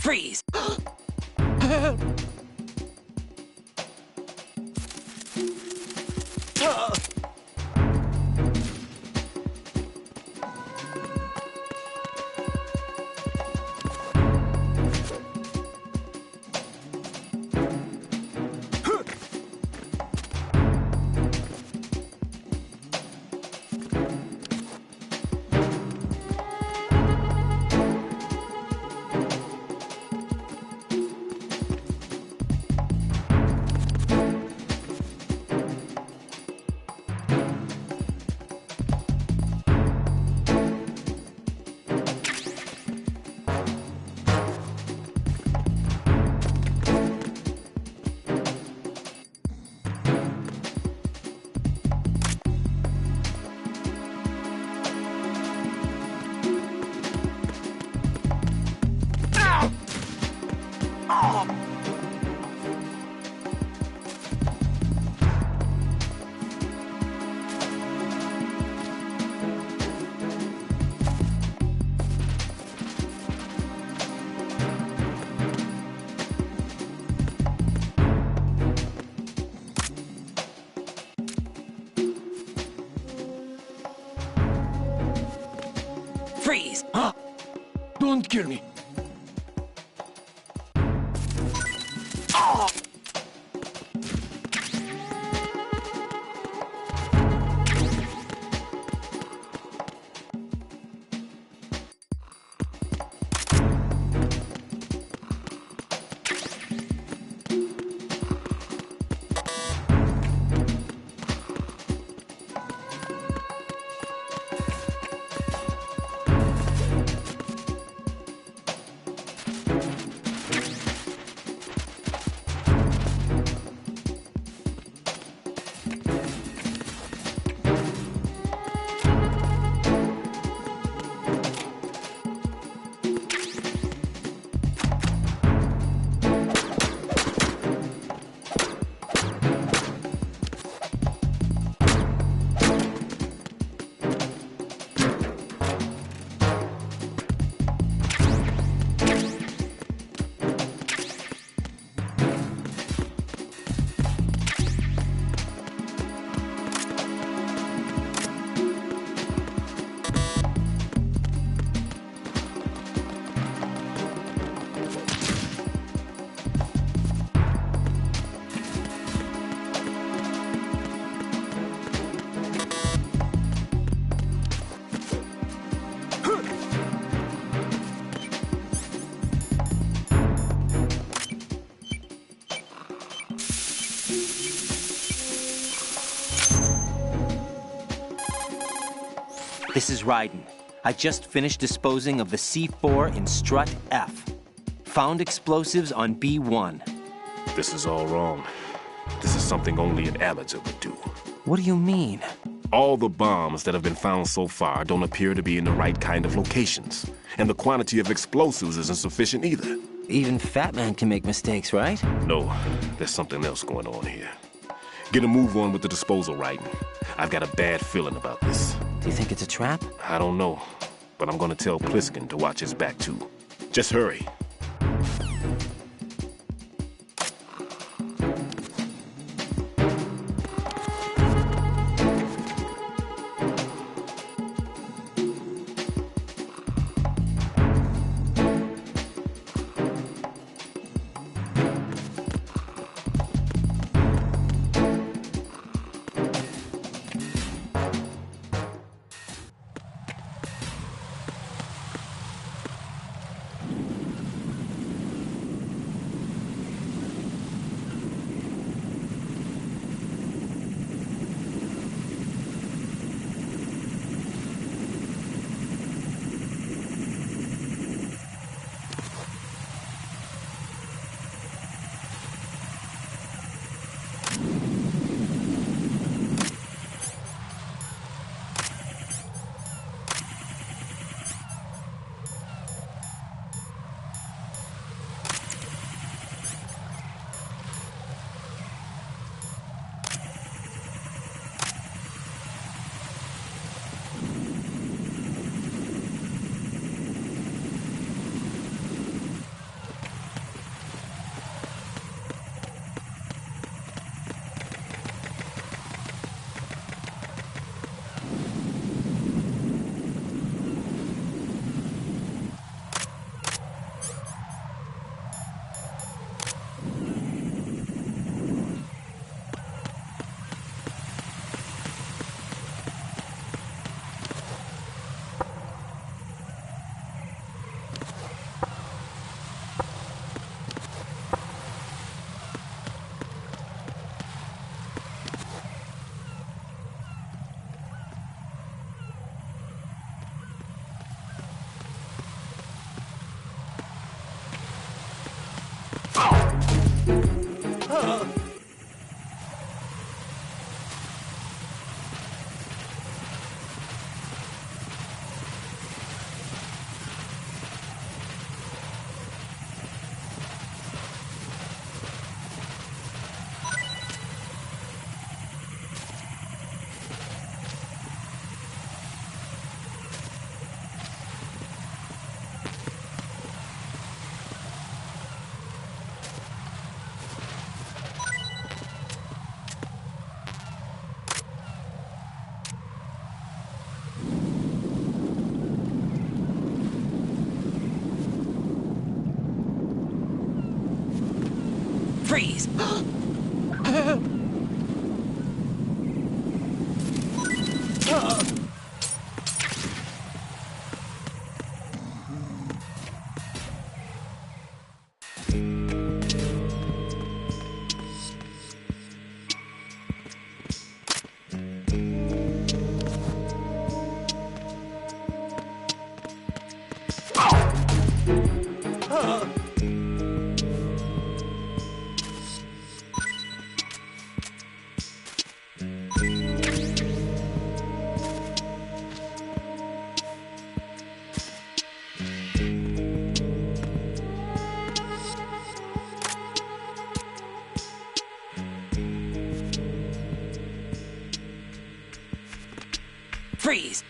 Freeze! Freeze! Don't kill me. This is Raiden. I just finished disposing of the C4 in Strut F. Found explosives on B1. This is all wrong. This is something only an amateur would do. What do you mean? All the bombs that have been found so far don't appear to be in the right kind of locations. And the quantity of explosives isn't sufficient either. Even Fat Man can make mistakes, right? No, there's something else going on here. Get a move on with the disposal, Raiden. I've got a bad feeling about this. Do you think it's a trap? I don't know, but I'm gonna tell Pliskin to watch his back too. Just hurry. Freeze! Freeze!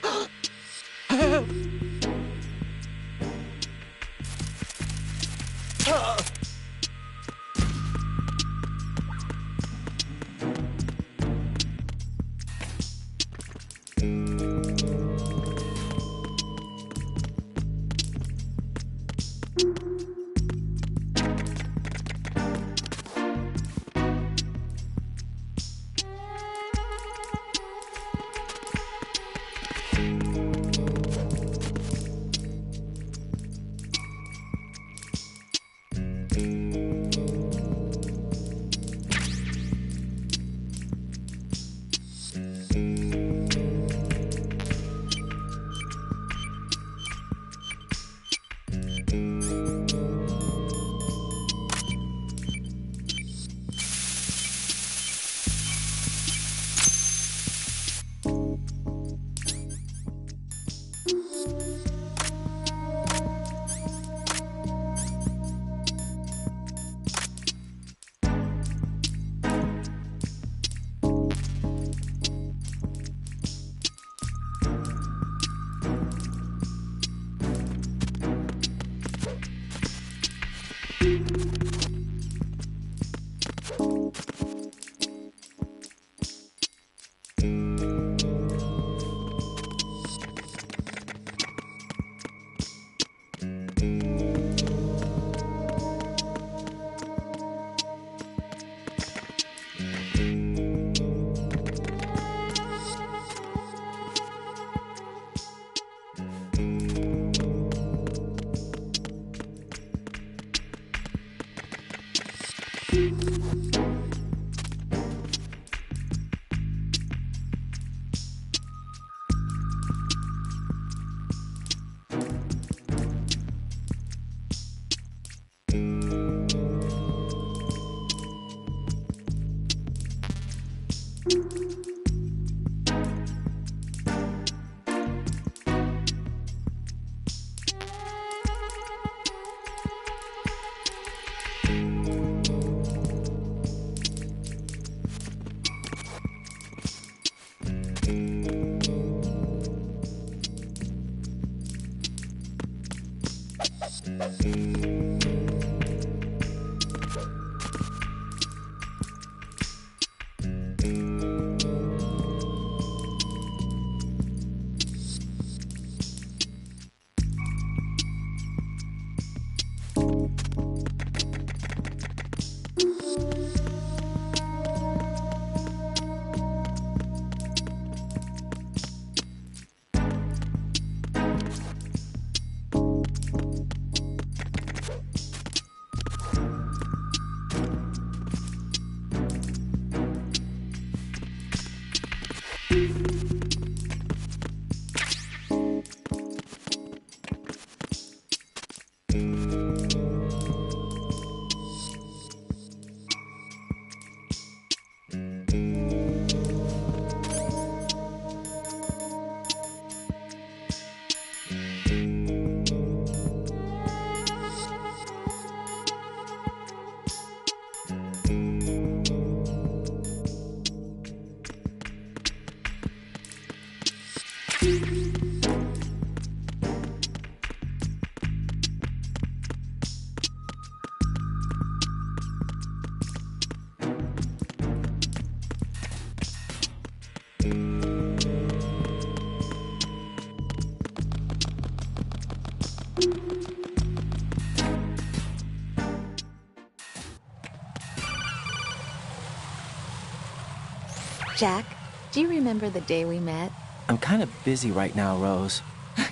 Jack, do you remember the day we met? I'm kind of busy right now, Rose.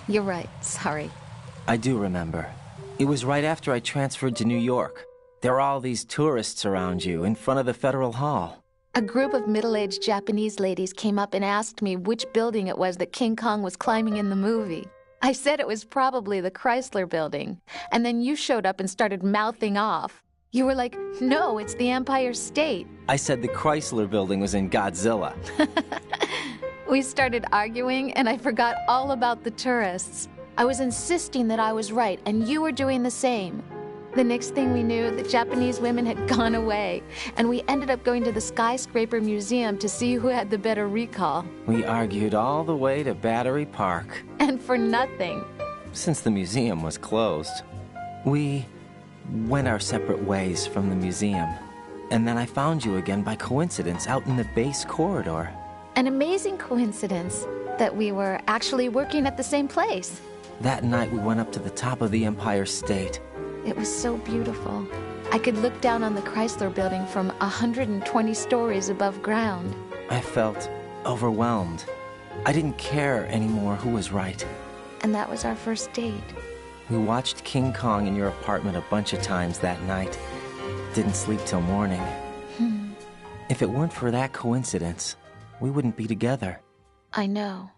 You're right, sorry. I do remember. It was right after I transferred to New York. There were all these tourists around you in front of the Federal Hall. A group of middle-aged Japanese ladies came up and asked me which building it was that King Kong was climbing in the movie. I said it was probably the Chrysler Building, and then you showed up and started mouthing off. You were like, no, it's the Empire State. I said the Chrysler Building was in Godzilla. We started arguing, and I forgot all about the tourists. I was insisting that I was right, and you were doing the same. The next thing we knew, the Japanese women had gone away, and we ended up going to the Skyscraper Museum to see who had the better recall. We argued all the way to Battery Park. And for nothing. Since the museum was closed, we went our separate ways from the museum. And then I found you again by coincidence out in the base corridor. An amazing coincidence that we were actually working at the same place. That night we went up to the top of the Empire State. It was so beautiful. I could look down on the Chrysler Building from 120 stories above ground. I felt overwhelmed. I didn't care anymore who was right. And that was our first date. We watched King Kong in your apartment a bunch of times that night. Didn't sleep till morning. If it weren't for that coincidence, we wouldn't be together. I know.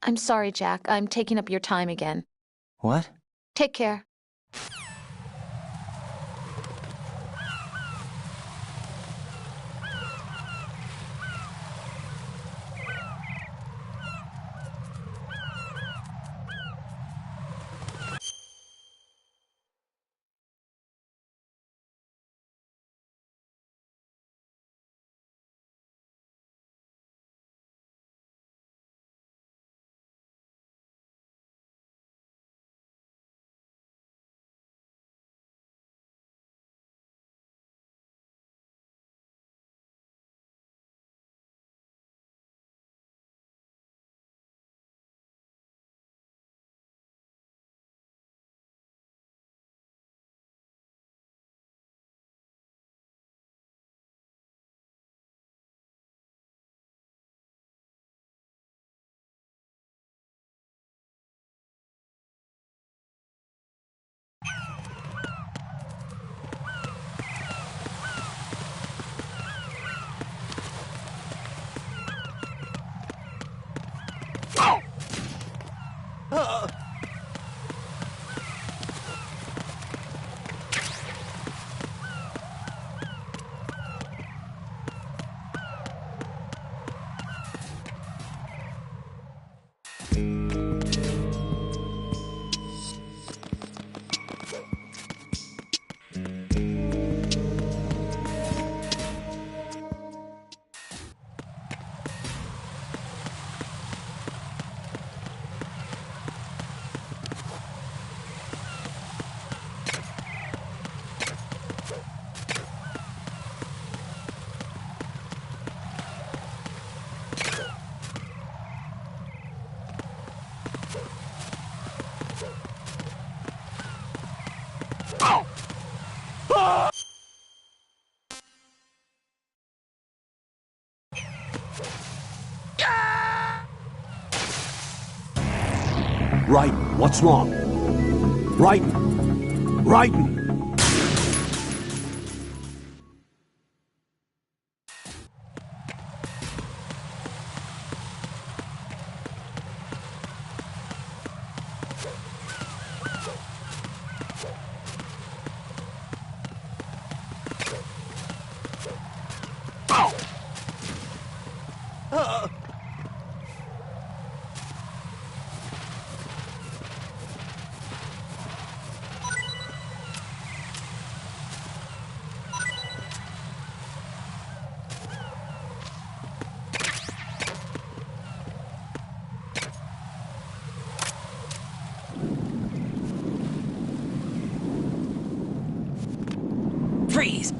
I'm sorry, Jack. I'm taking up your time again. What? Take care. Raiden, what's wrong? Raiden! Raiden! Freeze!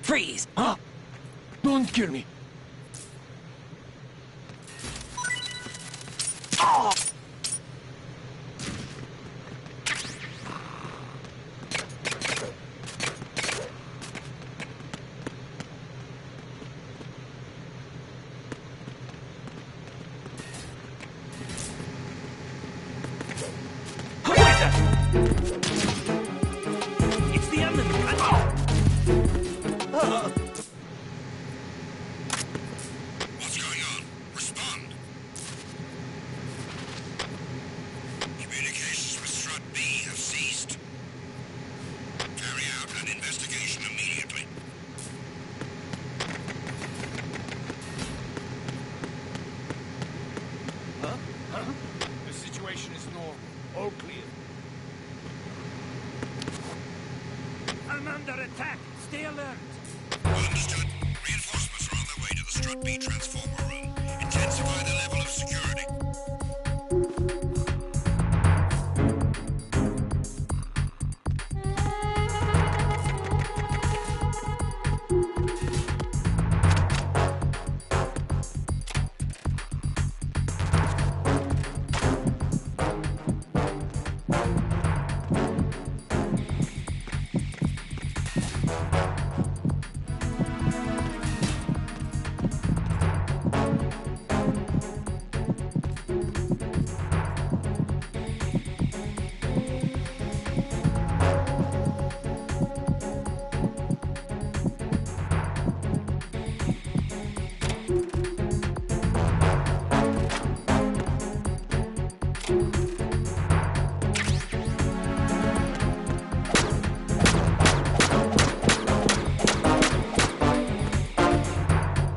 Freeze! Huh? Don't kill me. It's the enemy! What's going on? Respond. Communications with Strut B have ceased. Carry out an investigation immediately. The situation is normal. All clear. I'm under attack! Stay alert! Understood. Reinforcements are on their way to the Strut B transformer room. Intensify the level of security.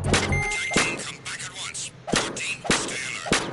Attack team, come back at once. 14, stay alert.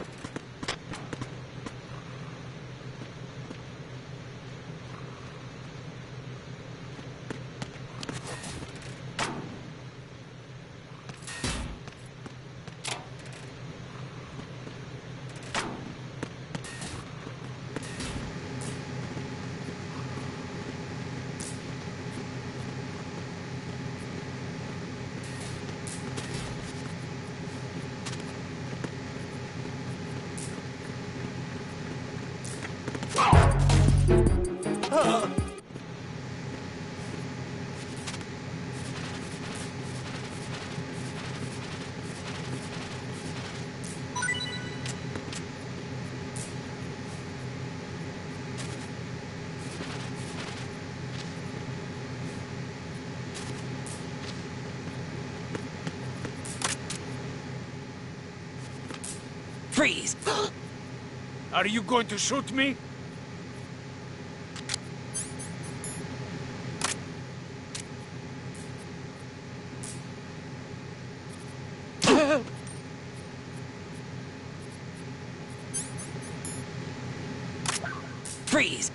Freeze! Are you going to shoot me? Freeze!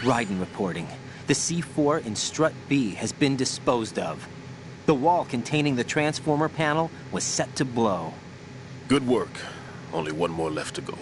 Raiden reporting. The C4 in Strut B has been disposed of. The wall containing the transformer panel was set to blow. Good work. Only one more left to go.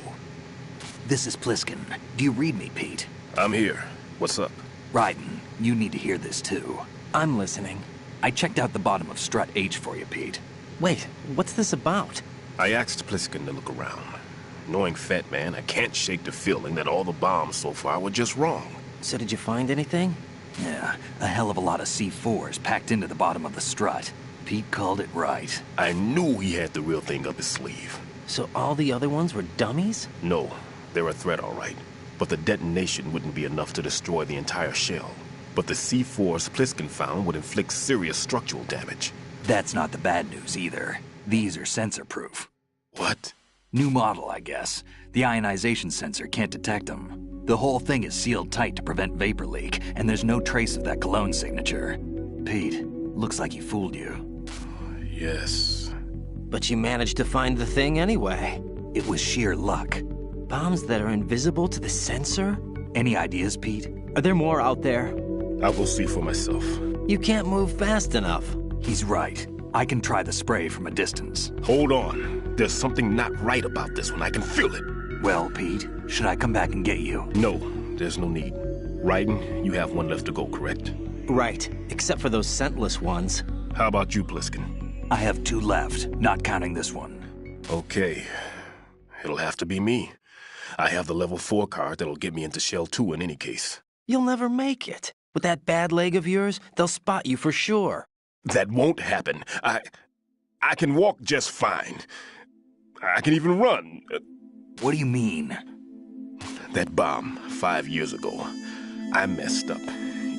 This is Pliskin. Do you read me, Pete? I'm here. What's up? Raiden, you need to hear this too. I'm listening. I checked out the bottom of Strut H for you, Pete. Wait, what's this about? I asked Pliskin to look around. Knowing Fat Man, I can't shake the feeling that all the bombs so far were just wrong. So did you find anything? Yeah, a hell of a lot of C4s packed into the bottom of the strut. Pete called it right. I knew he had the real thing up his sleeve. So all the other ones were dummies? No, they're a threat, all right. But the detonation wouldn't be enough to destroy the entire shell. But the C4s Pliskin found would inflict serious structural damage. That's not the bad news either. These are sensor-proof. What? New model, I guess. The ionization sensor can't detect them. The whole thing is sealed tight to prevent vapor leak, and there's no trace of that cologne signature. Pete, looks like he fooled you. Yes. But you managed to find the thing anyway. It was sheer luck. Bombs that are invisible to the sensor? Any ideas, Pete? Are there more out there? I'll go see for myself. You can't move fast enough. He's right. I can try the spray from a distance. Hold on. There's something not right about this one. I can feel it. Well, Pete, should I come back and get you? No, there's no need. Raiden, you have one left to go, correct? Right, except for those scentless ones. How about you, Pliskin? I have 2 left, not counting this one. Okay. It'll have to be me. I have the level 4 card that'll get me into Shell 2 in any case. You'll never make it. With that bad leg of yours, they'll spot you for sure. That won't happen. I can walk just fine. I can even run. What do you mean? That bomb 5 years ago, I messed up.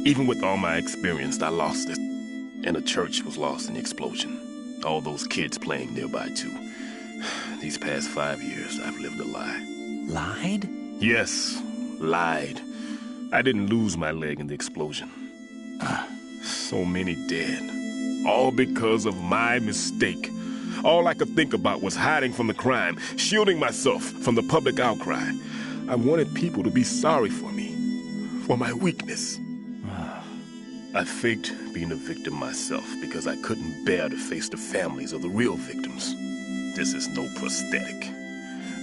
Even with all my experience, I lost it. And the church was lost in the explosion. All those kids playing nearby, too. These past 5 years, I've lived a lie. Lied? Yes, lied. I didn't lose my leg in the explosion. So many dead. All because of my mistake. All I could think about was hiding from the crime, shielding myself from the public outcry. I wanted people to be sorry for me, for my weakness. I faked being a victim myself because I couldn't bear to face the families of the real victims. This is no prosthetic.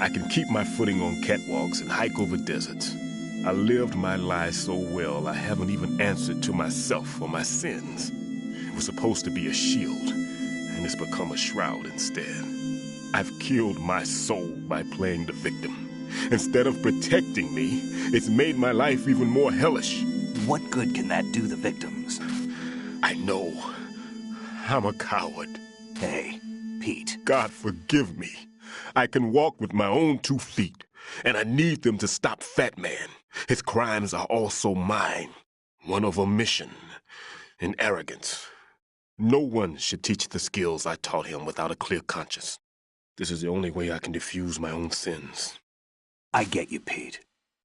I can keep my footing on catwalks and hike over deserts. I lived my life so well I haven't even answered to myself for my sins. It was supposed to be a shield, and it's become a shroud instead. I've killed my soul by playing the victim. Instead of protecting me, it's made my life even more hellish. What good can that do the victims? I know. I'm a coward. Hey, Pete. God forgive me. I can walk with my own 2 feet, and I need them to stop Fat Man. His crimes are also mine. One of omission and arrogance. No one should teach the skills I taught him without a clear conscience. This is the only way I can diffuse my own sins. I get you, Pete.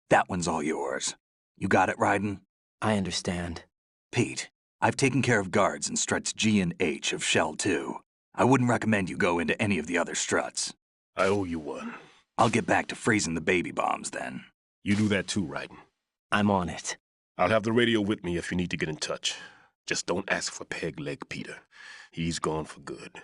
That one's all yours. You got it, Raiden? I understand. Pete, I've taken care of guards in struts G and H of Shell 2. I wouldn't recommend you go into any of the other struts. I owe you one. I'll get back to freezing the baby bombs then. You do that too, Raiden. I'm on it. I'll have the radio with me if you need to get in touch. Just don't ask for Peg Leg Peter. He's gone for good.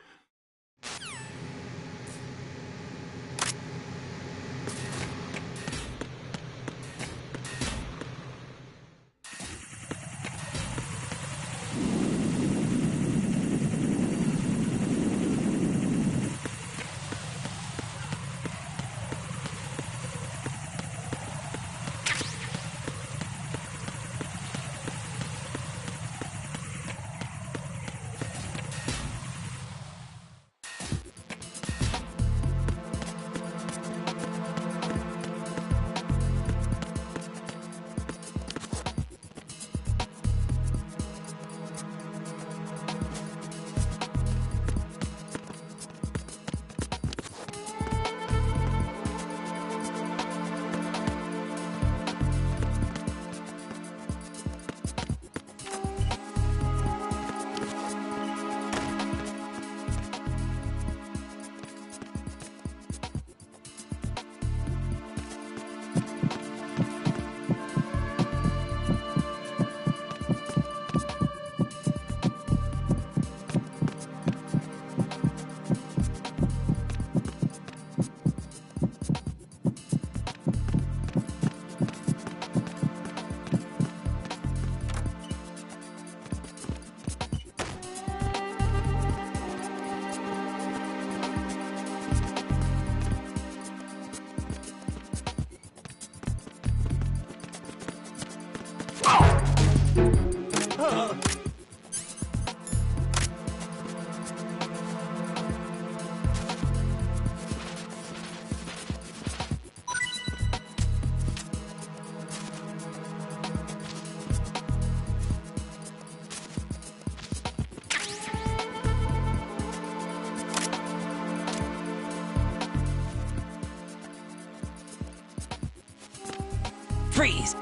Freeze!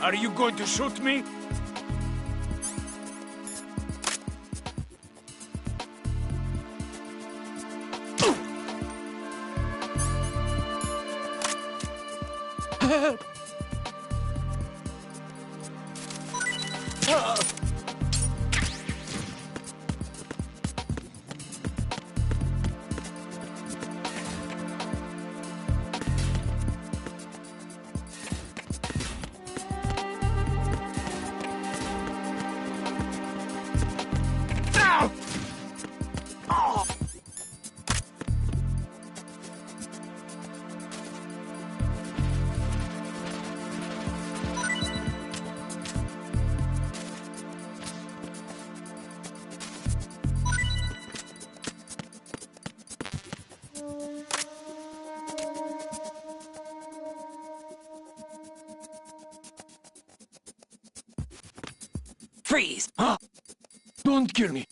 Are you going to shoot me? Freeze! Don't kill me.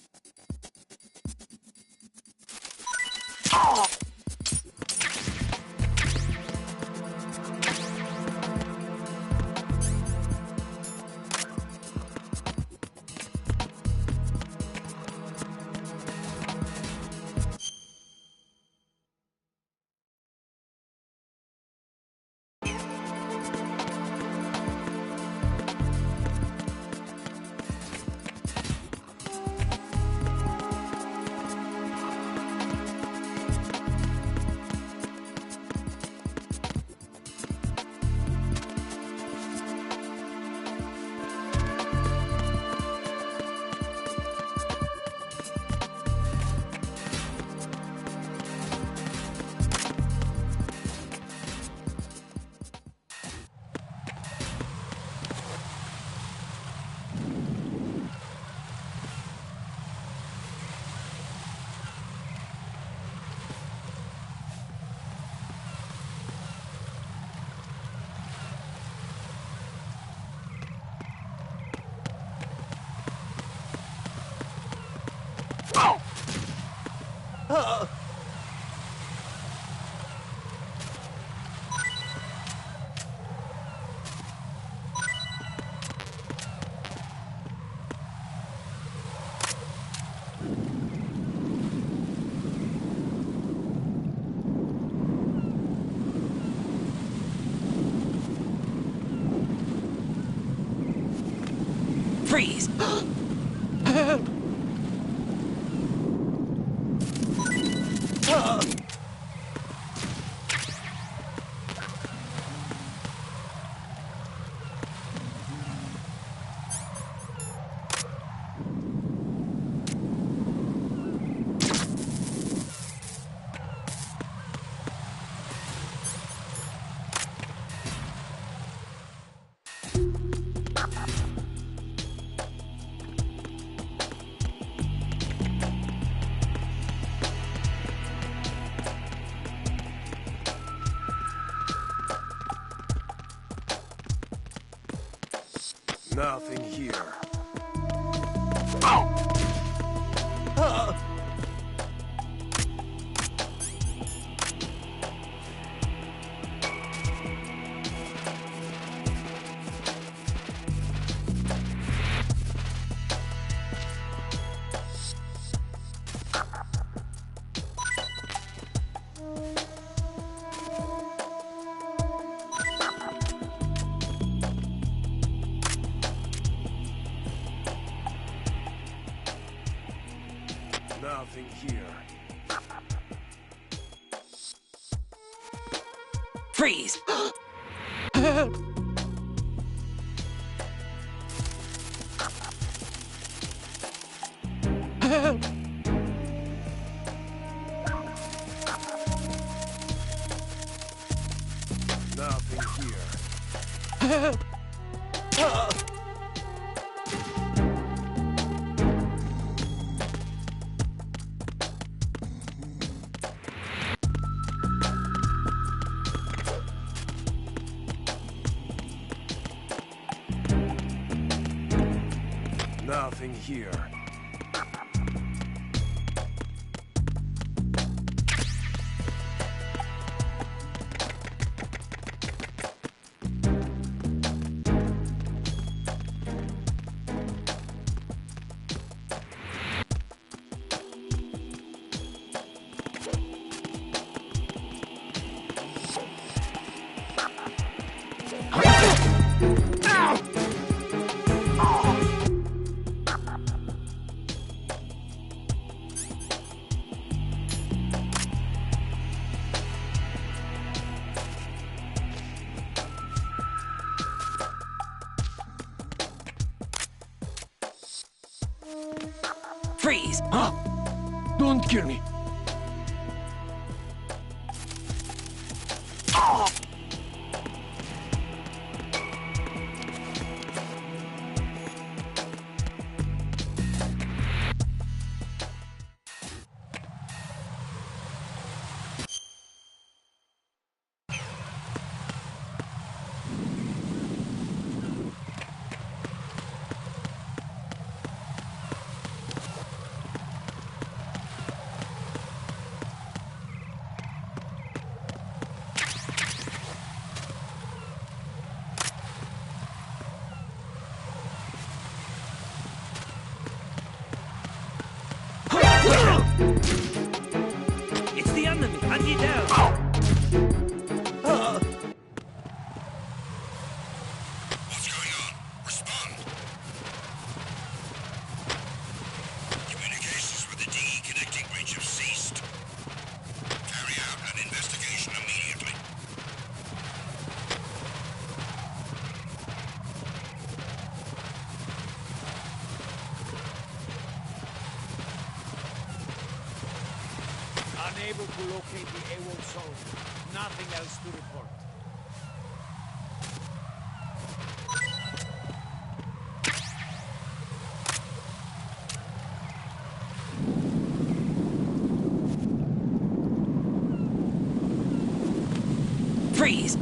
Freeze! Nothing here. Nothing here. Freeze! Nothing here. Nothing here. Freeze! Don't kill me. It's the enemy! Hunt it down! What's going on? Respond. Communications with the DE connecting breach have ceased. Carry out an investigation immediately. Unable to locate the AWOL zone. Nothing else to report. Freeze!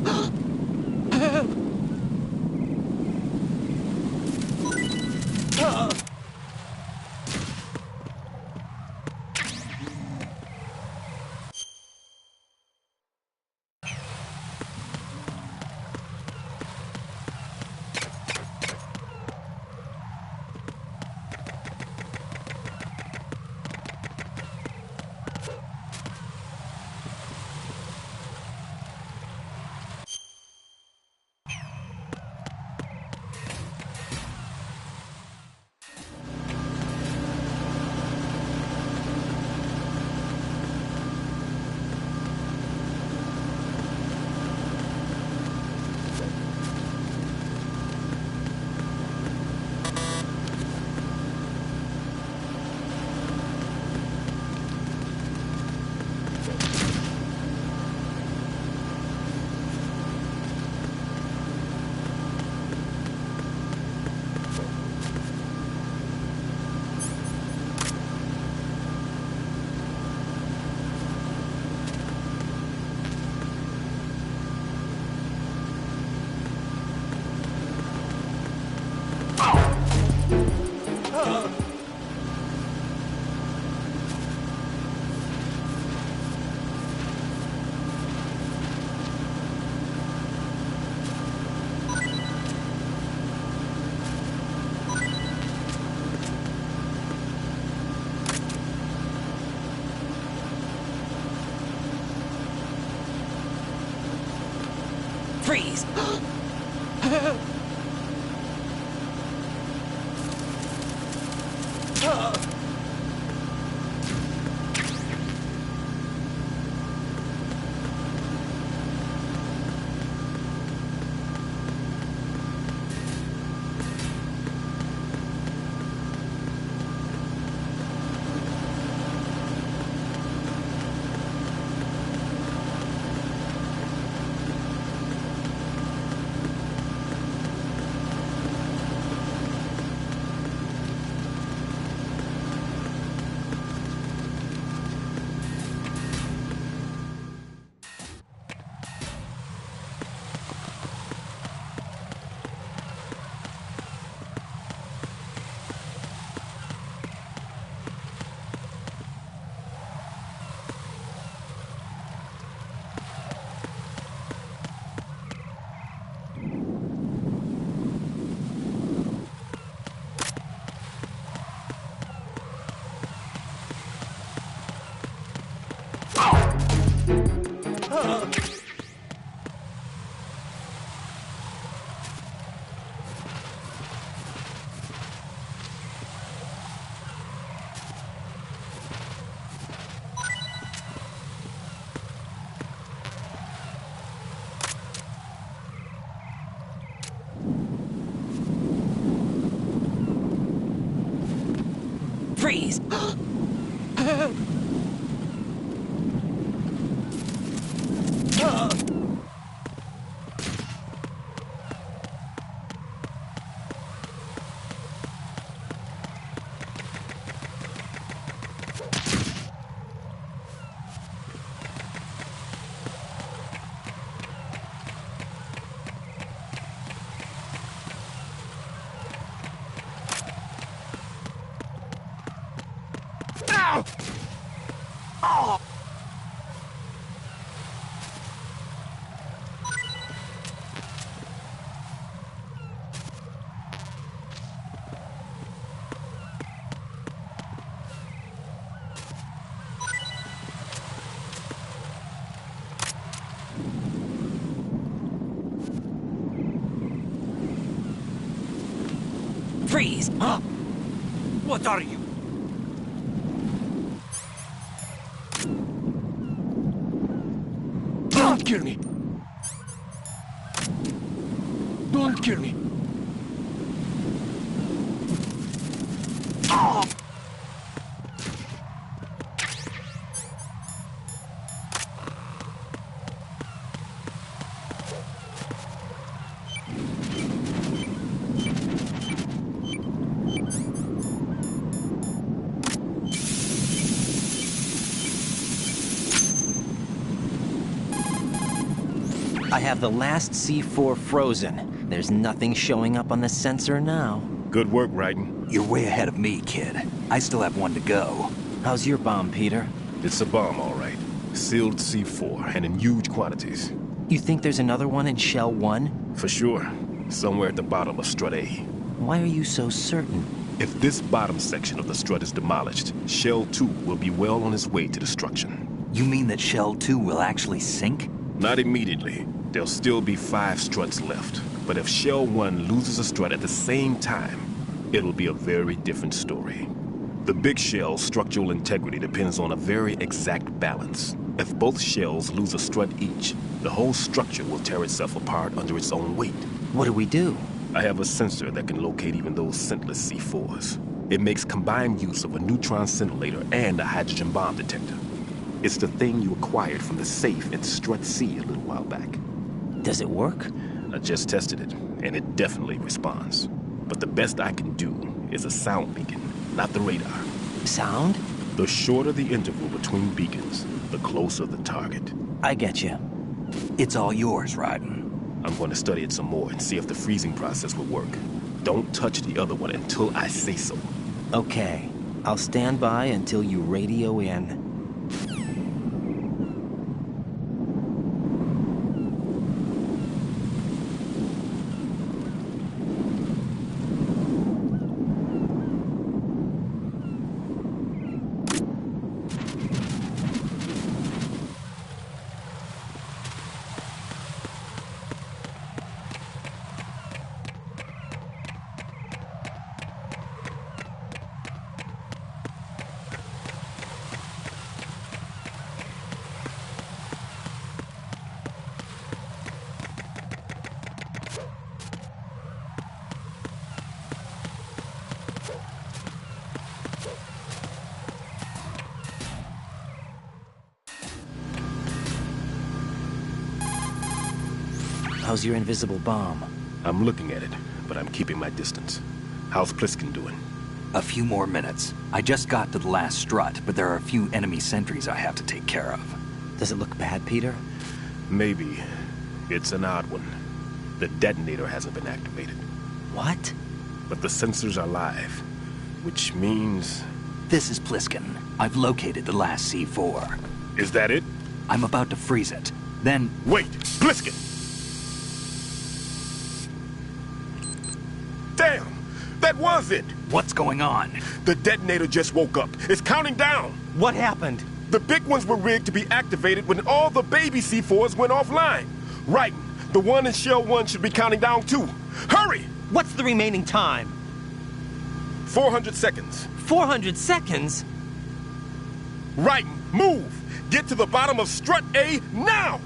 Freeze! Freeze! Freeze! Huh? What are you? Don't kill me! Don't kill me! I have the last C4 frozen. There's nothing showing up on the sensor now. Good work, Raiden. You're way ahead of me, kid. I still have one to go. How's your bomb, Peter? It's a bomb, all right. Sealed C4, and in huge quantities. You think there's another one in Shell 1? For sure. Somewhere at the bottom of Strut A. Why are you so certain? If this bottom section of the strut is demolished, Shell 2 will be well on its way to destruction. You mean that Shell 2 will actually sink? Not immediately. There'll still be 5 struts left. But if Shell 1 loses a strut at the same time, it'll be a very different story. The big shell's structural integrity depends on a very exact balance. If both shells lose a strut each, the whole structure will tear itself apart under its own weight. What do we do? I have a sensor that can locate even those scentless C4s. It makes combined use of a neutron scintillator and a hydrogen bomb detector. It's the thing you acquired from the safe in Strut C a little while back. Does it work? I just tested it, and it definitely responds. But the best I can do is a sound beacon, not the radar. Sound? The shorter the interval between beacons, the closer the target. I get you. It's all yours, Raiden. I'm going to study it some more and see if the freezing process will work. Don't touch the other one until I say so. Okay. I'll stand by until you radio in. How's your invisible bomb? I'm looking at it, but I'm keeping my distance. How's Pliskin doing? A few more minutes. I just got to the last strut, but there are a few enemy sentries I have to take care of. Does it look bad, Peter? Maybe. It's an odd one. The detonator hasn't been activated. What? But the sensors are live, which means... This is Pliskin. I've located the last C4. Is that it? I'm about to freeze it. Then... Wait! Pliskin! Damn! That was it! What's going on? The detonator just woke up. It's counting down! What happened? The big ones were rigged to be activated when all the baby C4s went offline. Right. The one in Shell 1 should be counting down too. Hurry! What's the remaining time? 400 seconds. 400 seconds? Right. Move! Get to the bottom of Strut A now!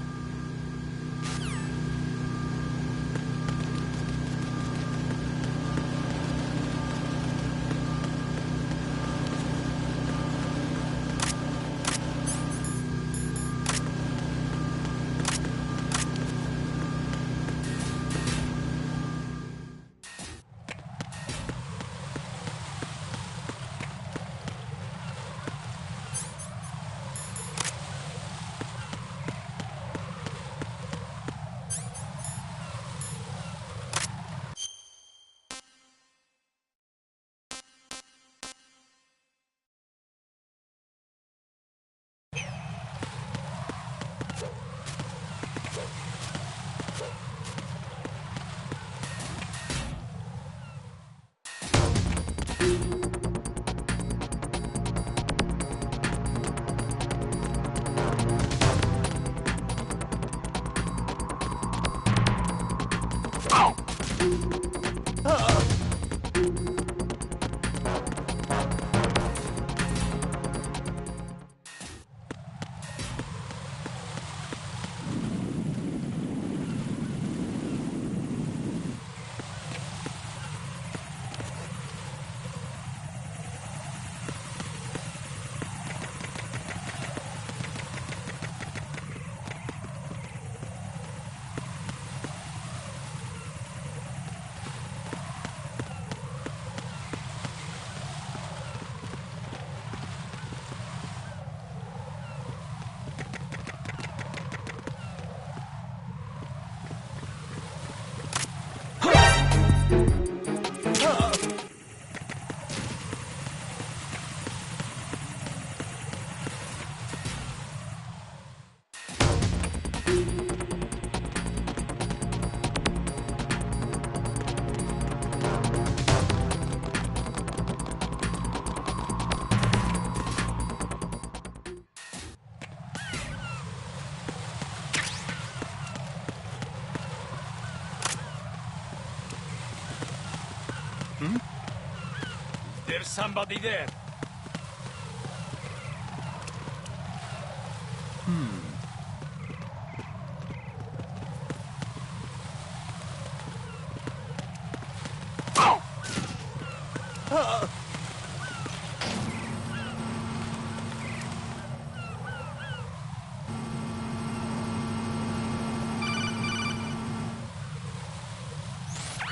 There's somebody there.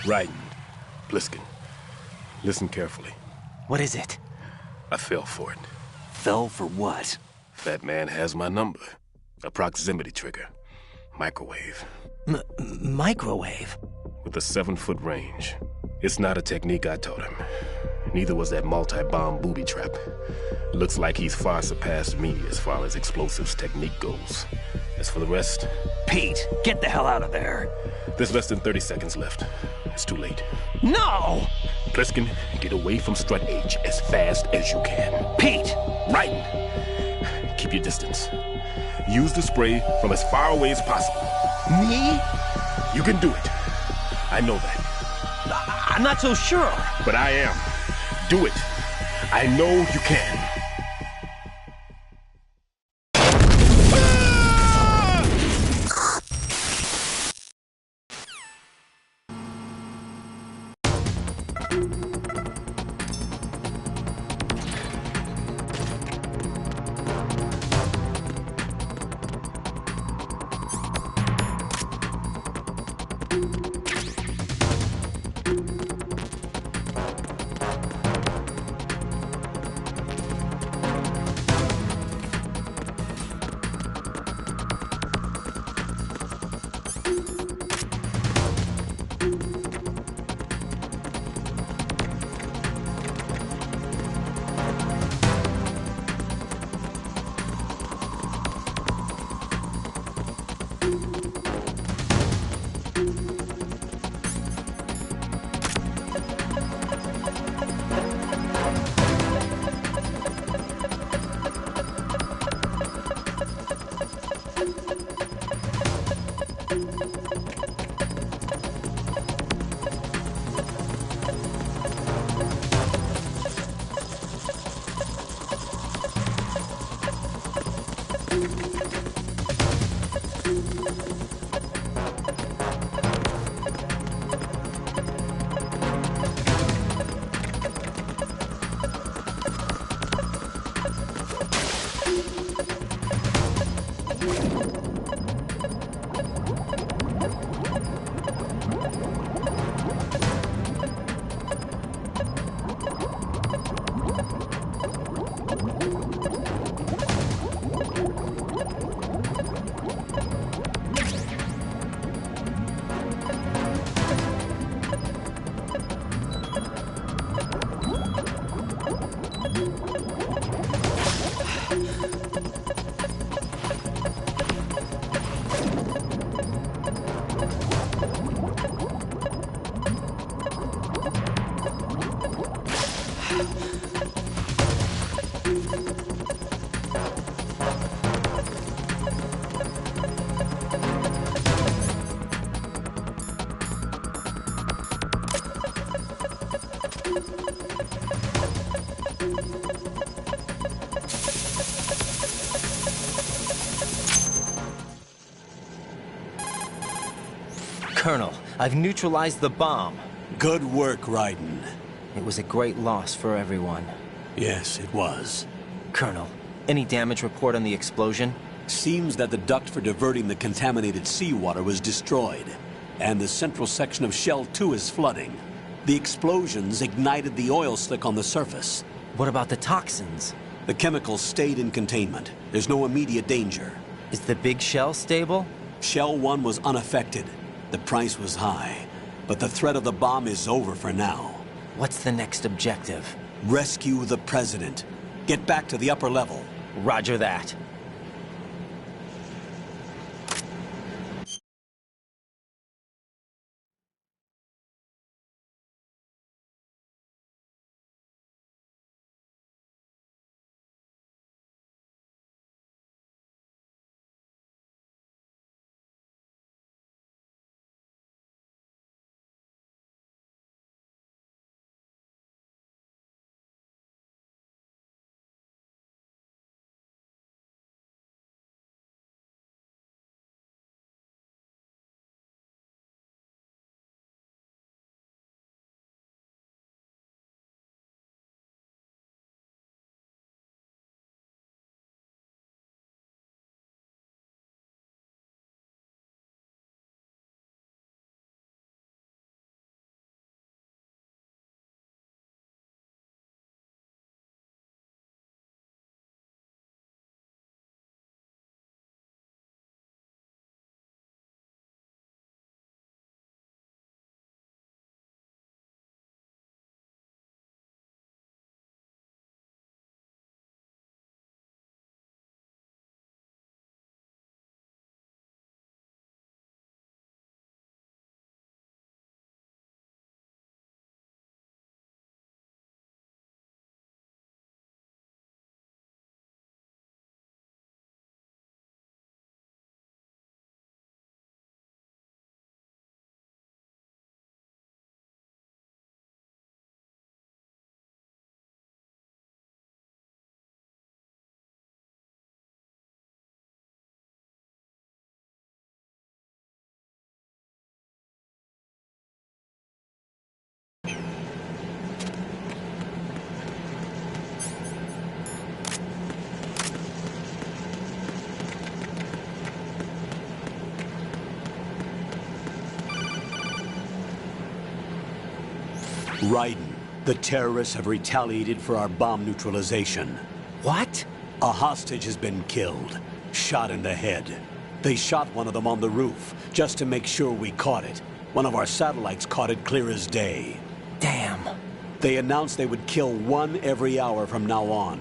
Raiden, Pliskin, listen carefully. What is it? I fell for it. Fell for what? Fat man has my number. A proximity trigger. Microwave. Microwave? With a 7-foot range. It's not a technique I taught him. Neither was that multi-bomb booby trap. Looks like he's far surpassed me as far as explosives technique goes. As for the rest... Pete, get the hell out of there. There's less than 30 seconds left. It's too late. No! Pliskin, get away from Strut H as fast as you can. Pete! Raiden, keep your distance. Use the spray from as far away as possible. Me? You can do it. I know that. I'm not so sure. But I am. Do it. I know you can. Colonel, I've neutralized the bomb. Good work, Raiden. It was a great loss for everyone. Yes, it was. Colonel, any damage report on the explosion? Seems that the duct for diverting the contaminated seawater was destroyed, and the central section of Shell 2 is flooding. The explosions ignited the oil slick on the surface. What about the toxins? The chemicals stayed in containment. There's no immediate danger. Is the big shell stable? Shell 1 was unaffected. The price was high, but the threat of the bomb is over for now. What's the next objective? Rescue the President. Get back to the upper level. Roger that. Raiden, the terrorists have retaliated for our bomb neutralization. What? A hostage has been killed, shot in the head. They shot one of them on the roof, just to make sure we caught it. One of our satellites caught it clear as day. Damn. They announced they would kill one every hour from now on.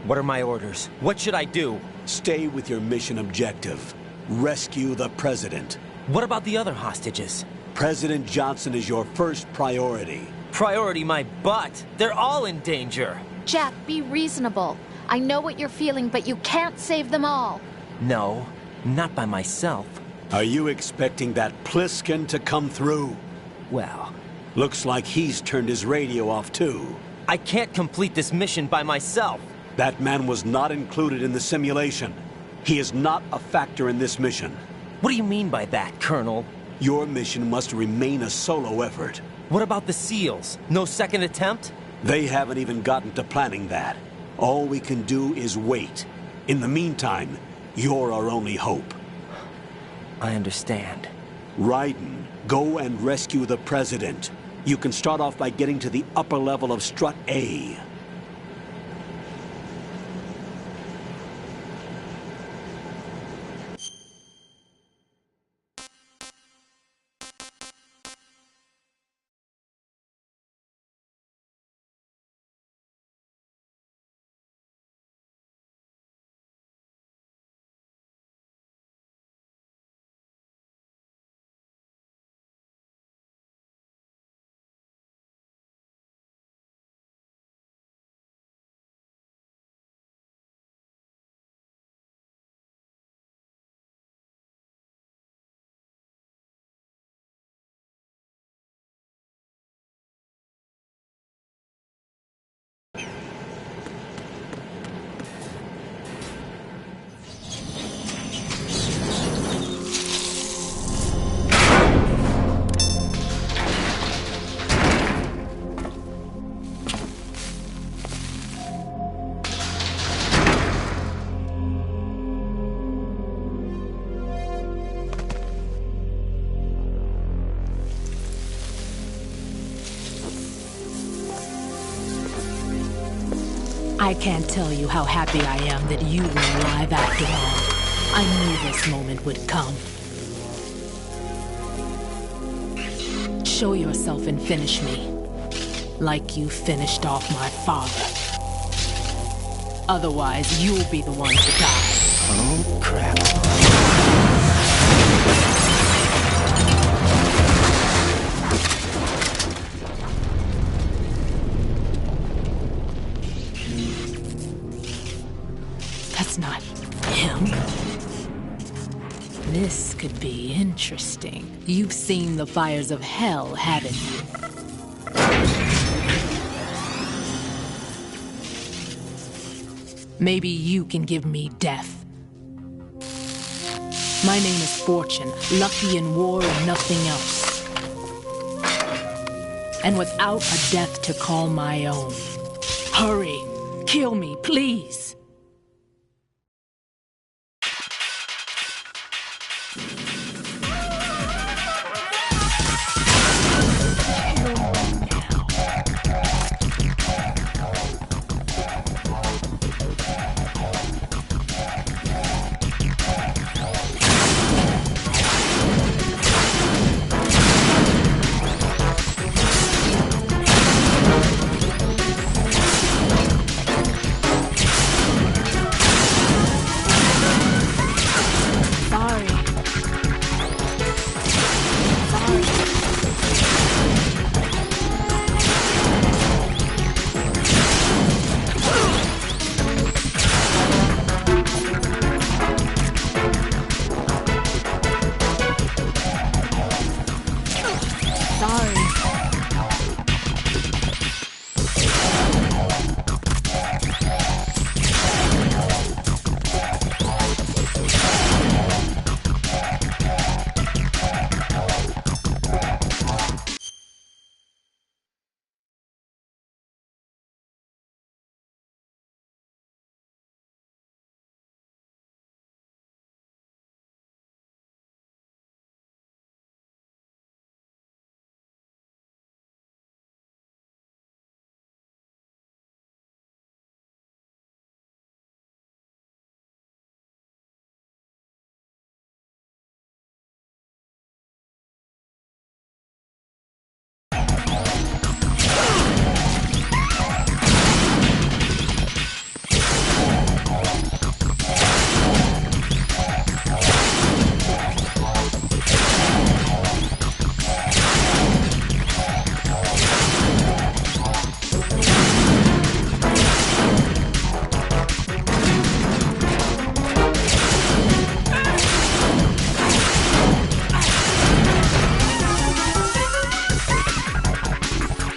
What are my orders? What should I do? Stay with your mission objective. Rescue the President. What about the other hostages? President Johnson is your first priority. Priority my butt. They're all in danger. Jack, be reasonable. I know what you're feeling, but you can't save them all. No, not by myself. Are you expecting that Pliskin to come through? Well, looks like he's turned his radio off too. I can't complete this mission by myself. That man was not included in the simulation. He is not a factor in this mission. What do you mean by that, Colonel? Your mission must remain a solo effort. What about the SEALs? No second attempt? They haven't even gotten to planning that. All we can do is wait. In the meantime, you're our only hope. I understand. Raiden, go and rescue the President. You can start off by getting to the upper level of Strut A. I can't tell you how happy I am that you were alive after all. I knew this moment would come. Show yourself and finish me. Like you finished off my father. Otherwise, you'll be the one to die. Oh, crap. That's not him. This could be interesting. You've seen the fires of hell, haven't you? Maybe you can give me death. My name is Fortune, lucky in war and nothing else. And without a death to call my own. Hurry, kill me, please.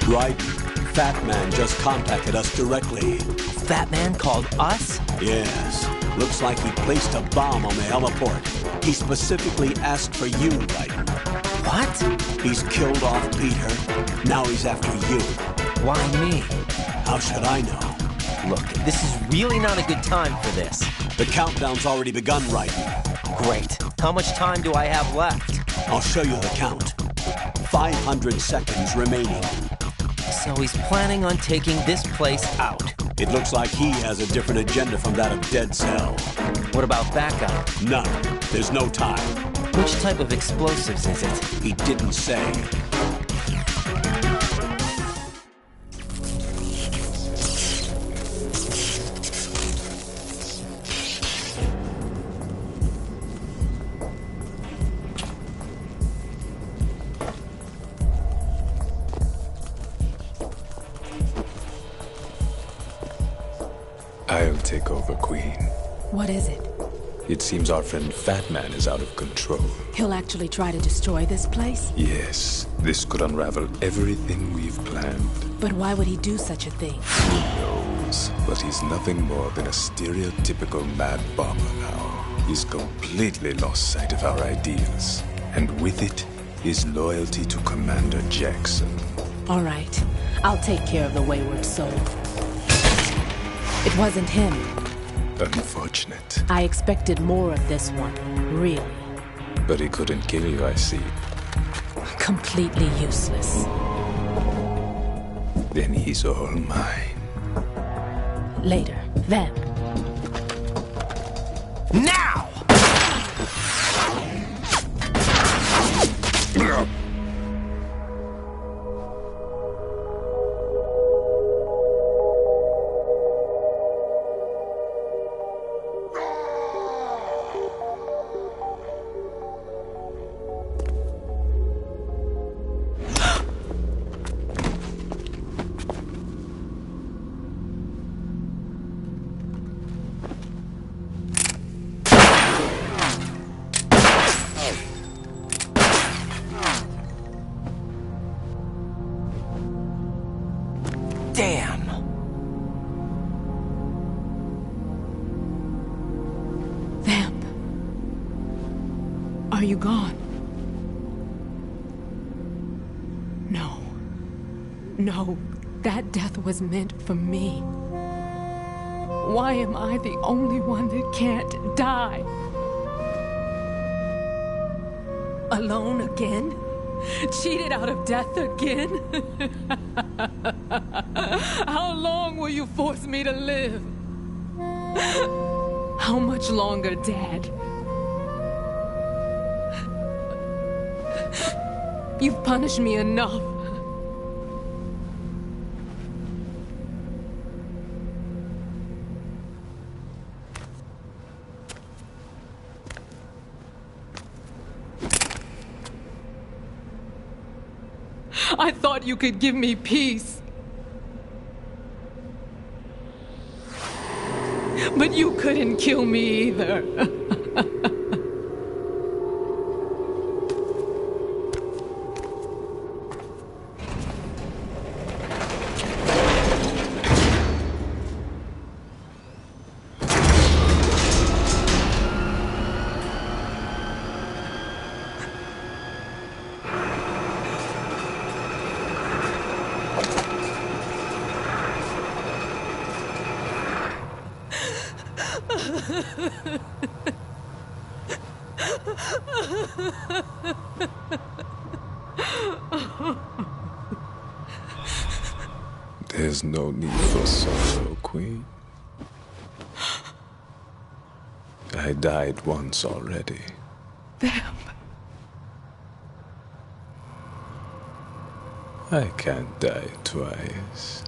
Right? Fat Man just contacted us directly. Fat Man called us? Yes. Looks like he placed a bomb on the heliport. He specifically asked for you, Raiden. What? He's killed off Peter. Now he's after you. Why me? How should I know? Look, this is really not a good time for this. The countdown's already begun, Raiden. Great. How much time do I have left? I'll show you the count. 500 seconds remaining. So he's planning on taking this place out. It looks like he has a different agenda from that of Dead Cell. What about backup? None. There's no time. Which type of explosives is it? He didn't say. I'll take over, Queen. What is it? It seems our friend Fat Man is out of control. He'll actually try to destroy this place? Yes, this could unravel everything we've planned. But why would he do such a thing? Who knows? But he's nothing more than a stereotypical mad bomber now. He's completely lost sight of our ideals. And with it, his loyalty to Commander Jackson. All right. I'll take care of the wayward soul. It wasn't him. Unfortunate. I expected more of this one, really. But he couldn't kill you, I see. Completely useless. Then he's all mine. Later. Vamp. Now! Damn! Vamp. Are you gone? No. No, that death was meant for me. Why am I the only one that can't die? Alone again? Cheated out of death again? How long will you force me to live? How much longer, Dad? You've punished me enough. I thought you could give me peace. But you couldn't kill me either. There's no need for sorrow, Queen. I died once already. Vamp. I can't die twice.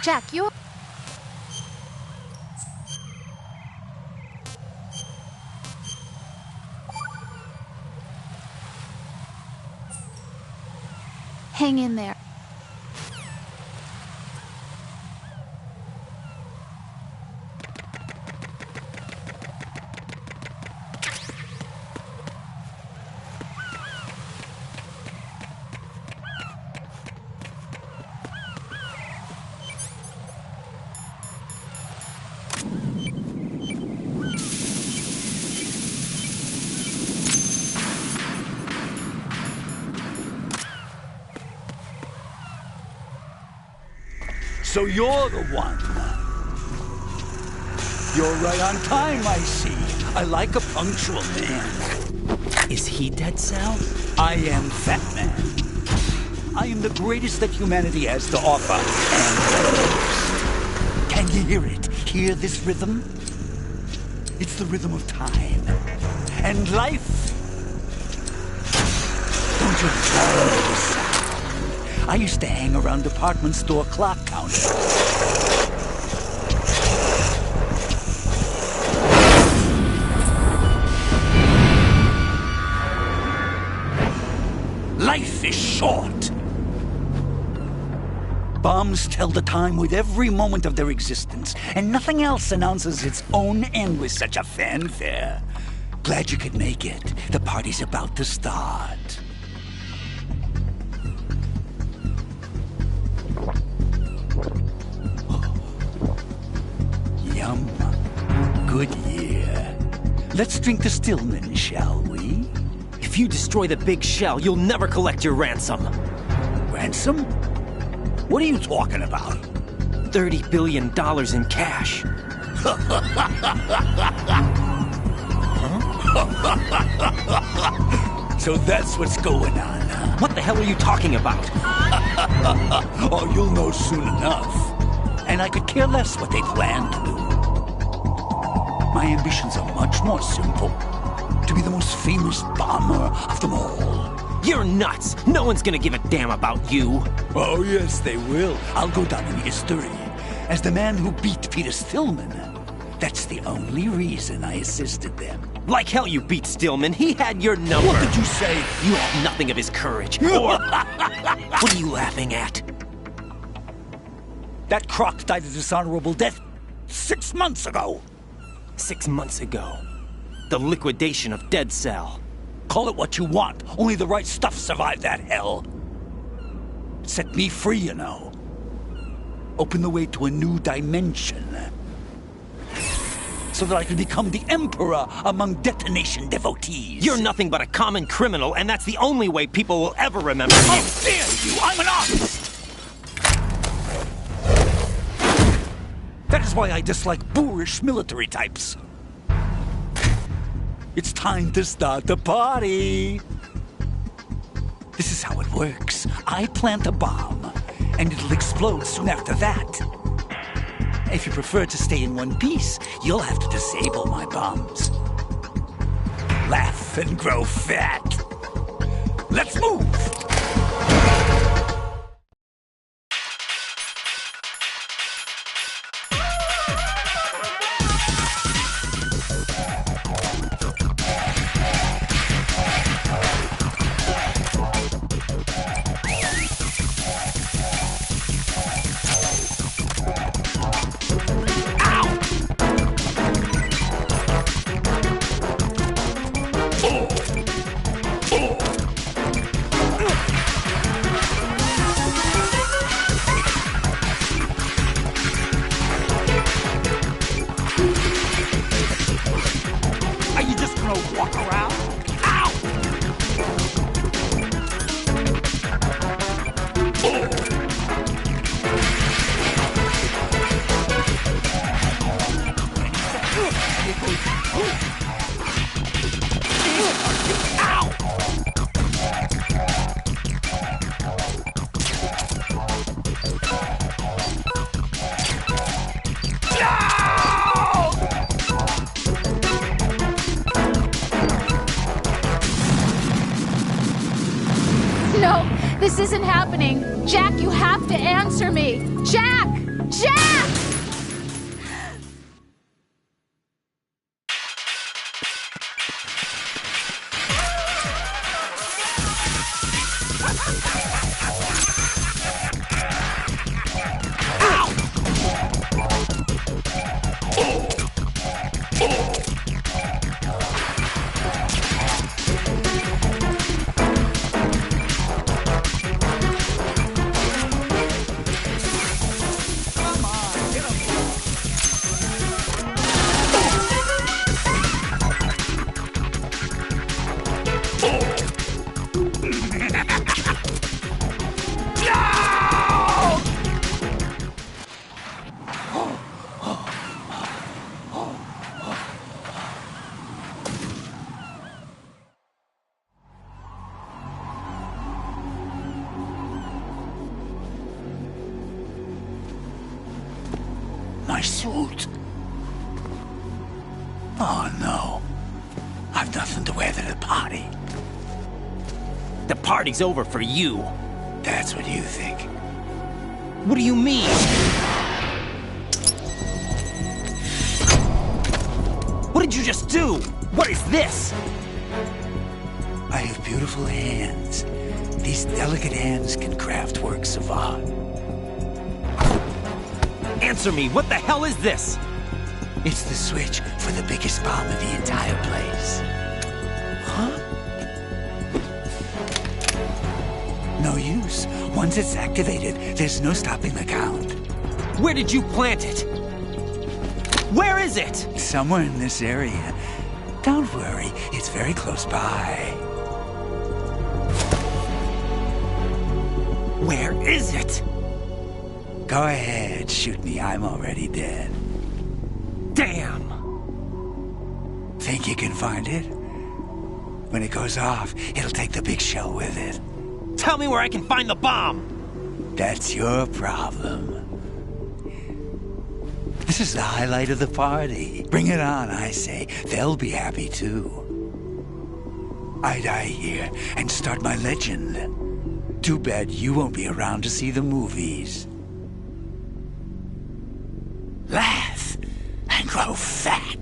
Jack, you... Hang in there. So you're the one. You're right on time, I see. I like a punctual man. Is he Dead Cell? I am Fat Man. I am the greatest that humanity has to offer, and the most. Can you hear it? Hear this rhythm? It's the rhythm of time. And life. Don't you love this sound? I used to hang around department store clock counters. Life is short. Bombs tell the time with every moment of their existence, and nothing else announces its own end with such a fanfare. Glad you could make it. The party's about to start. Yum. Good year. Let's drink the Stillman, shall we? If you destroy the big shell, you'll never collect your ransom. Ransom? What are you talking about? $30 billion in cash. So that's what's going on, huh? What the hell are you talking about? Oh, you'll know soon enough. And I could care less what they plan to do. My ambitions are much more simple. To be the most famous bomber of them all. You're nuts! No one's gonna give a damn about you! Oh, yes, they will. I'll go down in history as the man who beat Peter Stillman. That's the only reason I assisted them. Like hell you beat Stillman. He had your number. What did you say? You have nothing of his courage. Or... What are you laughing at? That croc died a dishonorable death 6 months ago. 6 months ago. The liquidation of Dead Cell. Call it what you want. Only the right stuff survived that hell. Set me free, you know. Open the way to a new dimension. So that I can become the emperor among detonation devotees. You're nothing but a common criminal, and that's the only way people will ever remember you. How dare you! I'm an artist! That is why I dislike boorish military types. It's time to start the party. This is how it works. I plant a bomb, and it'll explode soon after that. If you prefer to stay in one piece, you'll have to disable my bombs. Laugh and grow fat. Let's move! No, this isn't happening. Jack, you have to answer me. Jack! Jack! My suit. Oh, no. I've nothing to wear to the party. The party's over for you. That's what you think. What do you mean? What did you just do? What is this? I have beautiful hands. These delicate hands can craft works of art. Answer me, what the hell is this? It's the switch for the biggest bomb in the entire place. Huh? No use. Once it's activated, there's no stopping the count. Where did you plant it? Where is it? Somewhere in this area. Don't worry, it's very close by. Where is it? Go ahead, shoot me. I'm already dead. Damn! Think you can find it? When it goes off, it'll take the big shell with it. Tell me where I can find the bomb! That's your problem. This is the highlight of the party. Bring it on, I say. They'll be happy too. I die here and start my legend. Too bad you won't be around to see the movies. Laugh and grow fat.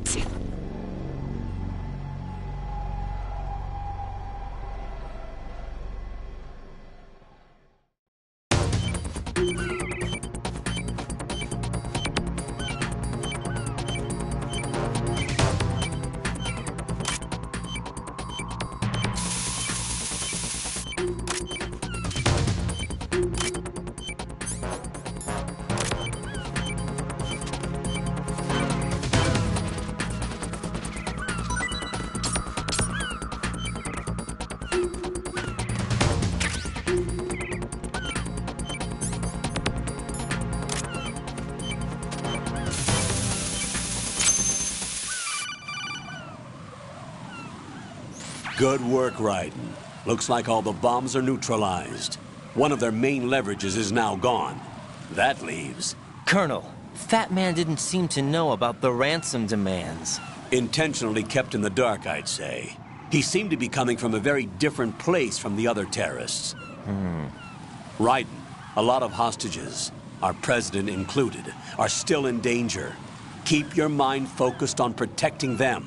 Good work, Raiden. Looks like all the bombs are neutralized. One of their main leverages is now gone. That leaves... Colonel, Fat Man didn't seem to know about the ransom demands. Intentionally kept in the dark, I'd say. He seemed to be coming from a very different place from the other terrorists. Raiden, a lot of hostages, our president included, are still in danger. Keep your mind focused on protecting them.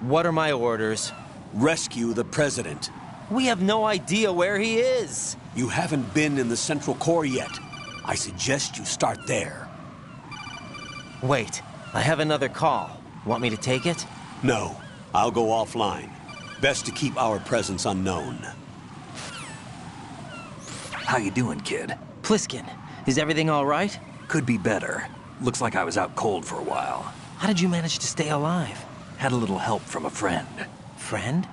What are my orders? Rescue the president. We have no idea where he is. You haven't been in the Central Core yet. I suggest you start there. Wait, I have another call. Want me to take it? No, I'll go offline. Best to keep our presence unknown. How you doing, kid? Pliskin, is everything all right? Could be better. Looks like I was out cold for a while. How did you manage to stay alive? Had a little help from a friend. Friend?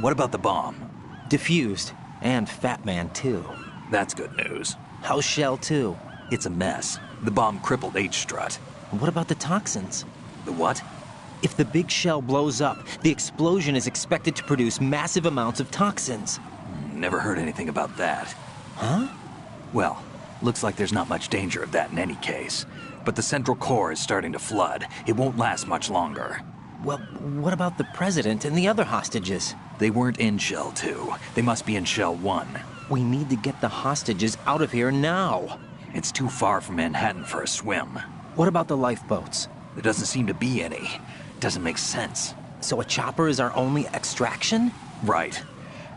What about the bomb? Defused. And Fat Man, too. That's good news. How's Shell 2? It's a mess. The bomb crippled H-Strut. What about the toxins? The what? If the big shell blows up, the explosion is expected to produce massive amounts of toxins. Never heard anything about that. Huh? Well, looks like there's not much danger of that in any case. But the Central Core is starting to flood. It won't last much longer. Well, what about the president and the other hostages? They weren't in Shell 2. They must be in Shell 1. We need to get the hostages out of here now. It's too far from Manhattan for a swim. What about the lifeboats? There doesn't seem to be any. Doesn't make sense. So a chopper is our only extraction? Right.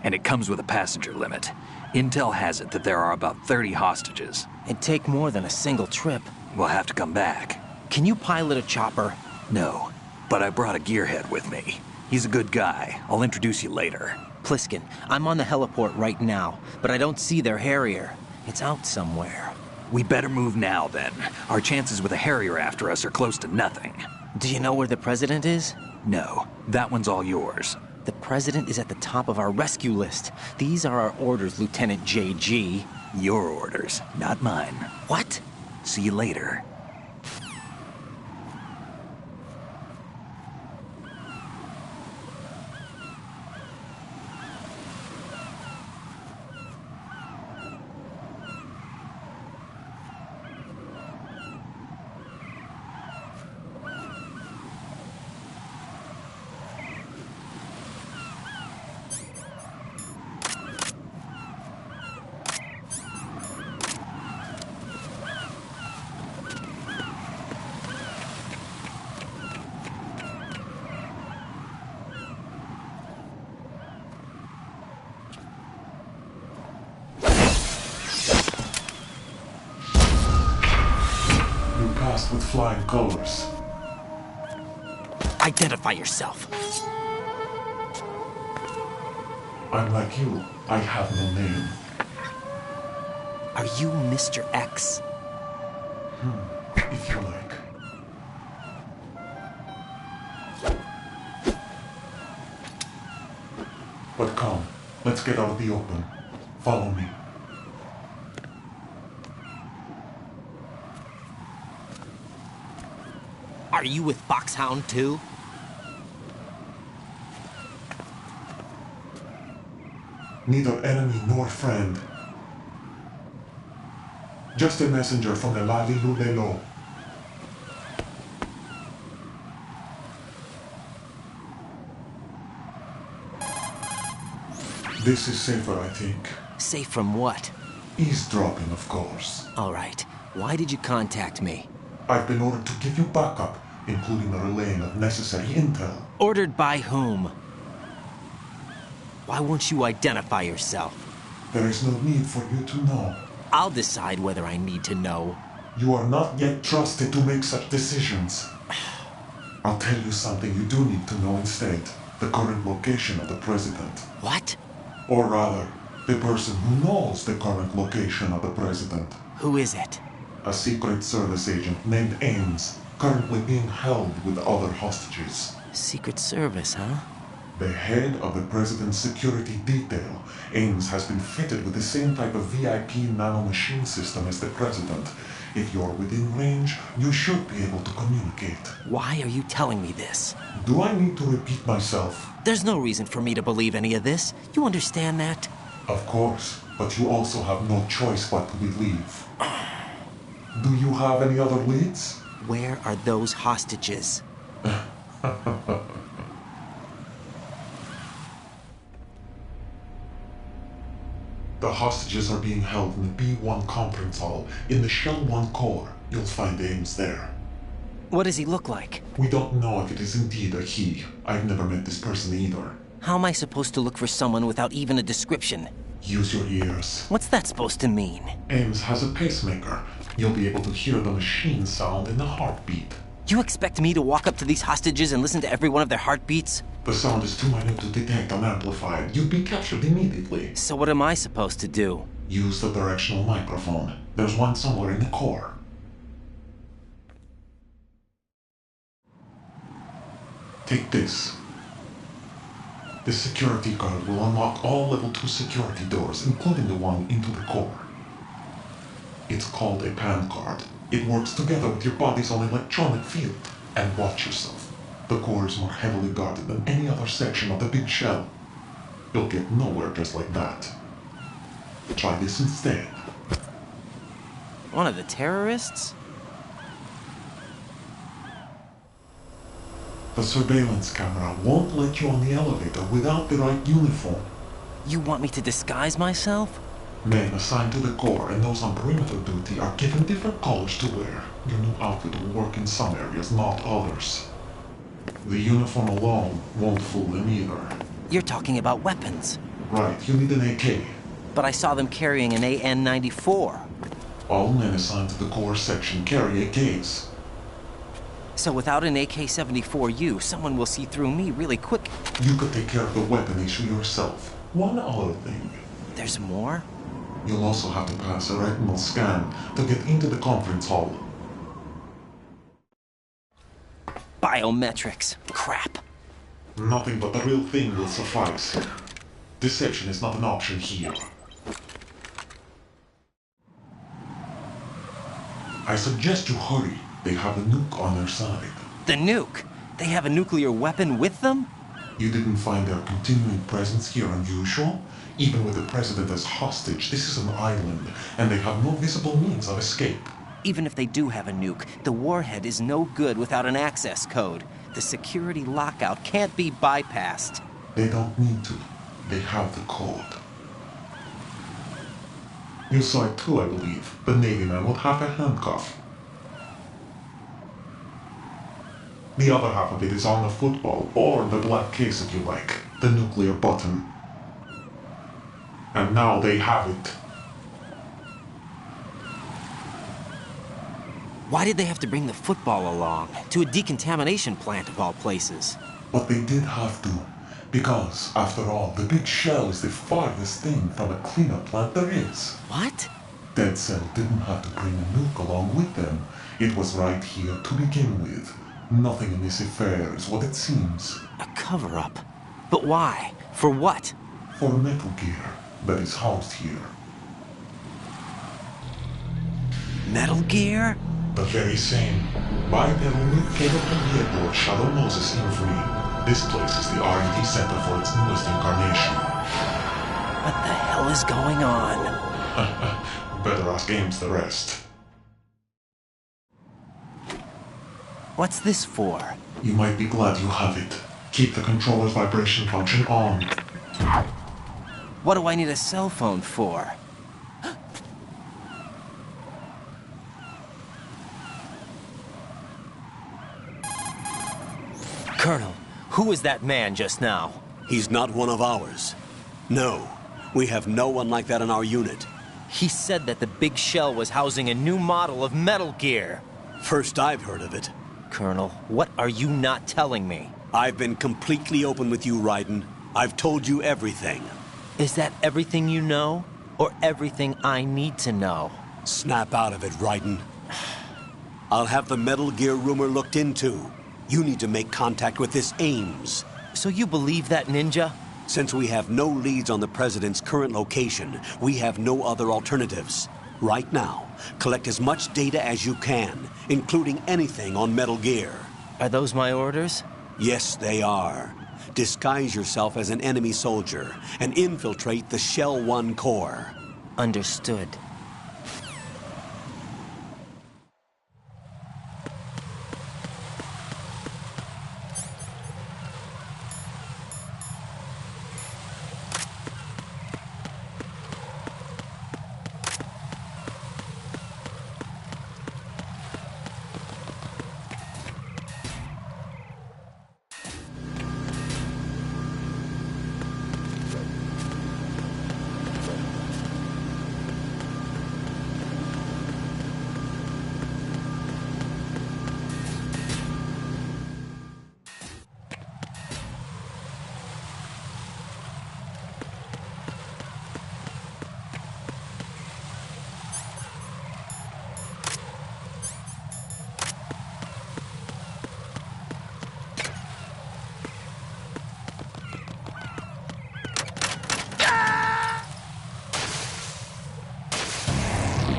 And it comes with a passenger limit. Intel has it that there are about 30 hostages. It'd take more than a single trip. We'll have to come back. Can you pilot a chopper? No, but I brought a gearhead with me. He's a good guy. I'll introduce you later. Pliskin, I'm on the heliport right now, but I don't see their Harrier. It's out somewhere. We better move now, then. Our chances with a Harrier after us are close to nothing. Do you know where the President is? No, that one's all yours. The President is at the top of our rescue list. These are our orders, Lieutenant JG. Your orders, not mine. What? See you later. With flying colors. Identify yourself. I'm like you. I have no name. Are you Mr. X? If you like. But come, let's get out of the open. Follow me. Are you with Foxhound too? Neither enemy nor friend. Just a messenger from the Lali Lulelo. This is safer, I think. Safe from what? Eavesdropping, of course. All right. Why did you contact me? I've been ordered to give you backup, including the relaying of necessary intel. Ordered by whom? Why won't you identify yourself? There is no need for you to know. I'll decide whether I need to know. You are not yet trusted to make such decisions. I'll tell you something you do need to know instead. The current location of the President. What? Or rather, the person who knows the current location of the President. Who is it? A Secret Service agent named Ames, currently being held with other hostages. Secret Service, huh? The head of the President's security detail, Ames has been fitted with the same type of VIP nanomachine system as the President. If you're within range, you should be able to communicate. Why are you telling me this? Do I need to repeat myself? There's no reason for me to believe any of this. You understand that? Of course, but you also have no choice but to believe. Do you have any other leads? Where are those hostages? The hostages are being held in the B1 conference hall in the Shell 1 core. You'll find Ames there. What does he look like? We don't know if it is indeed a he. I've never met this person either. How am I supposed to look for someone without even a description? Use your ears. What's that supposed to mean? Ames has a pacemaker. You'll be able to hear the machine sound in the heartbeat. You expect me to walk up to these hostages and listen to every one of their heartbeats? The sound is too minute to detect and amplify. You'd be captured immediately. So what am I supposed to do? Use the directional microphone. There's one somewhere in the core. Take this. This security card will unlock all level 2 security doors, including the one into the core. It's called a PAN card. It works together with your body's own electronic field. And watch yourself. The core is more heavily guarded than any other section of the big shell. You'll get nowhere just like that. Try this instead. One of the terrorists? The surveillance camera won't let you on the elevator without the right uniform. You want me to disguise myself? Men assigned to the Corps and those on perimeter duty are given different colors to wear. Your new outfit will work in some areas, not others. The uniform alone won't fool them either. You're talking about weapons. Right, you need an AK. But I saw them carrying an AN-94. All men assigned to the Corps section carry AKs. So without an AK-74U, someone will see through me really quick. You could take care of the weapon issue yourself. One other thing. There's more? You'll also have to pass a retinal scan to get into the conference hall. Biometrics. Crap. Nothing but the real thing will suffice. Deception is not an option here. I suggest you hurry. They have a nuke on their side. The nuke? They have a nuclear weapon with them? You didn't find their continuing presence here unusual? Even with the president as hostage, this is an island, and they have no visible means of escape. Even if they do have a nuke, the warhead is no good without an access code. The security lockout can't be bypassed. They don't need to. They have the code. You saw it too, I believe. The Navy man with half a handcuff. The other half of it is on the football, or the black case if you like. The nuclear button. And now they have it. Why did they have to bring the football along? To a decontamination plant of all places. But they did have to. Because, after all, the big shell is the farthest thing from a cleanup plant there is. What? Dead Cell didn't have to bring a nuke along with them. It was right here to begin with. Nothing in this affair is what it seems. A cover-up? But why? For what? For Metal Gear that is housed here. Metal Gear? The very same. Bipedal nuke came from the Edward Shadow Moses Infamy. This place is the R&D center for its newest incarnation. What the hell is going on? Better ask Ames the rest. What's this for? You might be glad you have it. Keep the controller's vibration function on. What do I need a cell phone for? Colonel, who was that man just now? He's not one of ours. No, we have no one like that in our unit. He said that the big shell was housing a new model of Metal Gear. First I've heard of it. Colonel, what are you not telling me? I've been completely open with you, Raiden. I've told you everything. Is that everything you know? Or everything I need to know? Snap out of it, Raiden. I'll have the Metal Gear rumor looked into. You need to make contact with this Ames. So you believe that ninja? Since we have no leads on the President's current location, we have no other alternatives. Right now, collect as much data as you can, including anything on Metal Gear. Are those my orders? Yes, they are. Disguise yourself as an enemy soldier and infiltrate the Shell 1 core. Understood.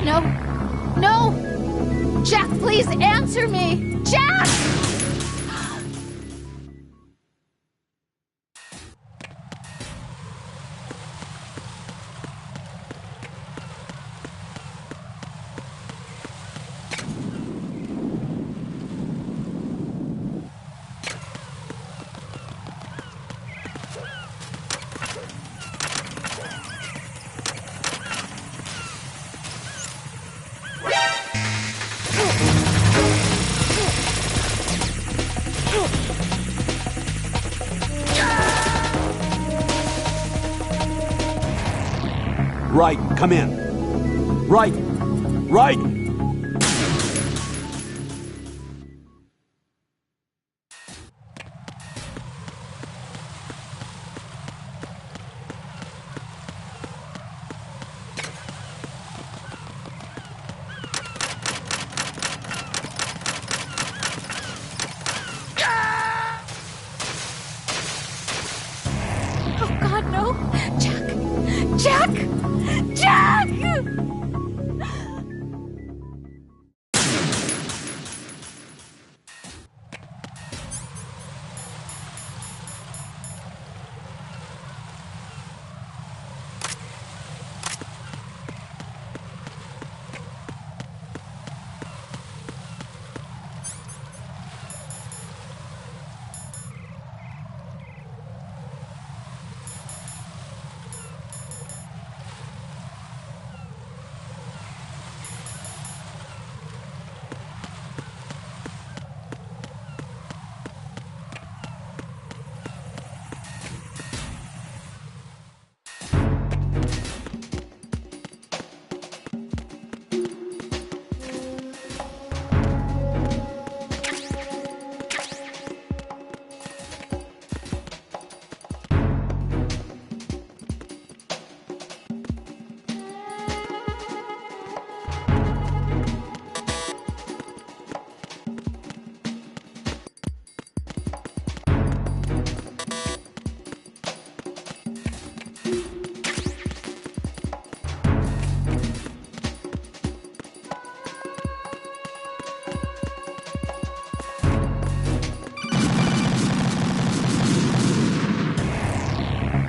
No! No! Jack, please answer me! Jack! Raiden, come in. Raiden! Raiden! Oh God, no! Jack! Jack! Jack!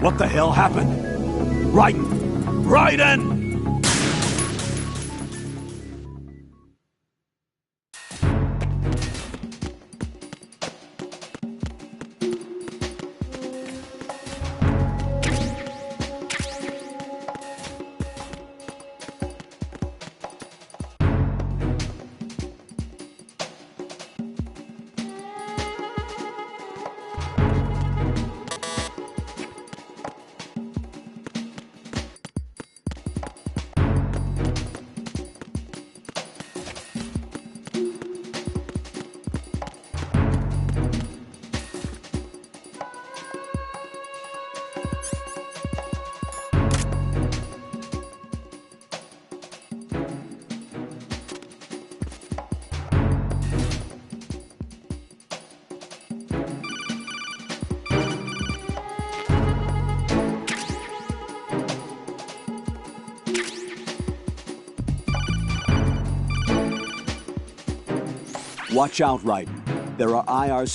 What the hell happened? Raiden! Raiden! Watch out, Raiden. There are IR...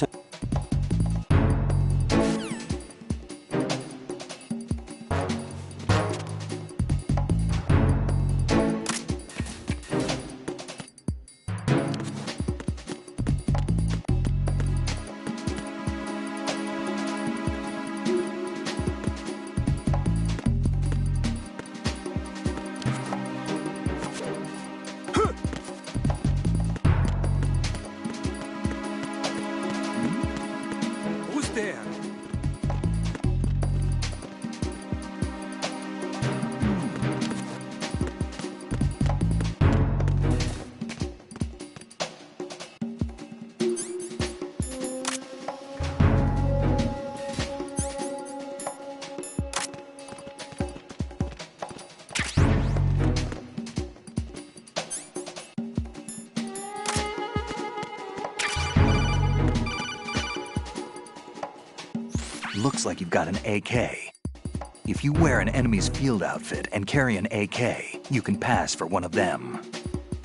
Looks like you've got an AK. If you wear an enemy's field outfit and carry an AK, you can pass for one of them.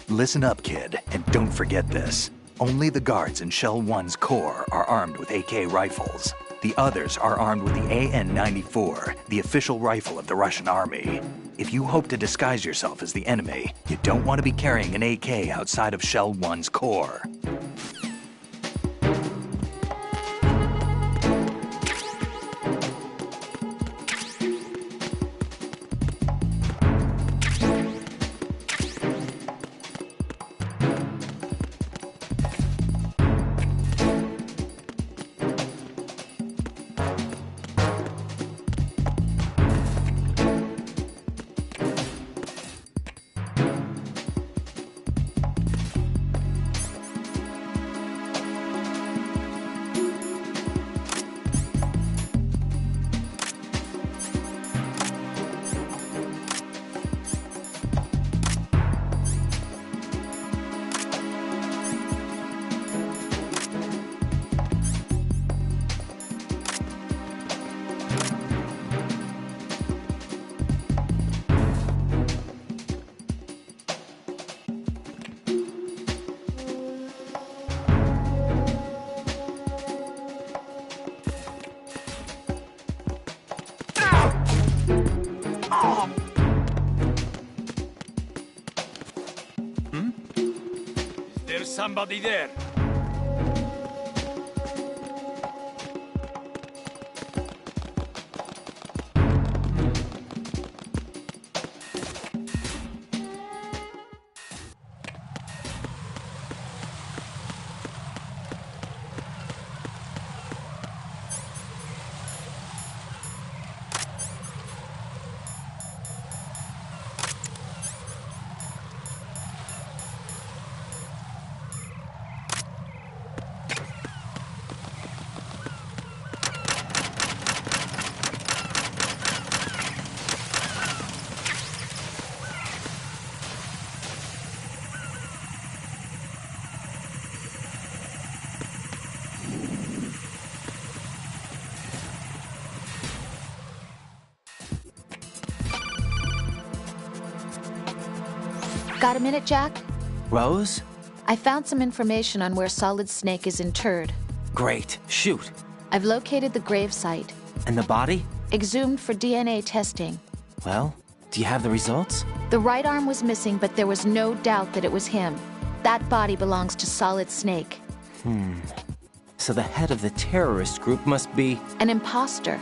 Listen up, kid, and don't forget this. Only the guards in Shell 1's core are armed with AK rifles. The others are armed with the AN-94, the official rifle of the Russian army. If you hope to disguise yourself as the enemy, you don't want to be carrying an AK outside of Shell 1's core. There's somebody there. Got a minute, Jack? Rose? I found some information on where Solid Snake is interred. Great. Shoot. I've located the grave site. And the body? Exhumed for DNA testing. Well, do you have the results? The right arm was missing, but there was no doubt that it was him. That body belongs to Solid Snake. So the head of the terrorist group must be... An imposter.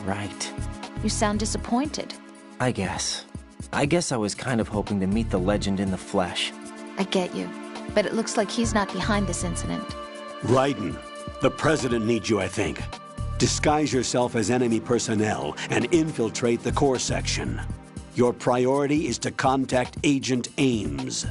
Right. You sound disappointed. I guess I was kind of hoping to meet the legend in the flesh. I get you. But it looks like he's not behind this incident. Raiden, the president needs you, I think. Disguise yourself as enemy personnel and infiltrate the core section. Your priority is to contact Agent Ames.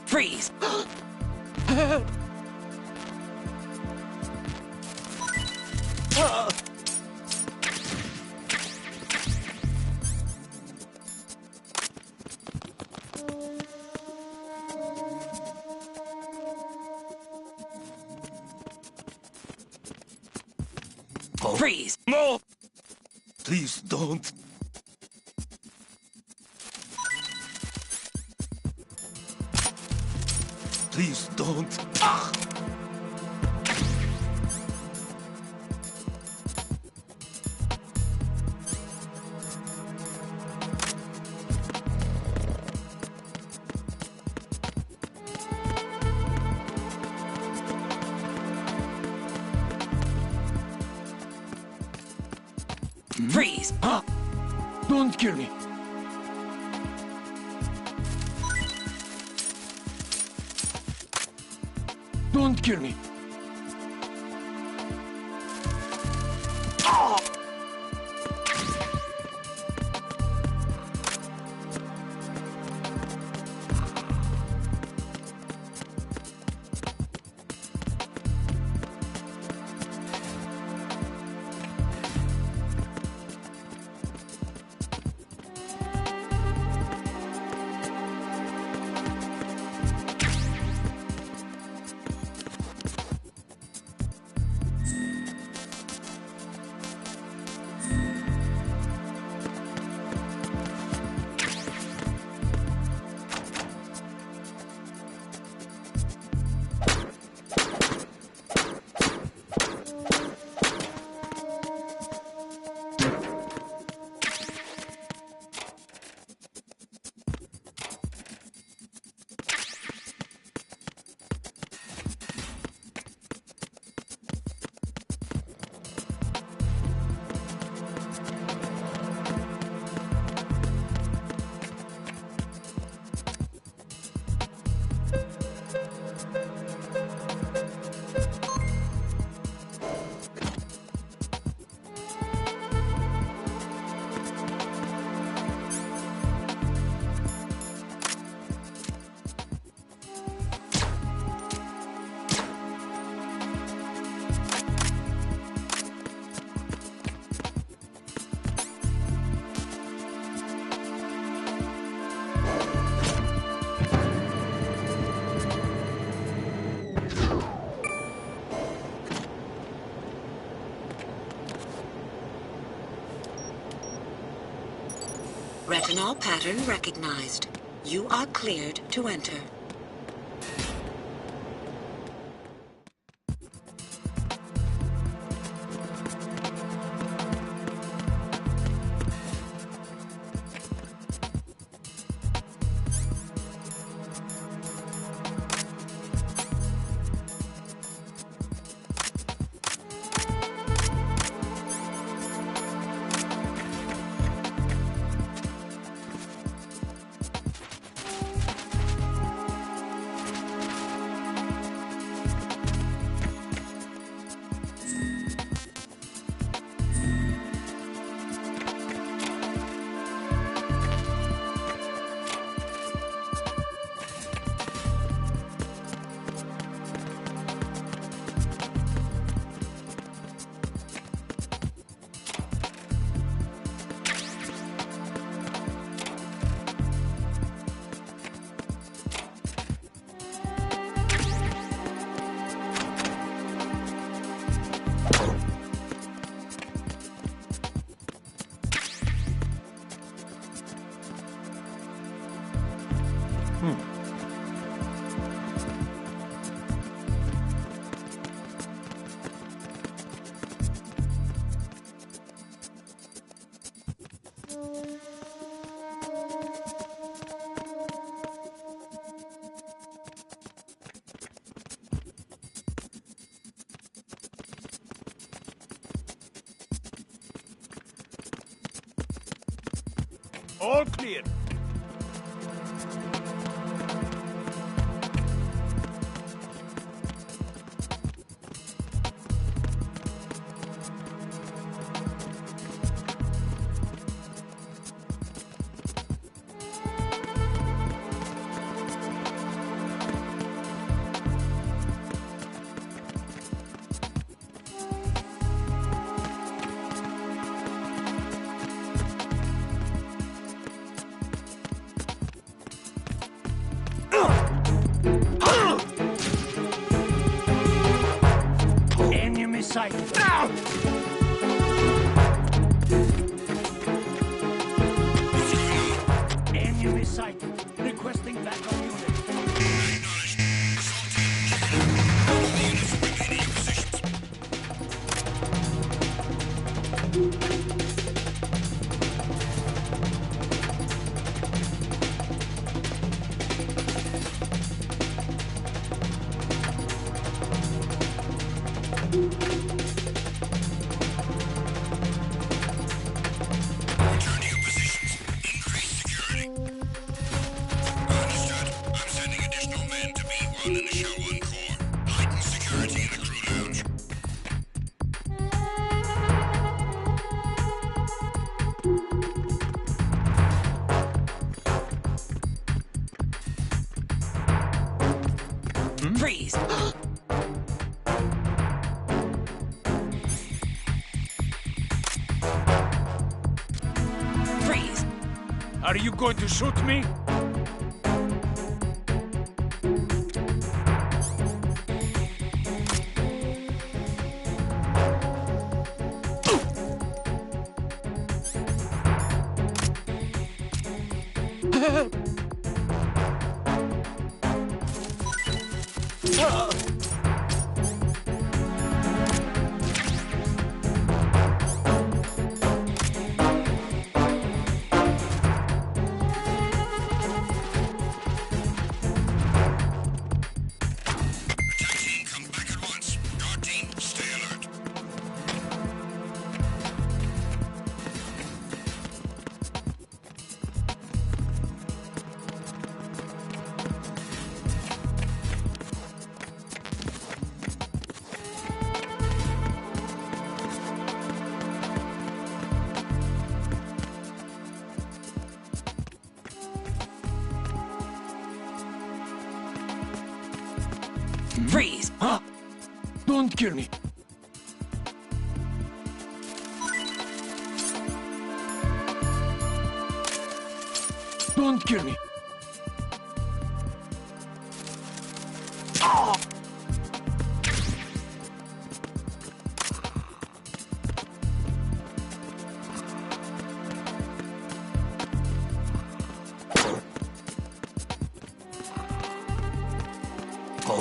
Freeze! Freeze! No! Please don't. Please don't. Ah! Freeze! Huh? Don't kill me. Don't kill me. Retinol pattern recognized. You are cleared to enter. All clear. Enemy sighted. Enemy sighted. Requesting backup unit. Freeze! Freeze! Are you going to shoot me? Freeze! Huh? Don't kill me. Don't kill me. Ah!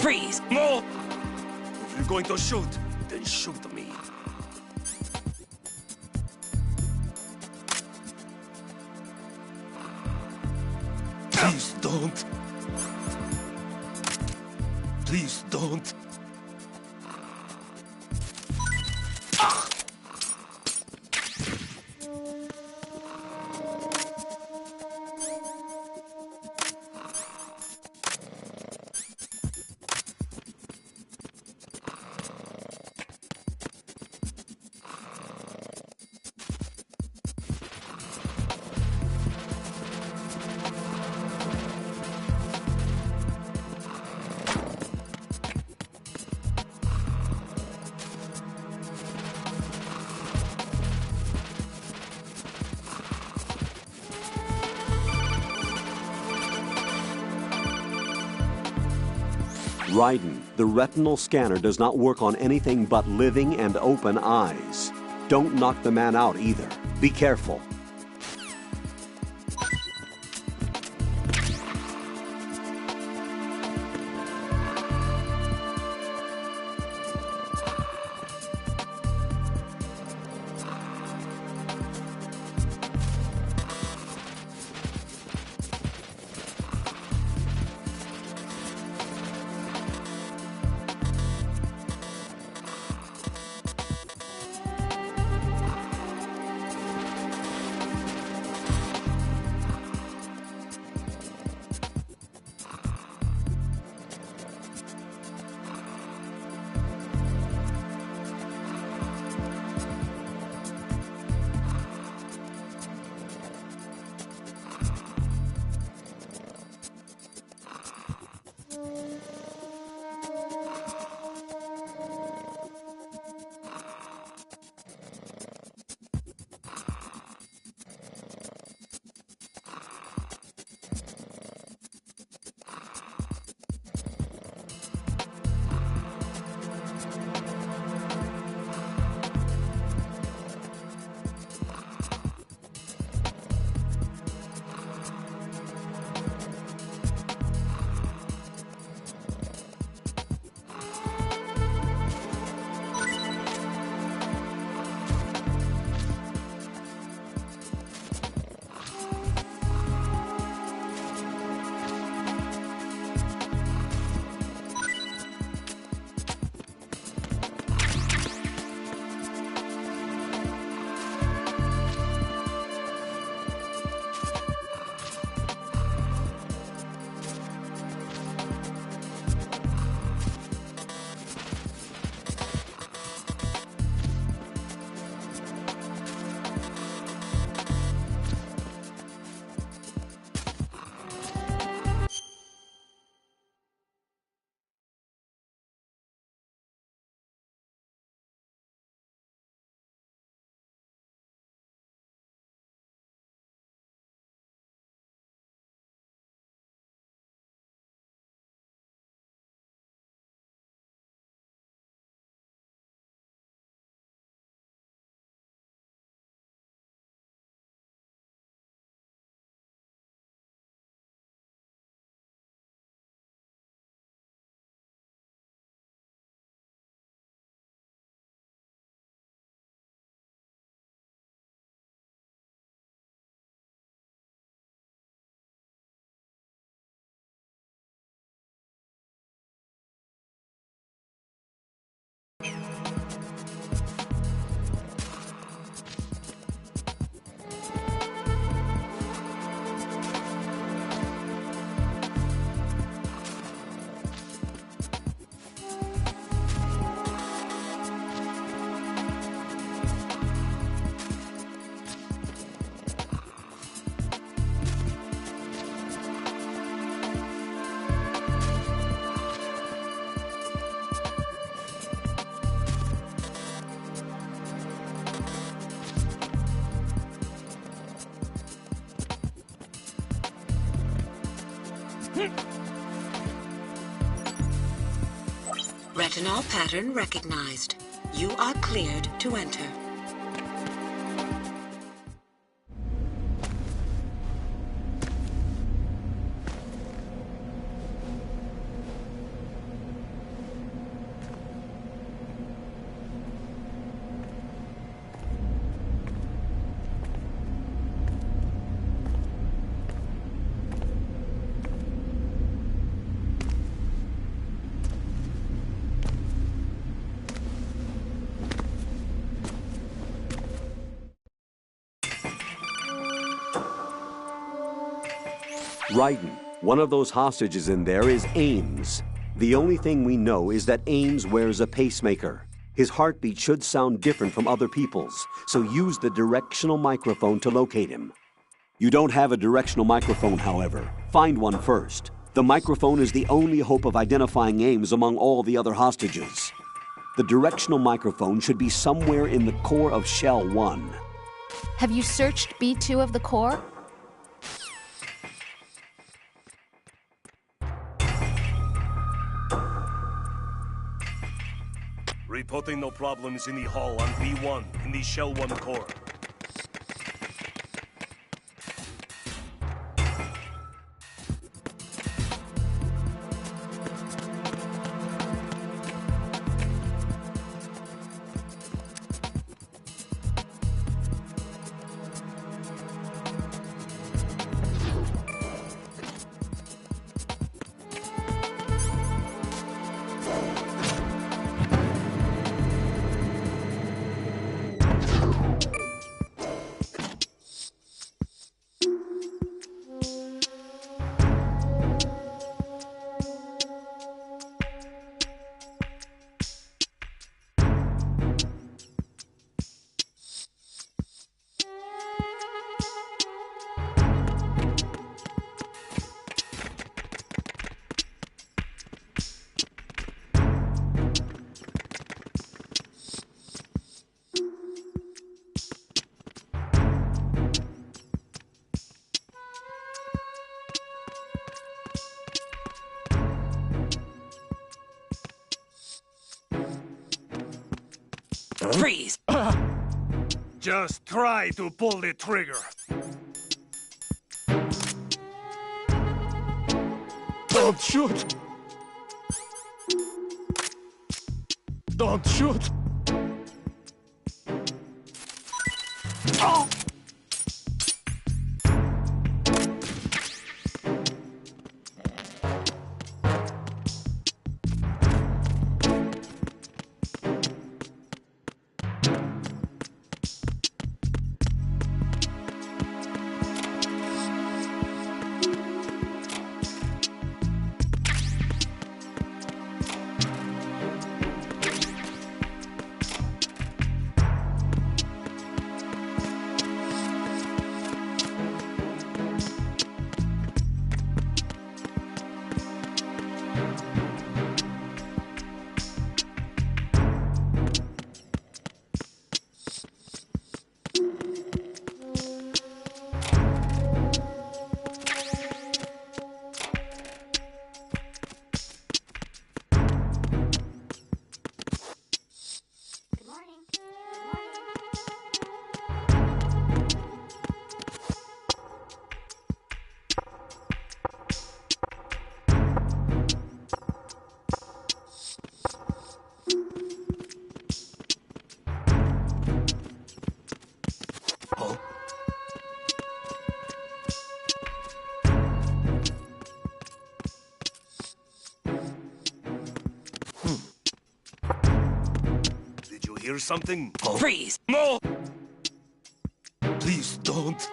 Freeze! No! If you're going to shoot, then shoot me. Please don't. Please don't. Raiden, the retinal scanner does not work on anything but living and open eyes. Don't knock the man out either. Be careful. Retinol pattern recognized. You are cleared to enter. Raiden, one of those hostages in there is Ames. The only thing we know is that Ames wears a pacemaker. His heartbeat should sound different from other people's, so use the directional microphone to locate him. You don't have a directional microphone, however. Find one first. The microphone is the only hope of identifying Ames among all the other hostages. The directional microphone should be somewhere in the core of Shell 1. Have you searched B2 of the core? Reporting no problems in the hall on B1 in the Shell 1 core. Freeze! Just try to pull the trigger. Don't shoot! Don't shoot! Oh! Hear something? Oh. Freeze! No! Please don't.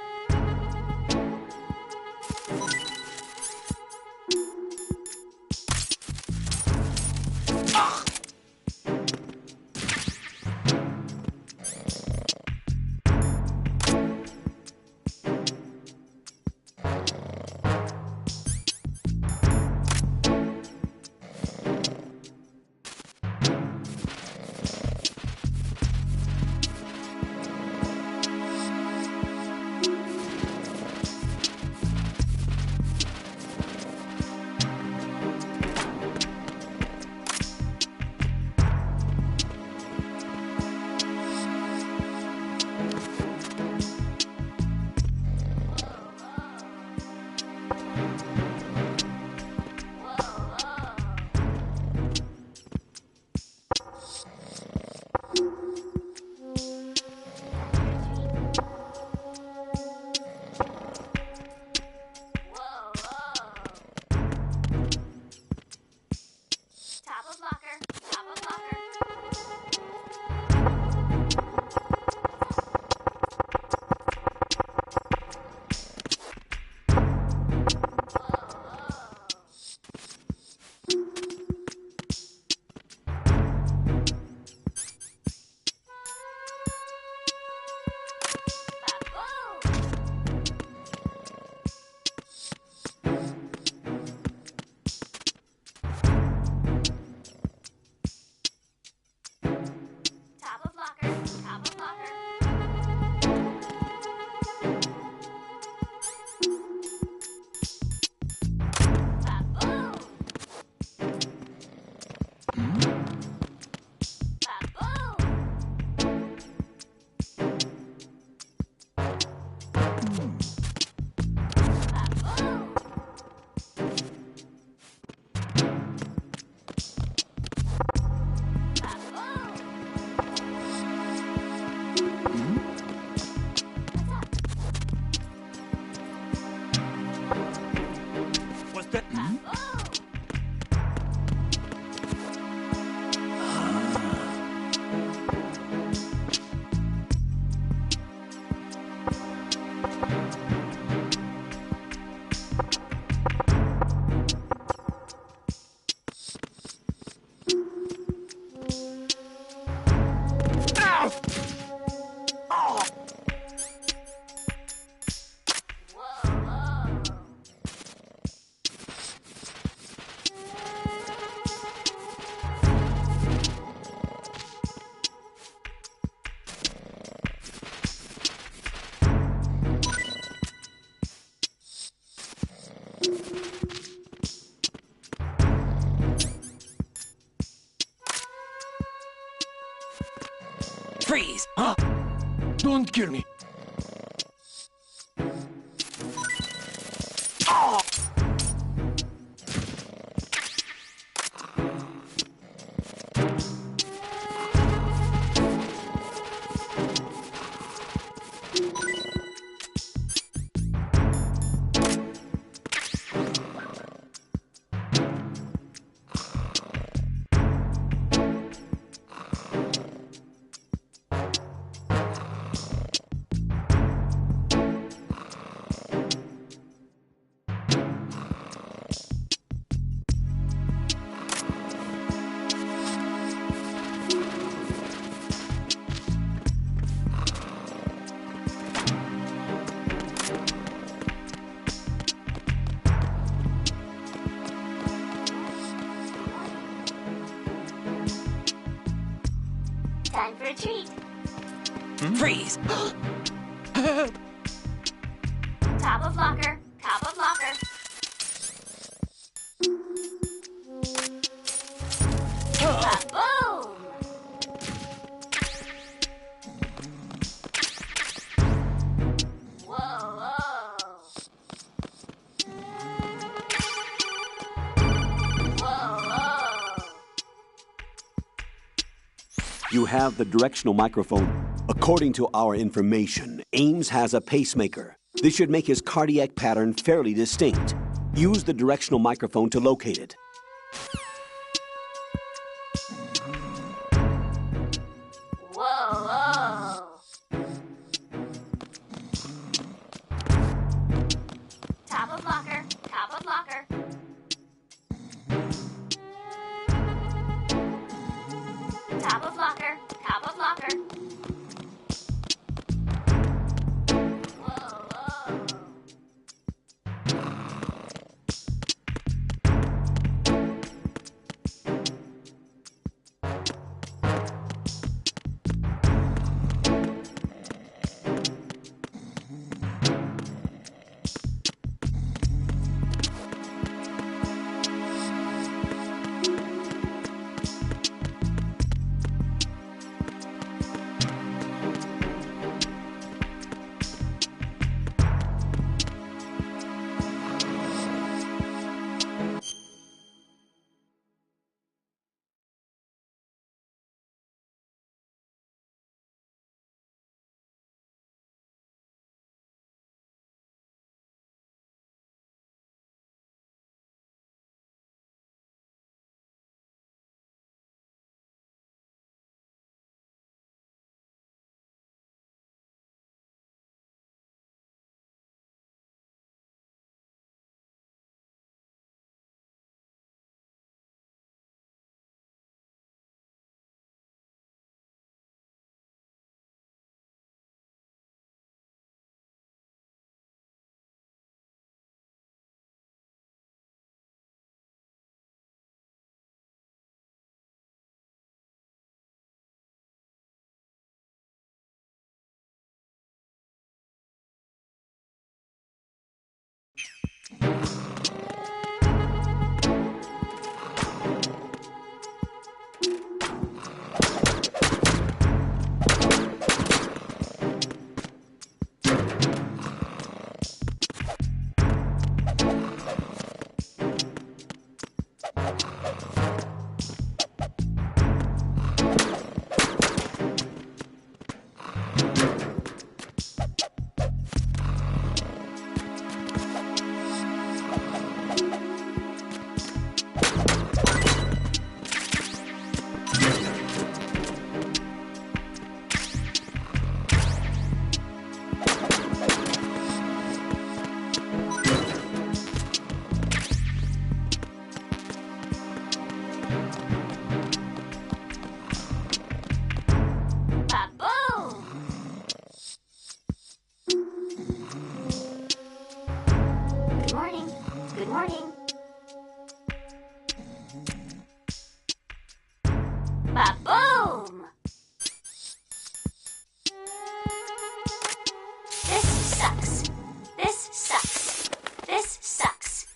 Freeze! Huh? Don't kill me. Oh! Time for a treat. Freeze! Top of locker. Top of locker. Boom! Whoa, You have the directional microphone. According to our information, Ames has a pacemaker. This should make his cardiac pattern fairly distinct. Use the directional microphone to locate it. whoa. Top of locker. Top of locker. Top of locker. Top of locker. Ba-boom! This sucks. This sucks. This sucks.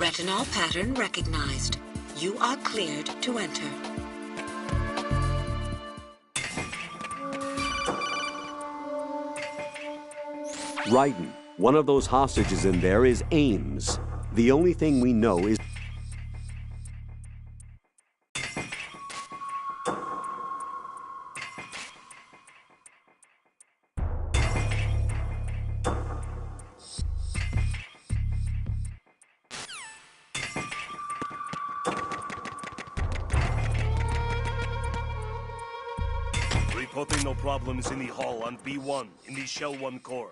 Retinol pattern recognized. You are cleared to enter. Raiden, one of those hostages in there is Ames. The only thing we know is... Reporting no problems in the hall on B1 in the Shell 1 core.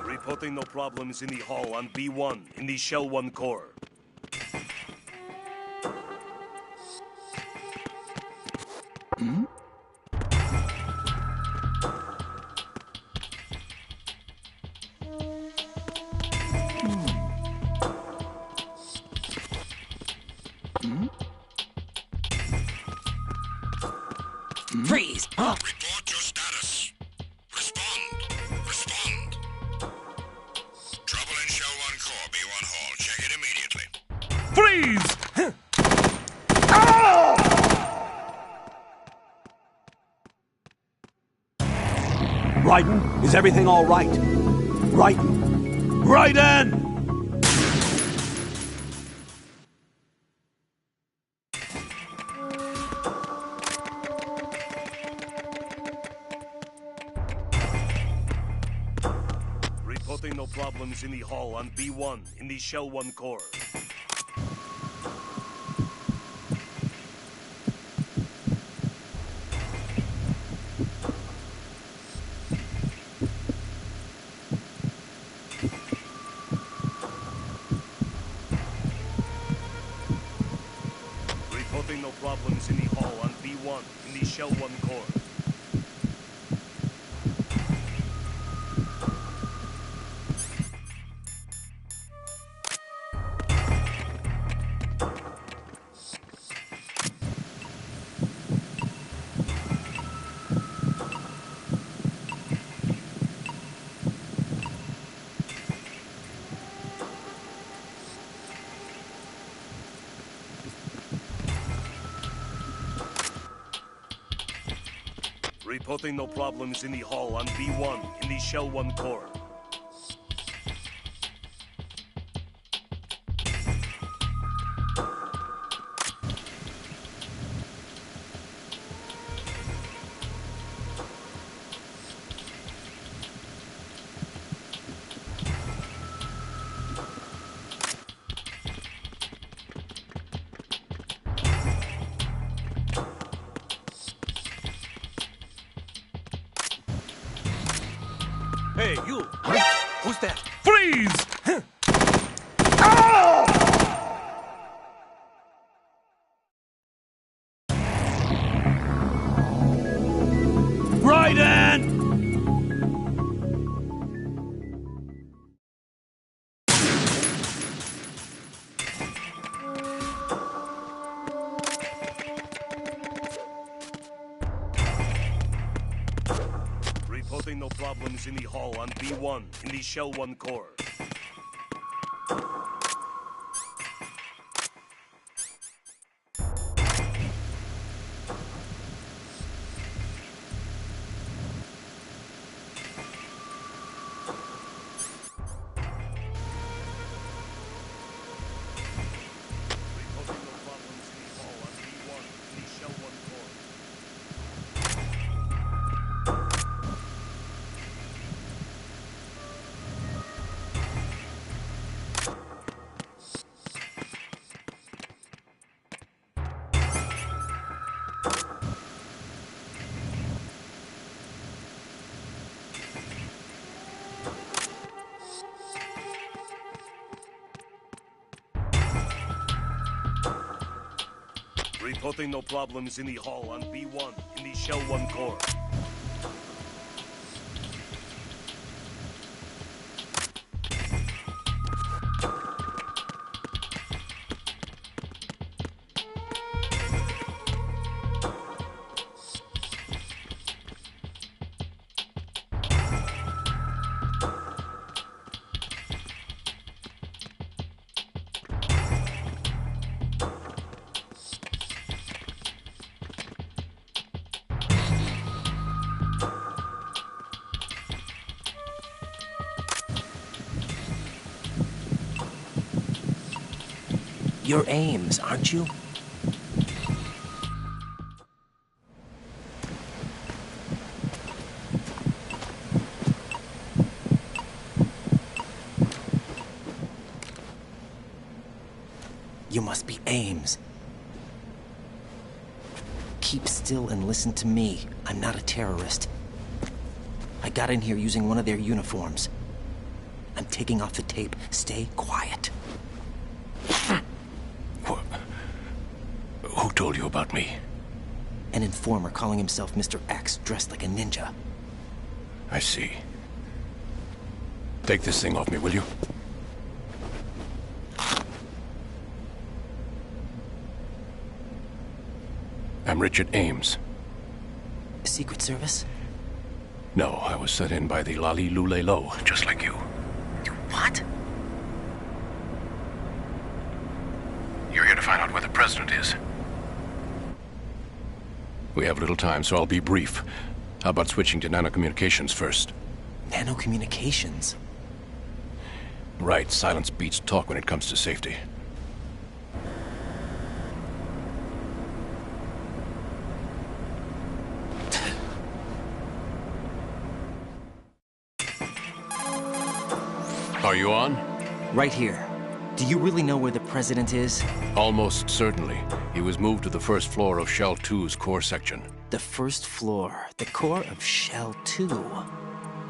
Reporting no problems in the hall on B1 in the Shell 1 core. Hmm? Freeze! Huh? Report your status. Respond. Respond. Trouble in Shell 1 core, B1 hall. Check it immediately. Freeze! Raiden, is everything all right? Raiden! Raiden! Reporting no problems in the hall on B1 in the Shell 1 core. Reporting no problems in the hall on B1 in the Shell 1 core. Reporting no problems in the hall on B1 in the Shell 1 core. Hey, you! Who's that? Freeze! Raiden! Reporting no problems in the hall on B1 in the Shell 1 core. Reporting no problems in the hall on B1 in the Shell 1 core. You're Ames, aren't you? You must be Ames. Keep still and listen to me. I'm not a terrorist. I got in here using one of their uniforms. I'm taking off the tape. Stay quiet. Who told you about me? An informer calling himself Mr. X, dressed like a ninja. I see. Take this thing off me, will you? I'm Richard Ames. Secret Service? No, I was sent in by the Lali Lule Lo, just like you. What? You're here to find out where the president is. We have little time, so I'll be brief. How about switching to nanocommunications first? Nanocommunications? Right, silence beats talk when it comes to safety. Are you on? Right here. Do you really know where the president is? Almost certainly. He was moved to the first floor of Shell 2's core section. The first floor. The core of Shell 2.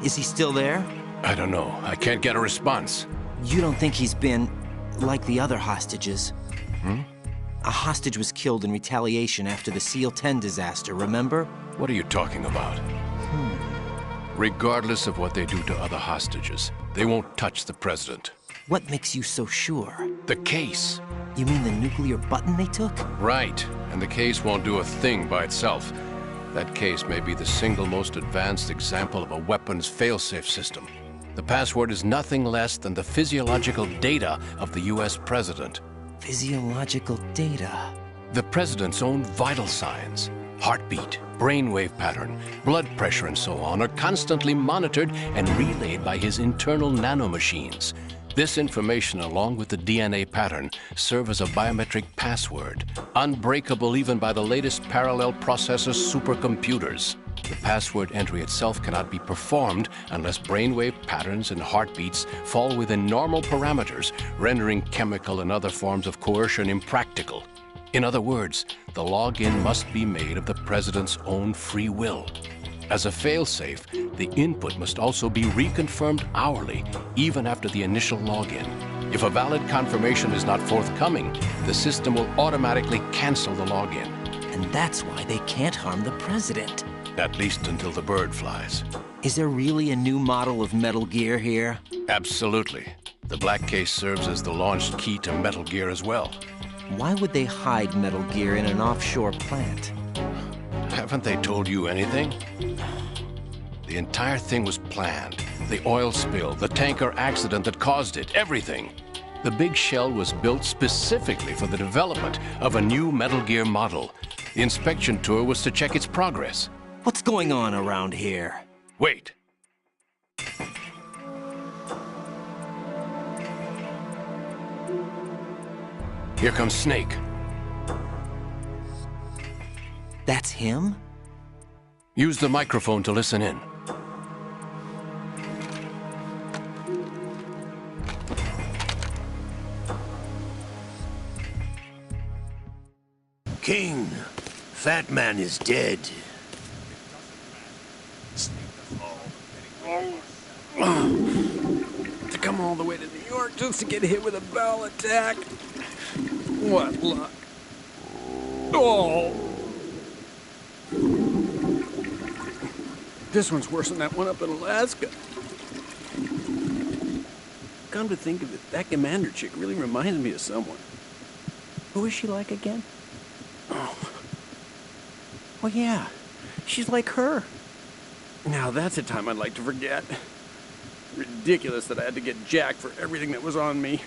Is he still there? I don't know. I can't get a response. You don't think he's been like the other hostages? Hmm? A hostage was killed in retaliation after the SEAL 10 disaster, remember? What are you talking about? Regardless of what they do to other hostages, they won't touch the president. What makes you so sure? The case. You mean the nuclear button they took? Right, and the case won't do a thing by itself. That case may be the single most advanced example of a weapons failsafe system. The password is nothing less than the physiological data of the US president. Physiological data? The president's own vital signs. Heartbeat, brainwave pattern, blood pressure, and so on are constantly monitored and relayed by his internal nanomachines. This information, along with the DNA pattern, serve as a biometric password, unbreakable even by the latest parallel processor supercomputers. The password entry itself cannot be performed unless brainwave patterns and heartbeats fall within normal parameters, rendering chemical and other forms of coercion impractical. In other words, the login must be made of the president's own free will. As a failsafe, the input must also be reconfirmed hourly, even after the initial login. If a valid confirmation is not forthcoming, the system will automatically cancel the login. And that's why they can't harm the president. At least until the bird flies. Is there really a new model of Metal Gear here? Absolutely. The black case serves as the launch key to Metal Gear as well. Why would they hide Metal Gear in an offshore plant? Haven't they told you anything? The entire thing was planned. The oil spill, the tanker accident that caused it, everything. The big shell was built specifically for the development of a new Metal Gear model. The inspection tour was to check its progress. What's going on around here? Wait. Here comes Snake. That's him? Use the microphone to listen in. King, Fat Man is dead. To come all the way to New York just to get hit with a bowel attack. What luck. Oh! This one's worse than that one up in Alaska. Come to think of it, that commander chick really reminds me of someone. Who is she like again? Oh. Well, yeah. She's like her. Now that's a time I'd like to forget. Ridiculous that I had to get jacked for everything that was on me.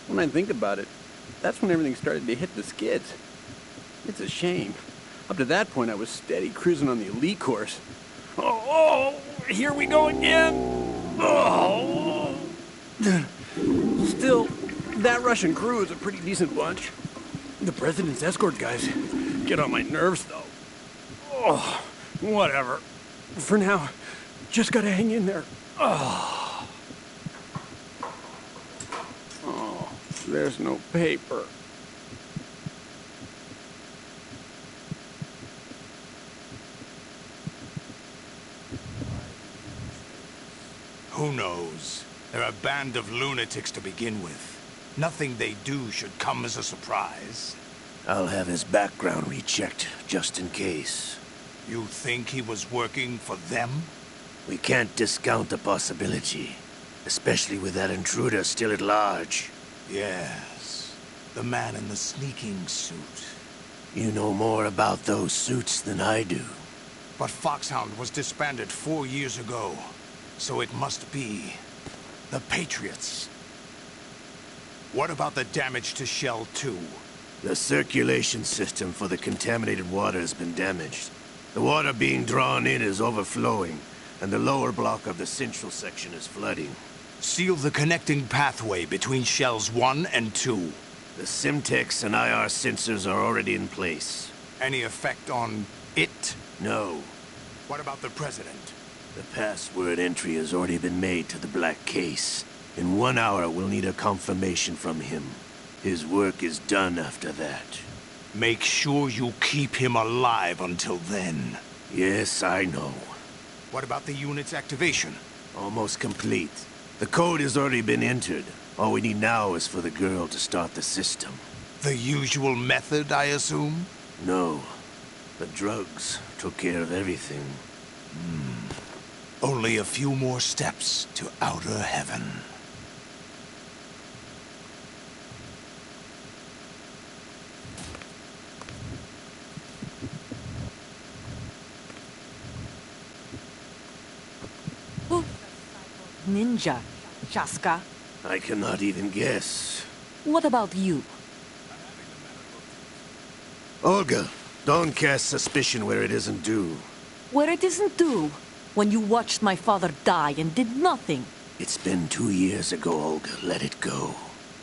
When I think about it, that's when everything started to hit the skids. It's a shame. Up to that point, I was steady cruising on the elite course. Oh, here we go again. Oh. Still, That Russian crew is a pretty decent bunch. The President's escort guys get on my nerves, though. Oh, whatever. For now, just gotta hang in there. Oh, there's no paper. Who knows? They're a band of lunatics to begin with. Nothing they do should come as a surprise. I'll have his background rechecked, just in case. You think he was working for them? We can't discount the possibility, especially with that intruder still at large. Yes, the man in the sneaking suit. You know more about those suits than I do. But Foxhound was disbanded 4 years ago, so it must be the Patriots. What about the damage to Shell 2? The circulation system for the contaminated water has been damaged. The water being drawn in is overflowing, and the lower block of the central section is flooding. Seal the connecting pathway between Shells 1 and 2. The Simtex and IR sensors are already in place. Any effect on it? No. What about the President? The password entry has already been made to the black case. In 1 hour, we'll need a confirmation from him. His work is done after that. Make sure you keep him alive until then. Yes, I know. What about the unit's activation? Almost complete. The code has already been entered. All we need now is for the girl to start the system. The usual method, I assume? No. The drugs took care of everything. Only a few more steps to outer heaven. Ninja, Shaska. I cannot even guess. What about you? Olga, don't cast suspicion where it isn't due. Where it isn't due? When you watched my father die and did nothing. It's been 2 years ago, Olga. Let it go.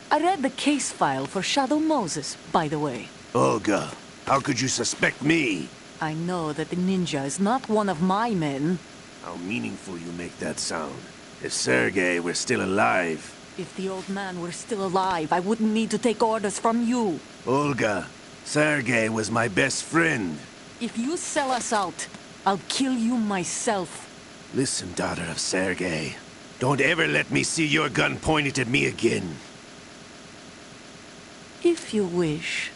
I read the case file for Shadow Moses, by the way. Olga, how could you suspect me? I know that the ninja is not one of my men. How meaningful you make that sound. If Sergei were still alive... If the old man were still alive, I wouldn't need to take orders from you. Olga, Sergei was my best friend. If you sell us out, I'll kill you myself. Listen, daughter of Sergei. Don't ever let me see your gun pointed at me again. If you wish,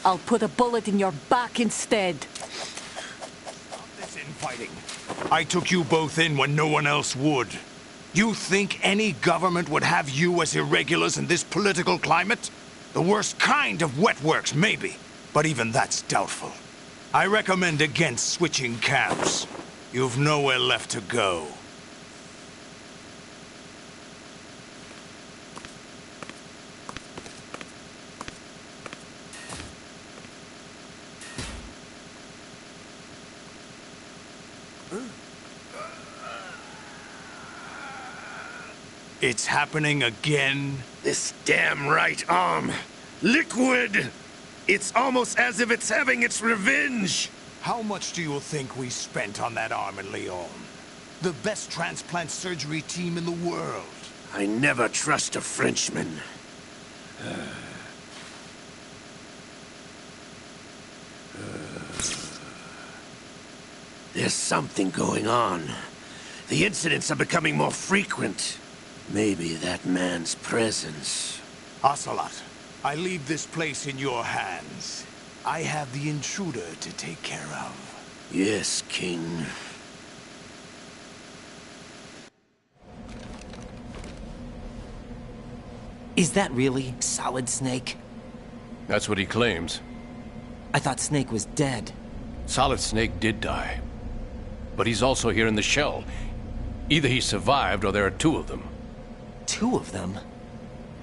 I'll put a bullet in your back instead. Stop this infighting. I took you both in when no one else would. You think any government would have you as irregulars in this political climate? The worst kind of wet works, maybe. But even that's doubtful. I recommend against switching camps. You've nowhere left to go. It's happening again? This damn right arm. Liquid! It's almost as if it's having its revenge! How much do you think we spent on that arm in Lyon? The best transplant surgery team in the world. I never trust a Frenchman. There's something going on. The incidents are becoming more frequent. Maybe that man's presence. Ocelot, I leave this place in your hands. I have the intruder to take care of. Yes, King. Is that really Solid Snake? That's what he claims. I thought Snake was dead. Solid Snake did die. But he's also here in the shell. Either he survived or there are 2 of them. 2 of them?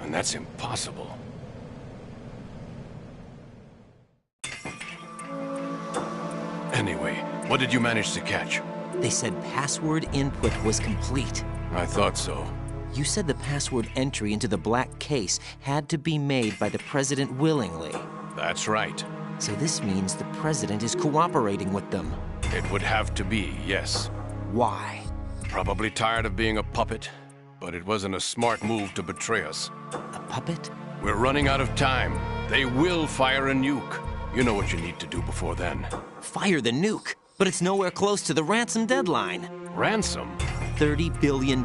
And that's impossible. Anyway, what did you manage to catch? They said password input was complete. I thought so. You said the password entry into the black case had to be made by the president willingly. That's right. So this means the president is cooperating with them. It would have to be, yes. Why? Probably tired of being a puppet, but it wasn't a smart move to betray us. A puppet? We're running out of time. They will fire a nuke. You know what you need to do before then. Fire the nuke? But it's nowhere close to the ransom deadline. Ransom? $30 billion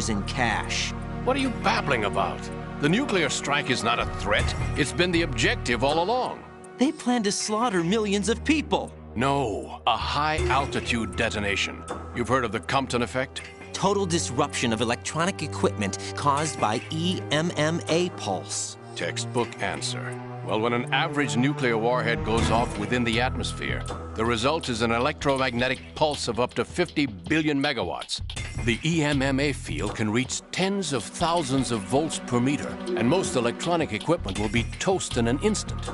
in cash. What are you babbling about? The nuclear strike is not a threat. It's been the objective all along. They plan to slaughter millions of people. No, a high-altitude detonation. You've heard of the Compton effect? Total disruption of electronic equipment caused by EMMA pulse. Textbook answer. Well, when an average nuclear warhead goes off within the atmosphere, the result is an electromagnetic pulse of up to 50 billion megawatts. The EMMA field can reach tens of thousands of volts per meter, and most electronic equipment will be toast in an instant.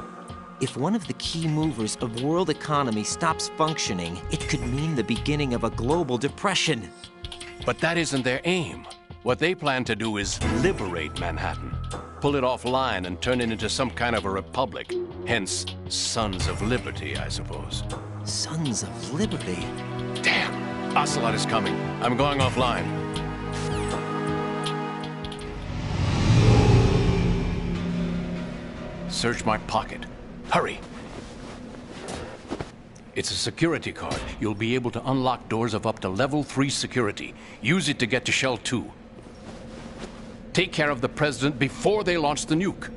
If one of the key movers of world economy stops functioning, it could mean the beginning of a global depression. But that isn't their aim. What they plan to do is liberate Manhattan. Pull it offline and turn it into some kind of a republic. Hence, Sons of Liberty, I suppose. Sons of Liberty? Damn! Ocelot is coming. I'm going offline. Search my pocket. Hurry! It's a security card. You'll be able to unlock doors of up to level 3 security. Use it to get to Shell 2. Take care of the president before they launch the nuke.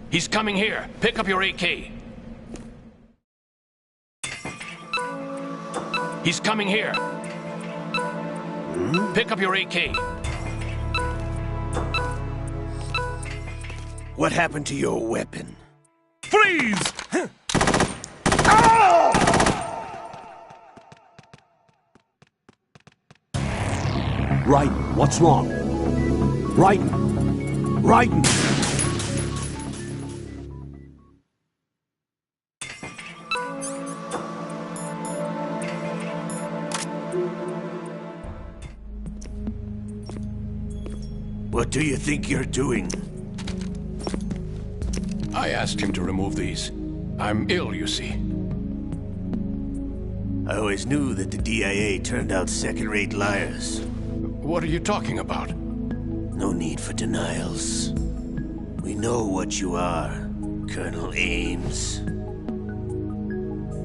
He's coming here. Pick up your AK. He's coming here. Pick up your AK. What happened to your weapon? Freeze! Raiden, what's wrong? Raiden! Raiden! What do you think you're doing? I asked him to remove these. I'm ill, you see. I always knew that the DIA turned out second-rate liars. What are you talking about? No need for denials. We know what you are, Colonel Ames.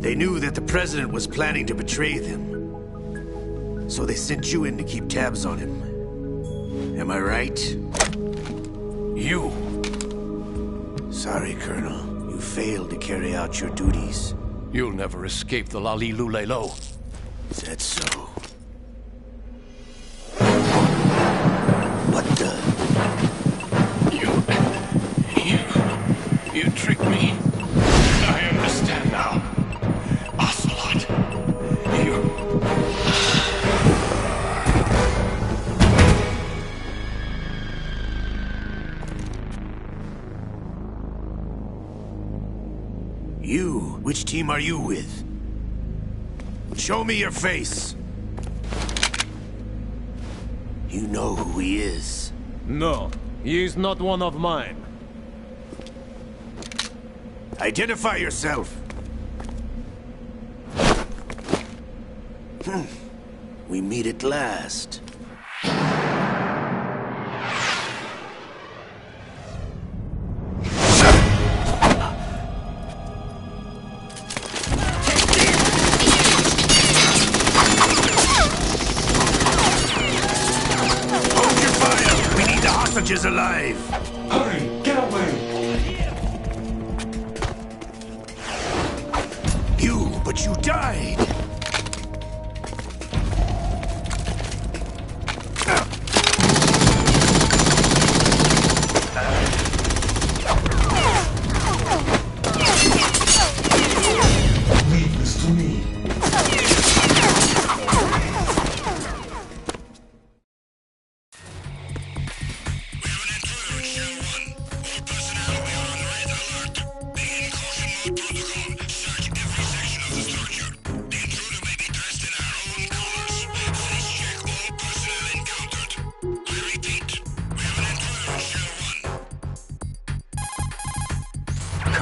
They knew that the president was planning to betray them. So they sent you in to keep tabs on him. Am I right? You. Sorry, Colonel. You failed to carry out your duties. You'll never escape the Lali Lule Lo. Is that so? What the? You tricked me. I understand now. Ocelot. You? Which team are you with? Show me your face. You know who he is. No, he is not one of mine. Identify yourself. We meet at last. Is alive. Hurry, get away. But you died. Leave this to me. Protocol. Search every section of the structure.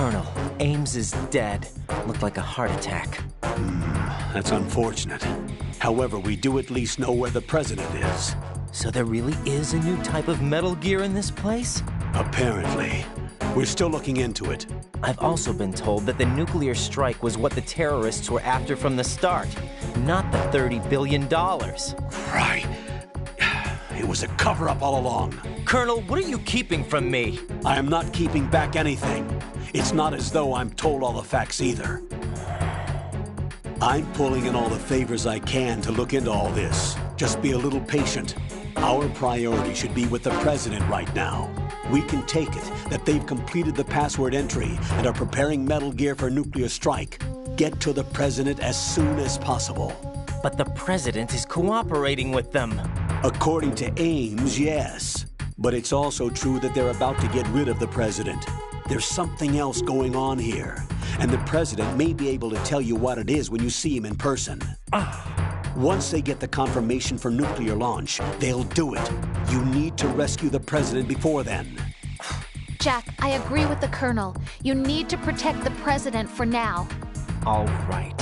Colonel, Ames is dead. Looked like a heart attack. That's unfortunate. However, we do at least know where the president is. So there really is a new type of Metal Gear in this place? Apparently. We're still looking into it. I've also been told that the nuclear strike was what the terrorists were after from the start, not the $30 billion. Right. It was a cover-up all along. Colonel, what are you keeping from me? I am not keeping back anything. It's not as though I'm told all the facts either. I'm pulling in all the favors I can to look into all this. Just be a little patient. Our priority should be with the president right now. We can take it that they've completed the password entry and are preparing Metal Gear for nuclear strike. Get to the president as soon as possible. But the president is cooperating with them. According to Ames, yes. But it's also true that they're about to get rid of the president. There's something else going on here, and the president may be able to tell you what it is when you see him in person. Once they get the confirmation for nuclear launch, they'll do it. You need to rescue the president before then. Jack, I agree with the Colonel. You need to protect the president for now. All right.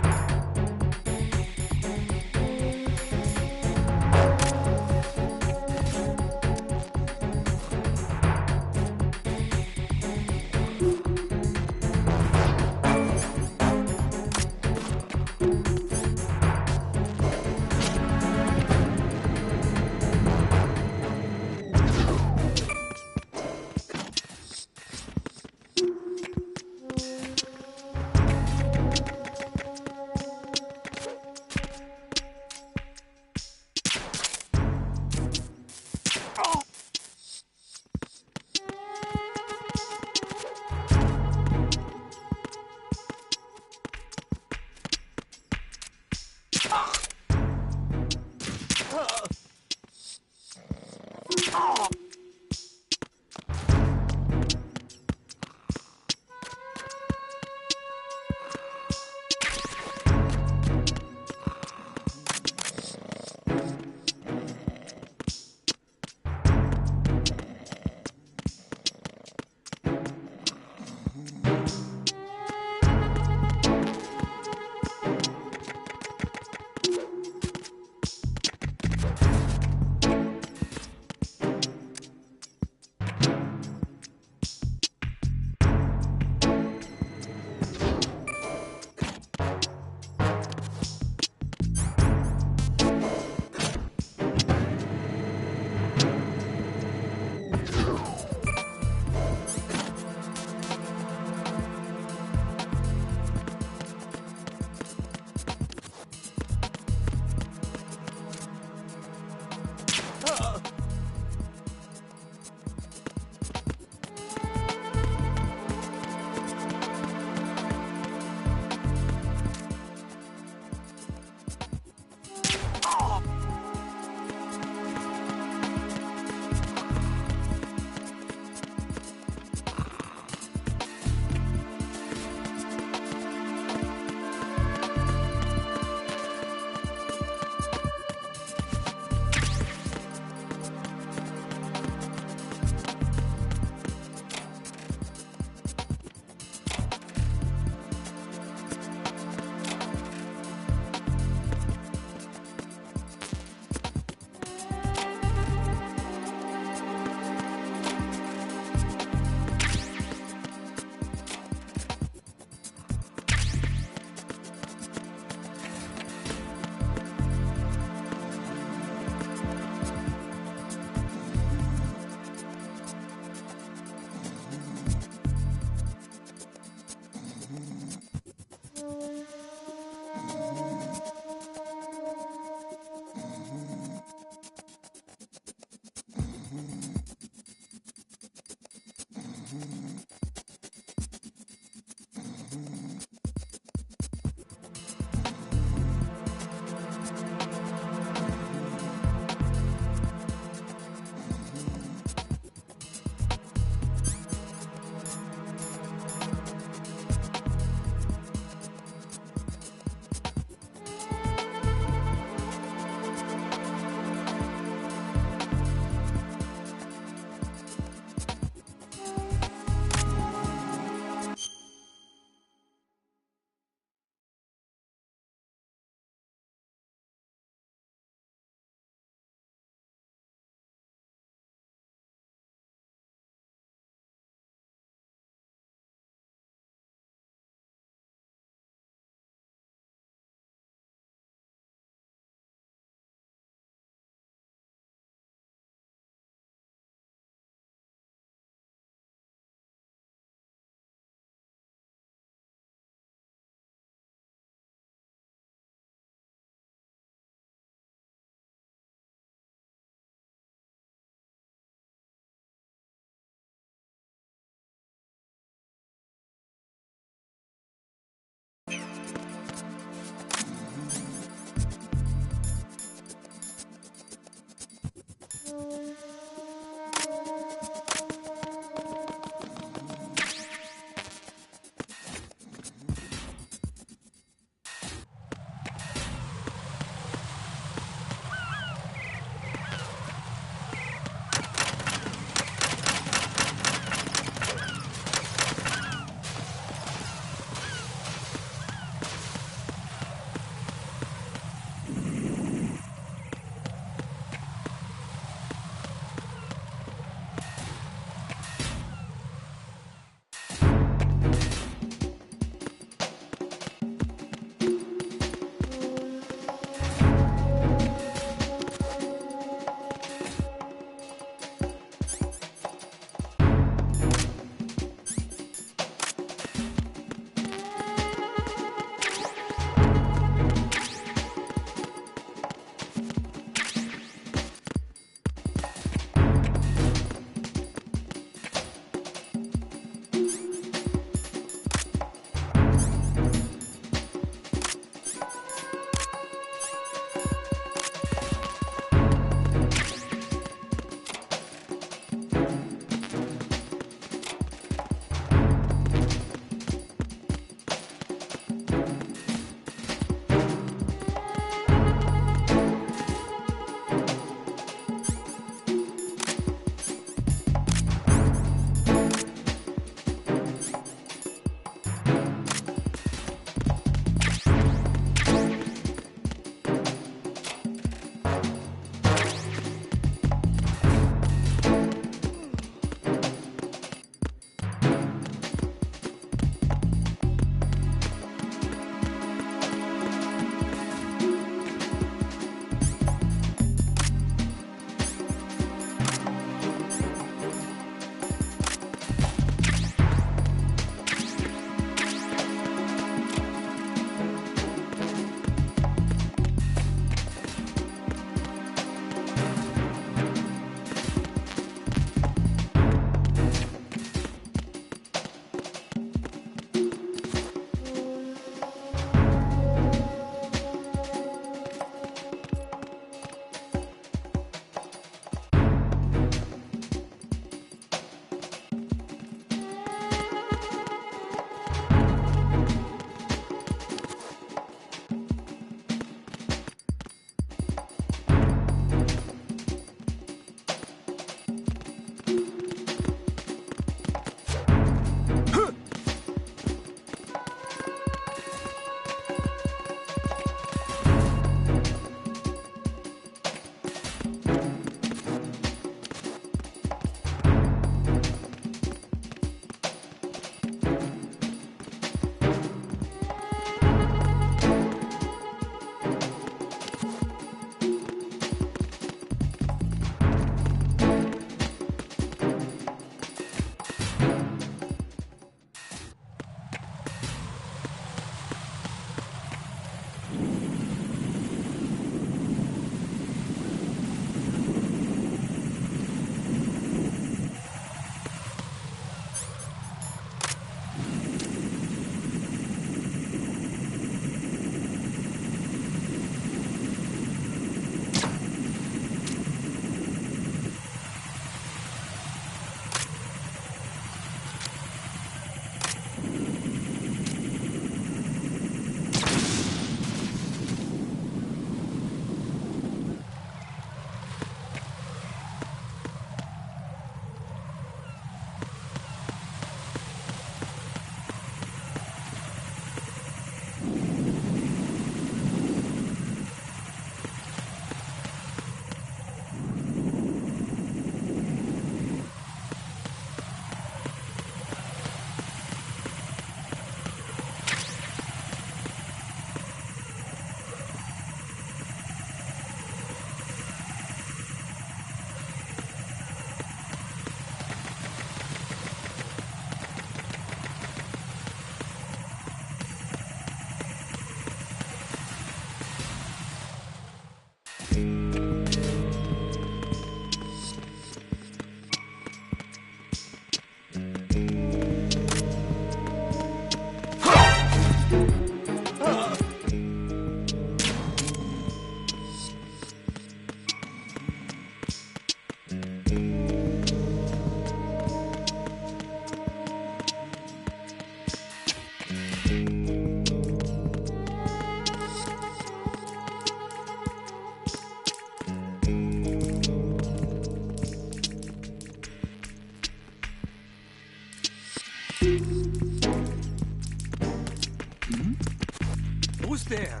Who's there?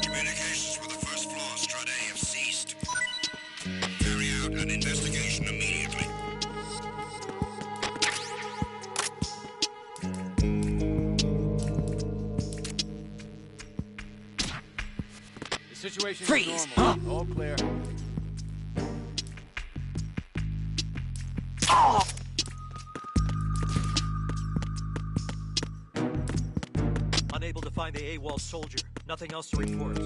Communications with the first floor, Strut A, have ceased. Carry out an investigation immediately. The situation Freeze! is normal. All clear. Unable to find the AWOL soldier. Nothing else to report.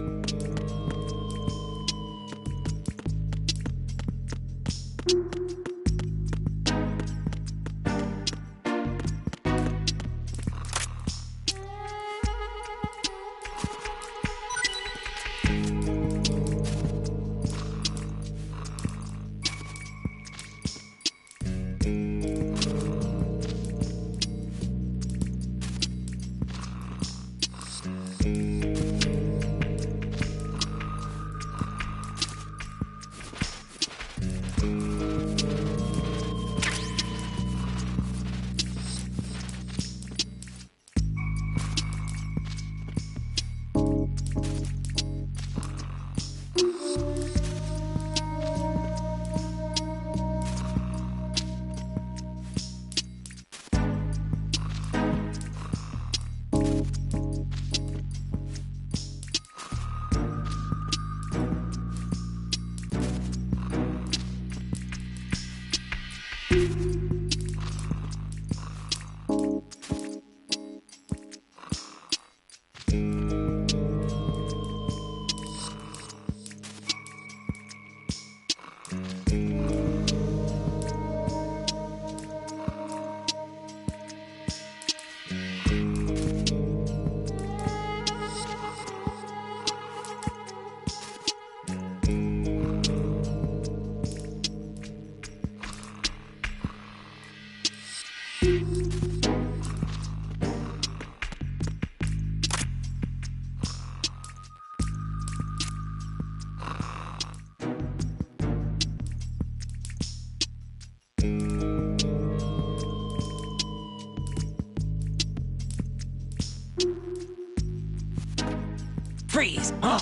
Freeze! Huh?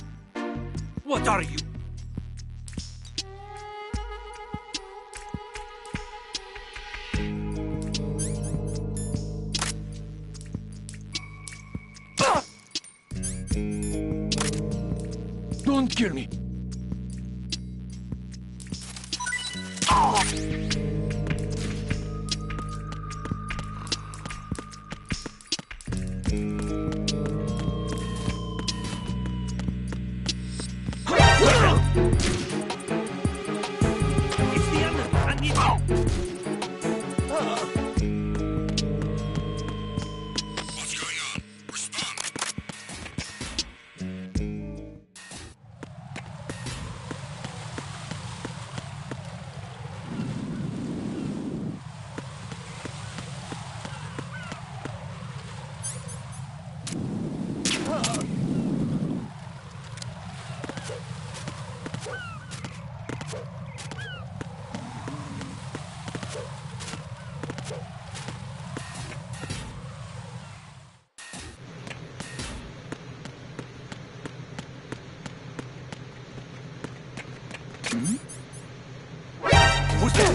What are you? Don't kill me. It's the enemy! I need help! What's going on? Respond. Who's there?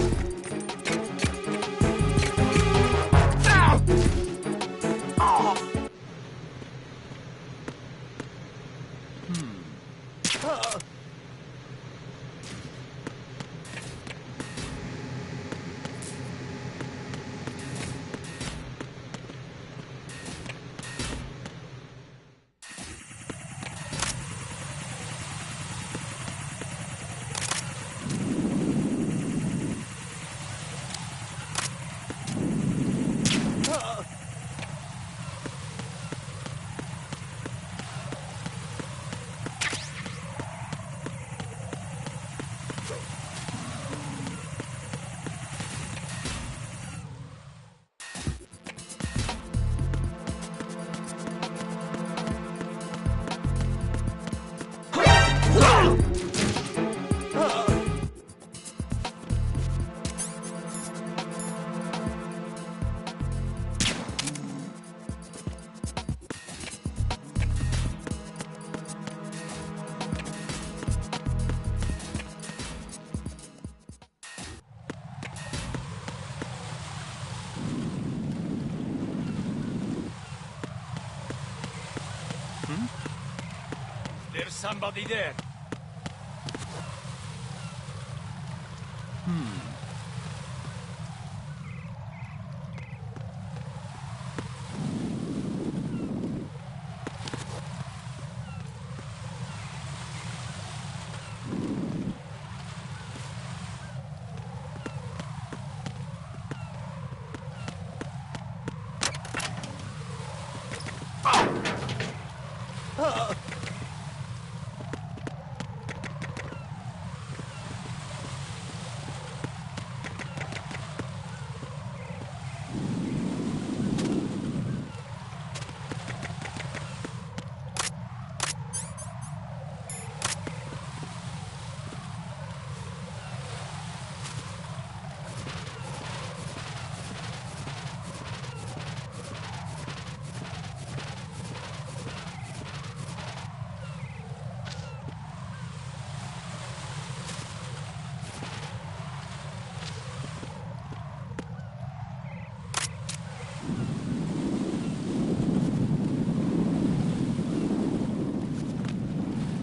somebody there.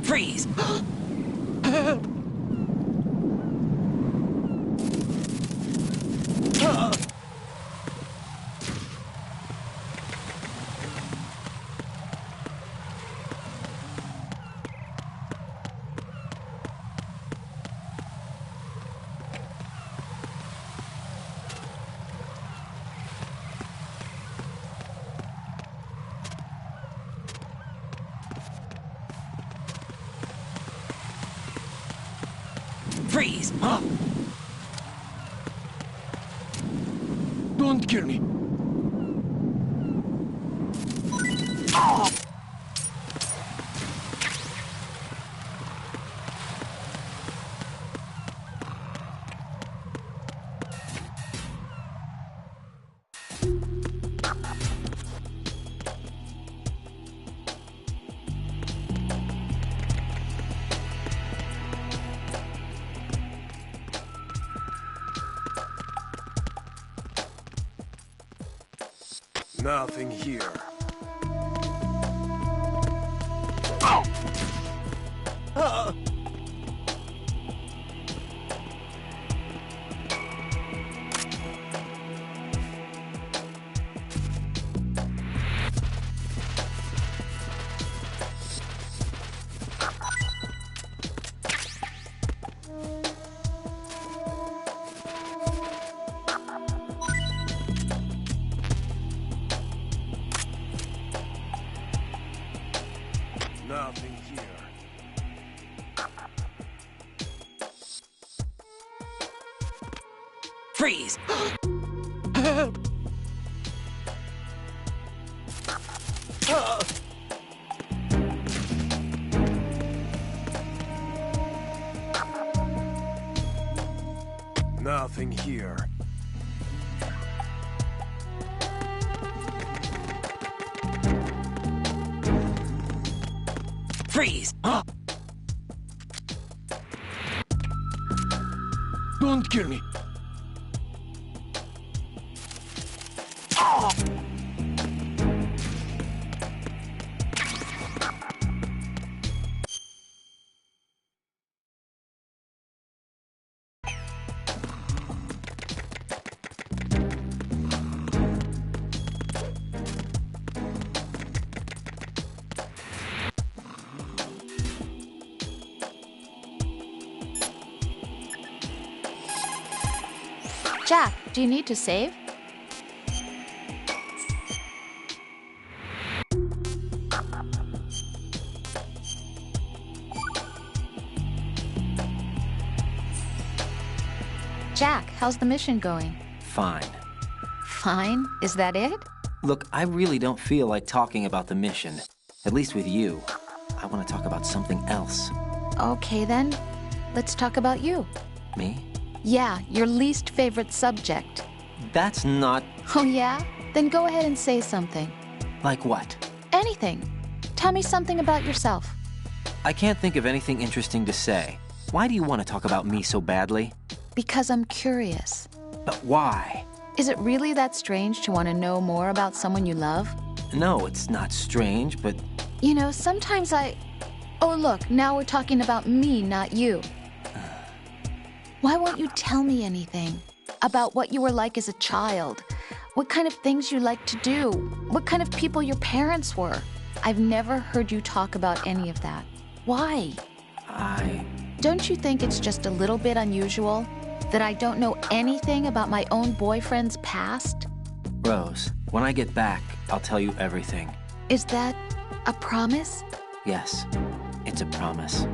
Freeze! Freeze! Huh? Don't kill me. Oh. Nothing here. Nothing here. Freeze! Help! Nothing here. Freeze! Huh? Don't kill me. Oh. Jack, do you need to save? Jack, how's the mission going? Fine. Fine? Is that it? Look, I really don't feel like talking about the mission. At least with you. I want to talk about something else. Okay then, let's talk about you. Me? Yeah, your least favorite subject. That's not... Oh yeah? Then go ahead and say something. Like what? Anything. Tell me something about yourself. I can't think of anything interesting to say. Why do you want to talk about me so badly? Because I'm curious. But why? Is it really that strange to want to know more about someone you love? No, it's not strange, but... You know, sometimes Oh, look, now we're talking about me, not you. Why won't you tell me anything? About what you were like as a child? What kind of things you liked to do? What kind of people your parents were? I've never heard you talk about any of that. Why? Don't you think it's just a little bit unusual that I don't know anything about my own boyfriend's past? Rose, when I get back, I'll tell you everything. Is that a promise? Yes, it's a promise.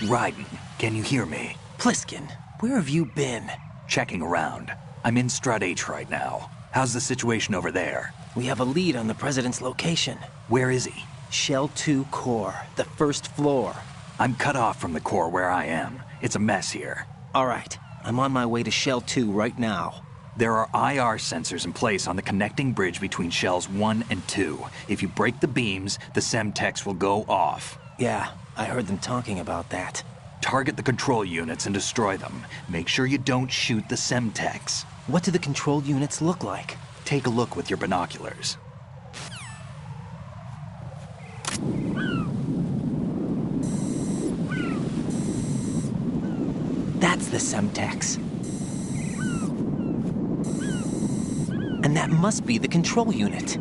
Raiden, can you hear me? Pliskin, where have you been? Checking around. I'm in Strut H right now. How's the situation over there? We have a lead on the President's location. Where is he? Shell 2 core, the first floor. I'm cut off from the core where I am. It's a mess here. All right, I'm on my way to Shell 2 right now. There are IR sensors in place on the connecting bridge between Shells 1 and 2. If you break the beams, the Semtex will go off. Yeah, I heard them talking about that. Target the control units and destroy them. Make sure you don't shoot the Semtex. What do the control units look like? Take a look with your binoculars. That's the Semtex. And that must be the control unit.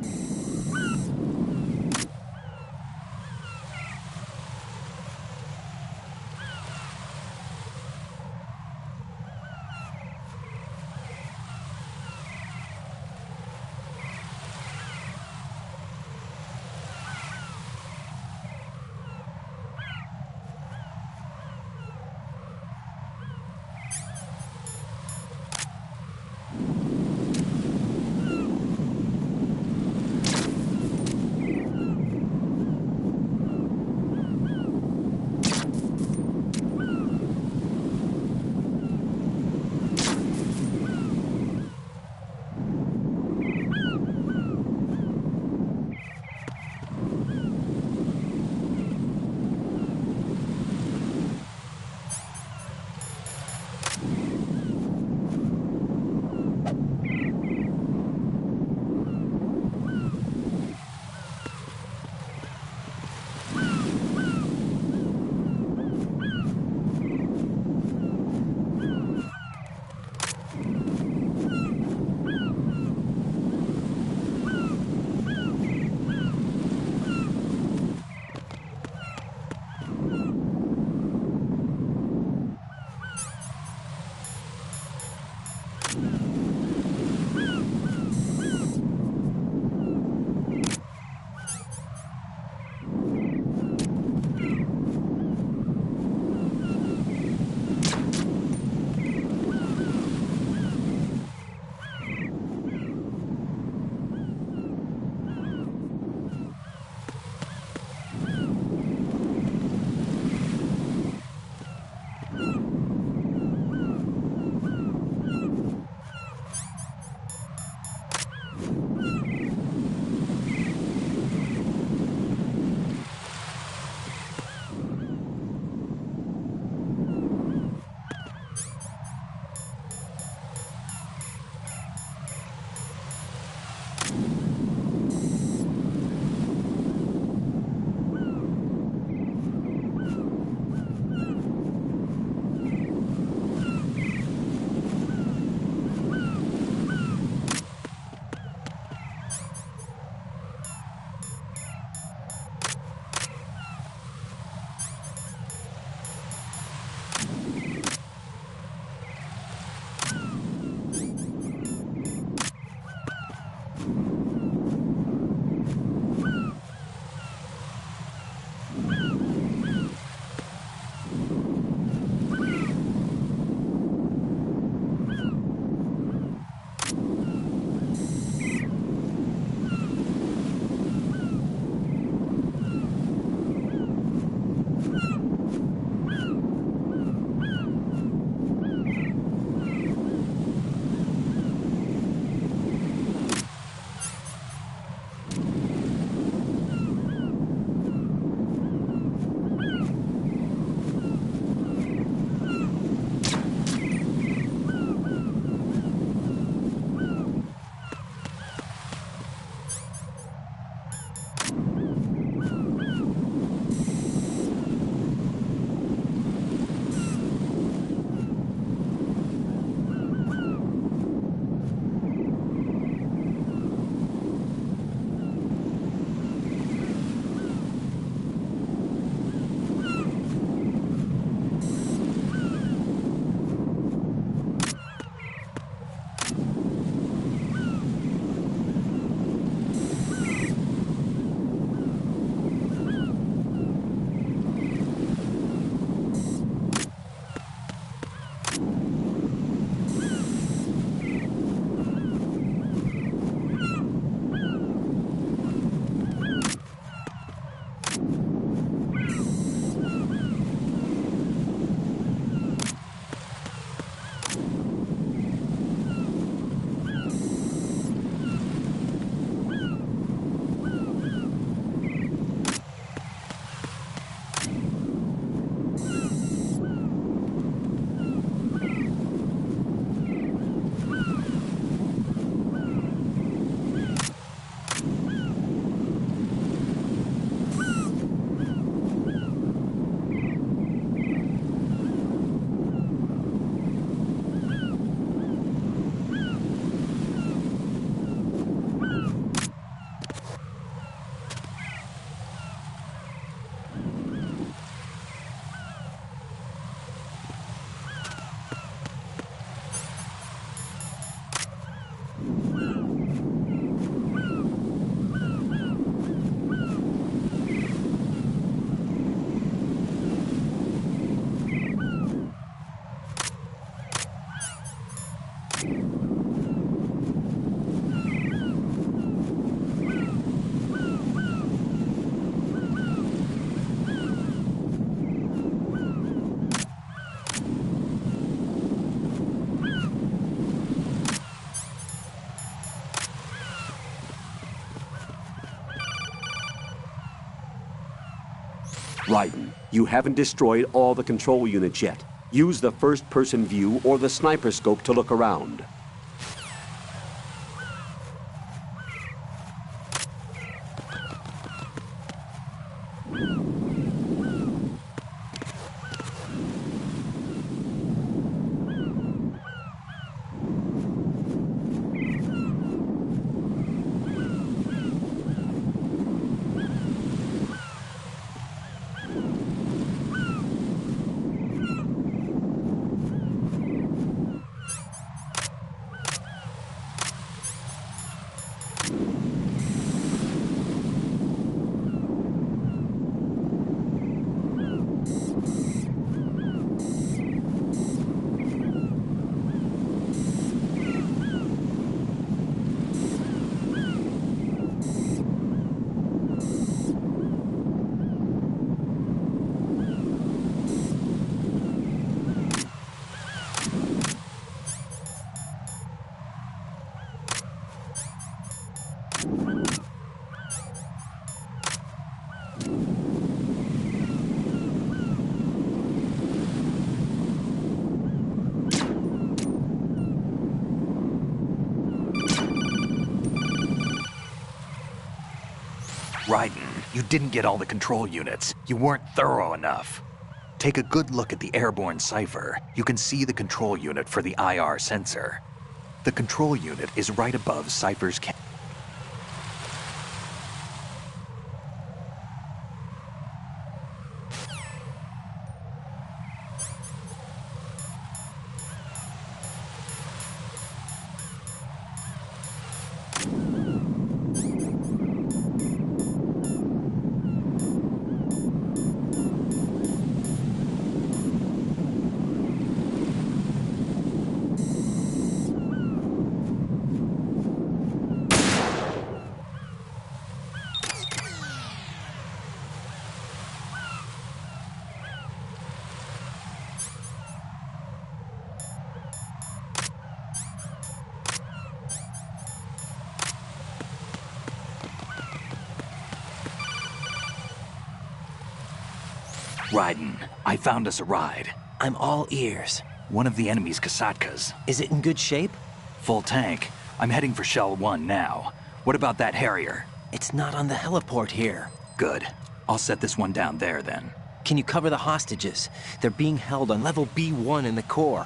Raiden, you haven't destroyed all the control units yet. Use the first-person view or the sniper scope to look around. Raiden, you didn't get all the control units. You weren't thorough enough. Take a good look at the airborne cipher. You can see the control unit for the IR sensor. The control unit is right above Cypher's Raiden, I found us a ride. I'm all ears. One of the enemy's Kasatkas. Is it in good shape? Full tank. I'm heading for Shell 1 now. What about that Harrier? It's not on the heliport here. Good. I'll set this one down there then. Can you cover the hostages? They're being held on level B1 in the core.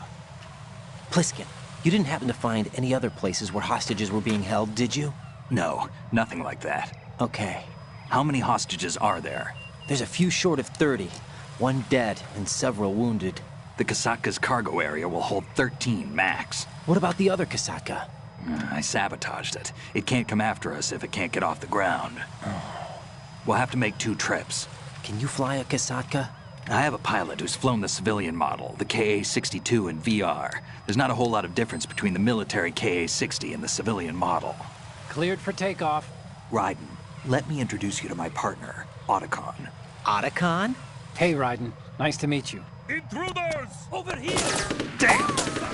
Pliskin, you didn't happen to find any other places where hostages were being held, did you? No, nothing like that. Okay. How many hostages are there? There's a few short of 30. One dead and several wounded. The Kasatka's cargo area will hold 13 max. What about the other Kasatka? I sabotaged it. It can't come after us if it can't get off the ground. We'll have to make 2 trips. Can you fly a Kasatka? I have a pilot who's flown the civilian model, the KA-62 in VR. There's not a whole lot of difference between the military KA-60 and the civilian model. Cleared for takeoff. Raiden, let me introduce you to my partner, Otacon. Otacon? Hey, Raiden. Nice to meet you. Intruders! Over here! Damn!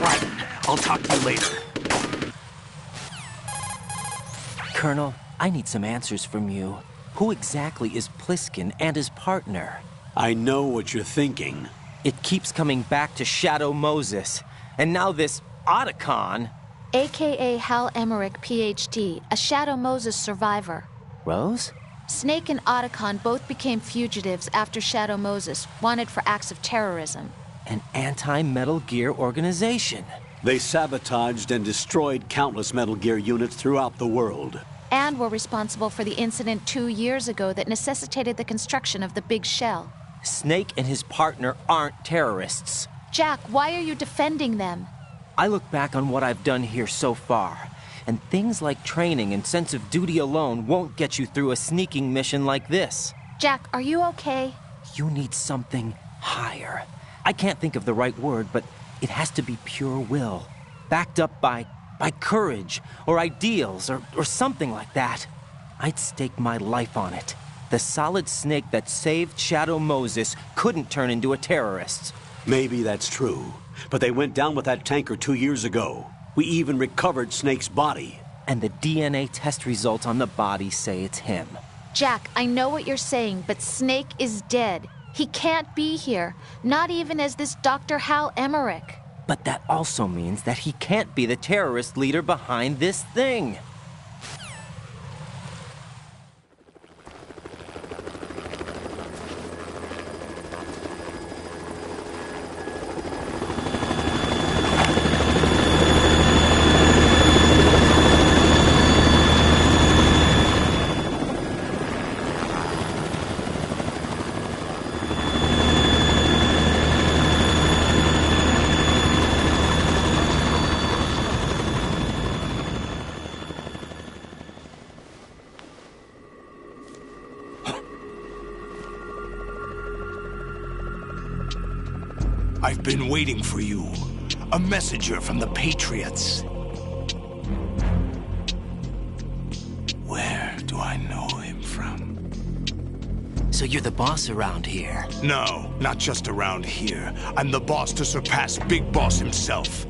Raiden, I'll talk to you later. Colonel, I need some answers from you. Who exactly is Pliskin and his partner? I know what you're thinking. It keeps coming back to Shadow Moses. And now this Otacon. AKA Hal Emmerich, PhD, a Shadow Moses survivor. Rose? Snake and Otacon both became fugitives after Shadow Moses, wanted for acts of terrorism. An anti-Metal Gear organization. They sabotaged and destroyed countless Metal Gear units throughout the world. And were responsible for the incident 2 years ago that necessitated the construction of the Big Shell. Snake and his partner aren't terrorists. Jack, why are you defending them? I look back on what I've done here so far, and things like training and sense of duty alone won't get you through a sneaking mission like this. Jack, are you okay? You need something higher. I can't think of the right word, but it has to be pure will, backed up by courage or ideals or something like that. I'd stake my life on it. The solid Snake that saved Shadow Moses couldn't turn into a terrorist. Maybe that's true, but they went down with that tanker 2 years ago. We even recovered Snake's body. And the DNA test results on the body say it's him. Jack, I know what you're saying, but Snake is dead. He can't be here, not even as this Dr. Hal Emmerich. But that also means that he can't be the terrorist leader behind this thing. I've been waiting for you. A messenger from the Patriots. Where do I know him from? So you're the boss around here? No, not just around here. I'm the boss to surpass Big Boss himself.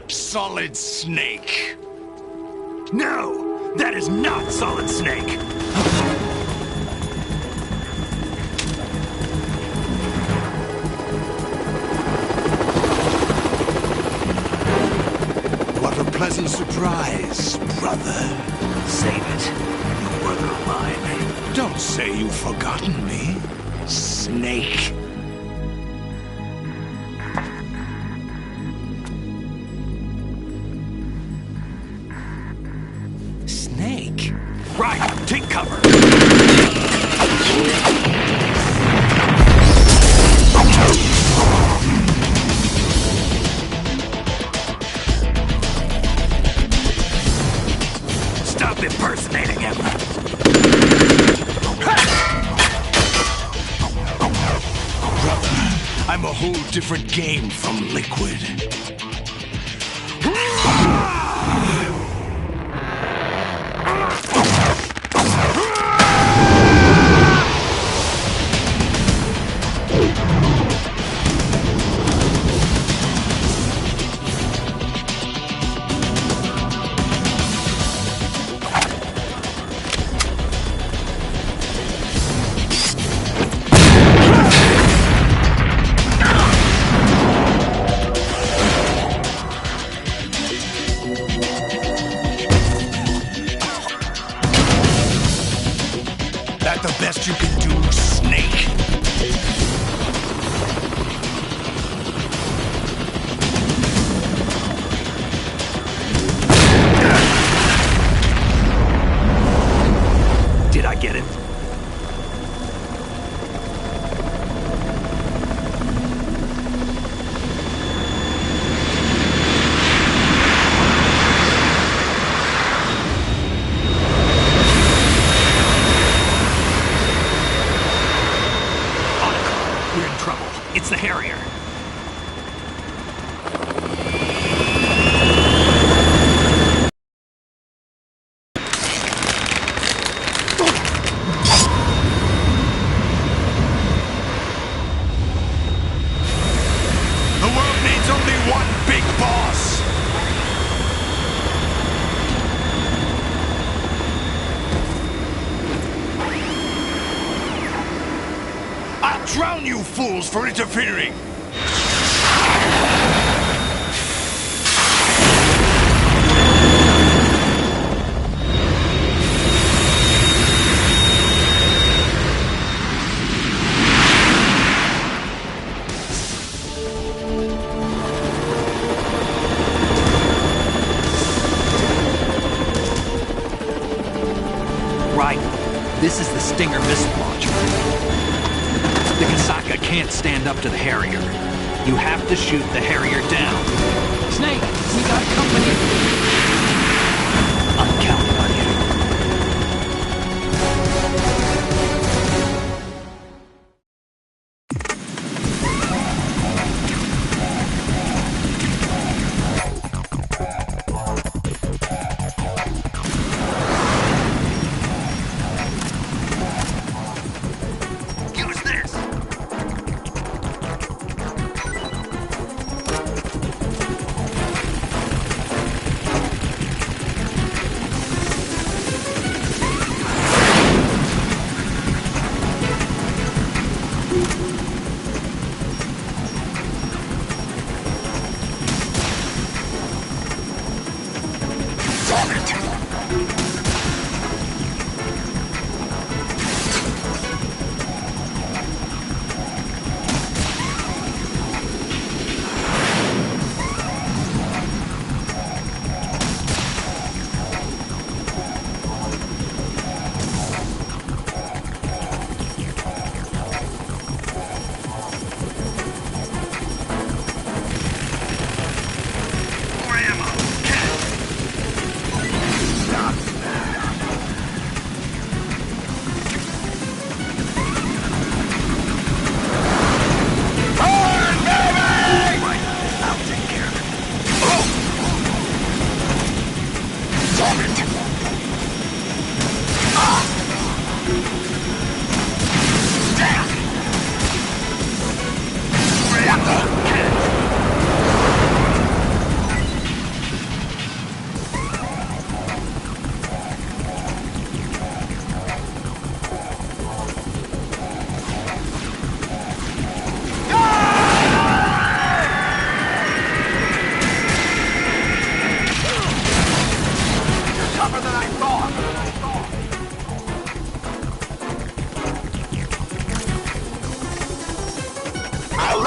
Solid Snake. No! That is not Solid Snake! What a pleasant surprise, brother. Save it. No brother of mine. Don't say you've forgotten me, Snake. Snake? Right, take cover. Stop impersonating him. Brother, I'm a whole different game from Liquid. That the best you can do, Snake? Did I get it? We're in trouble. It's the Harrier. The world needs only one big boss. I'll drown you fools for interfering. Right. This is the Stinger missile launcher. The Kasaka can't stand up to the Harrier. You have to shoot the Harrier down. Snake, we got company. I'm counting on you. Use this!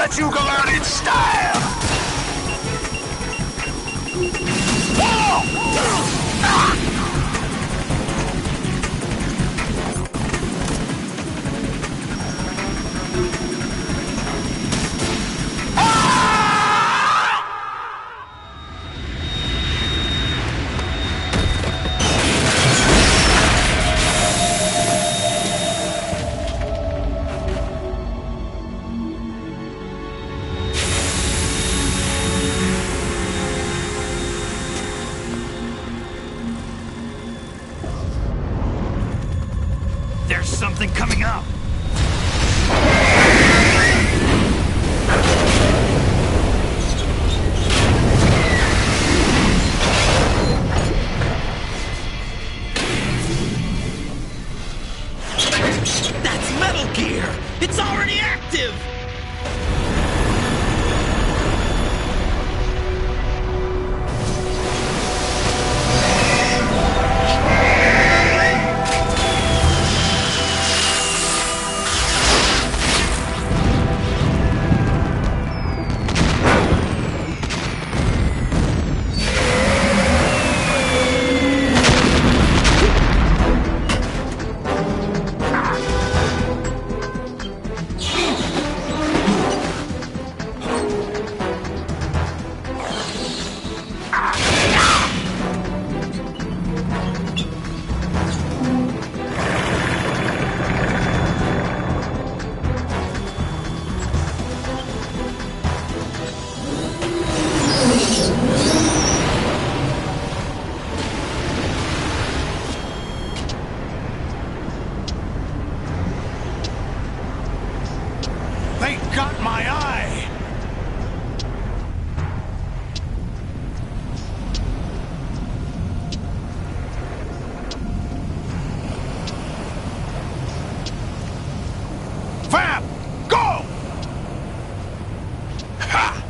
let you go out in style! There's something coming up! That's Metal Gear! It's already active! They got my eye! Fab! Go! Ha!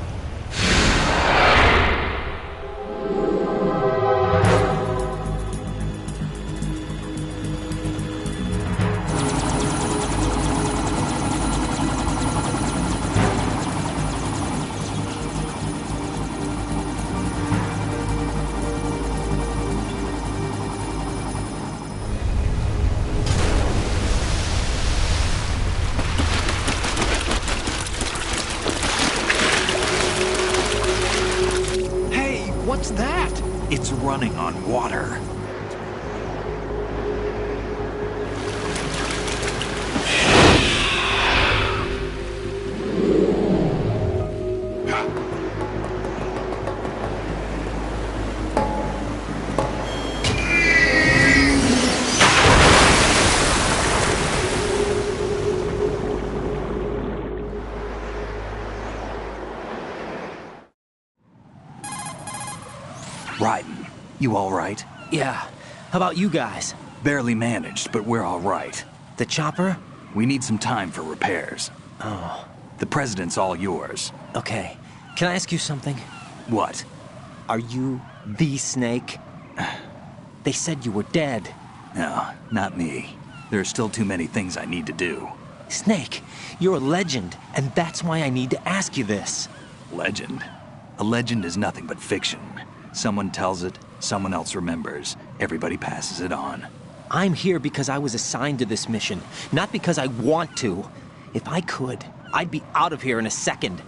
Hey, what's that? It's running on water. Raiden, you all right? Yeah. How about you guys? Barely managed, but we're all right. The chopper? We need some time for repairs. Oh. The president's all yours. Okay. Can I ask you something? What? Are you the Snake? They said you were dead. No, not me. There are still too many things I need to do. Snake, you're a legend, and that's why I need to ask you this. Legend? A legend is nothing but fiction. Someone tells it, someone else remembers. Everybody passes it on. I'm here because I was assigned to this mission, not because I want to. If I could, I'd be out of here in a second.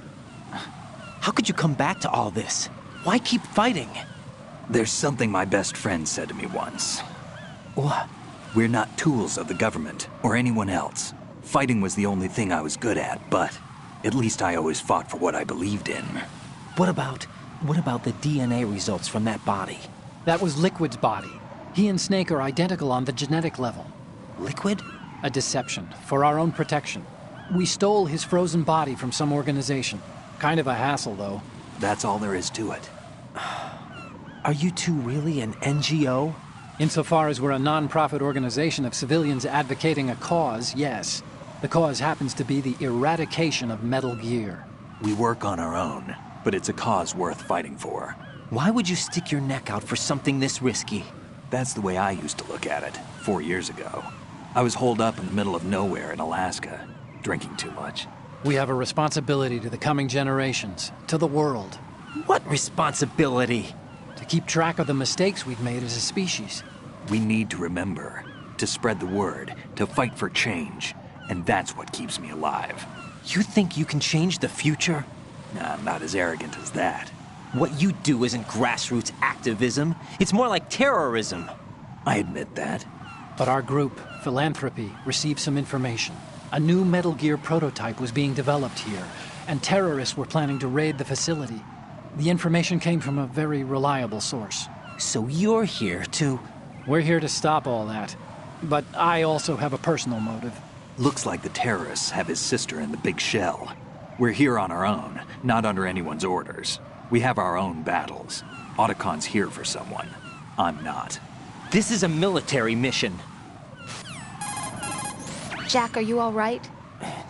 How could you come back to all this? Why keep fighting? There's something my best friend said to me once. What? We're not tools of the government or anyone else. Fighting was the only thing I was good at, but at least I always fought for what I believed in. What about the DNA results from that body? That was Liquid's body. He and Snake are identical on the genetic level. Liquid? A deception, for our own protection. We stole his frozen body from some organization. Kind of a hassle, though. That's all there is to it. Are you two really an NGO? Insofar as we're a non-profit organization of civilians advocating a cause, yes. The cause happens to be the eradication of Metal Gear. We work on our own, but it's a cause worth fighting for. Why would you stick your neck out for something this risky? That's the way I used to look at it, 4 years ago. I was holed up in the middle of nowhere in Alaska, drinking too much. We have a responsibility to the coming generations, to the world. What responsibility? To keep track of the mistakes we've made as a species. We need to remember, to spread the word, to fight for change. And that's what keeps me alive. You think you can change the future? Nah, I'm not as arrogant as that. What you do isn't grassroots activism. It's more like terrorism. I admit that. But our group, Philanthropy, received some information. A new Metal Gear prototype was being developed here, and terrorists were planning to raid the facility. The information came from a very reliable source. So you're here to... We're here to stop all that. But I also have a personal motive. Looks like the terrorists have his sister in the big shell. We're here on our own, not under anyone's orders. We have our own battles. Otacon's here for someone. I'm not. This is a military mission. Jack, are you all right?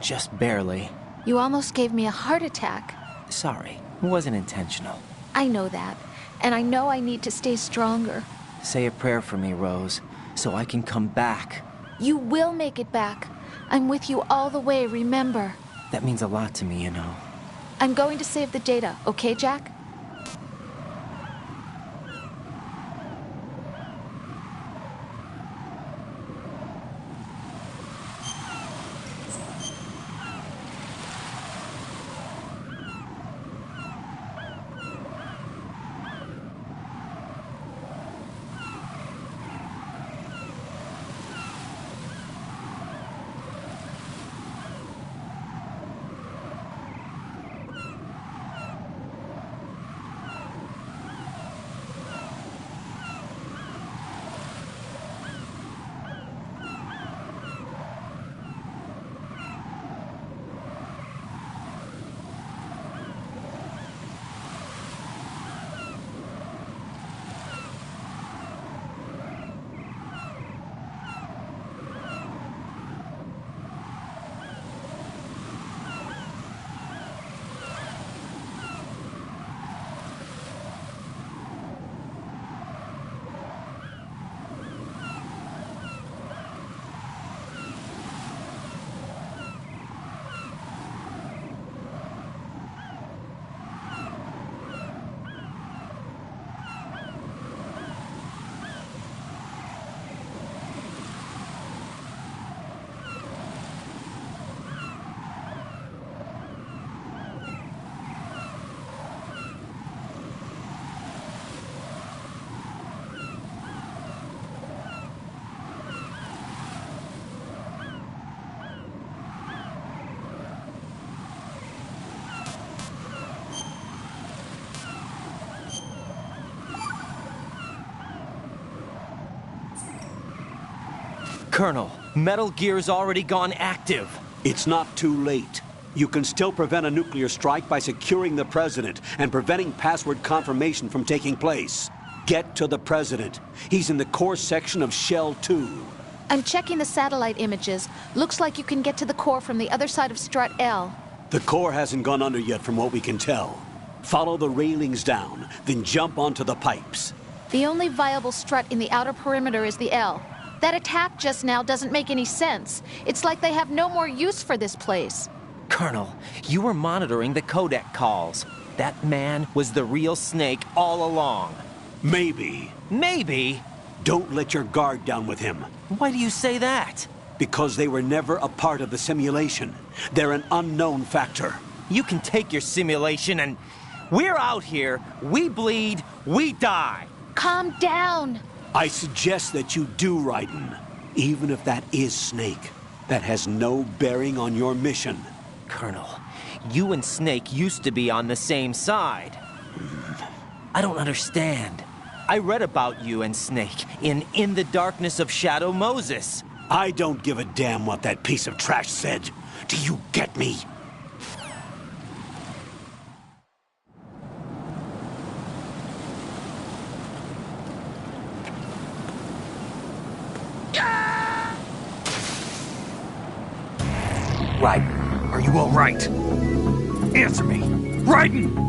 Just barely. You almost gave me a heart attack. Sorry, it wasn't intentional. I know that, and I know I need to stay stronger. Say a prayer for me, Rose, so I can come back. You will make it back. I'm with you all the way, remember? That means a lot to me, you know. I'm going to save the data, okay, Jack? Colonel, Metal Gear's already gone active. It's not too late. You can still prevent a nuclear strike by securing the President and preventing password confirmation from taking place. Get to the President. He's in the core section of Shell 2. I'm checking the satellite images. Looks like you can get to the core from the other side of Strut L. The core hasn't gone under yet from what we can tell. Follow the railings down, then jump onto the pipes. The only viable strut in the outer perimeter is the L. That attack just now doesn't make any sense. It's like they have no more use for this place. Colonel, you were monitoring the codec calls. That man was the real Snake all along. Maybe. Maybe? Don't let your guard down with him. Why do you say that? Because they were never a part of the simulation. They're an unknown factor. You can take your simulation and... We're out here, we bleed, we die. Calm down. I suggest that you do, Raiden. Even if that is Snake. That has no bearing on your mission. Colonel, you and Snake used to be on the same side. I don't understand. I read about you and Snake in the Darkness of Shadow Moses. I don't give a damn what that piece of trash said. Do you get me? Raiden, are you all right? Answer me. Raiden!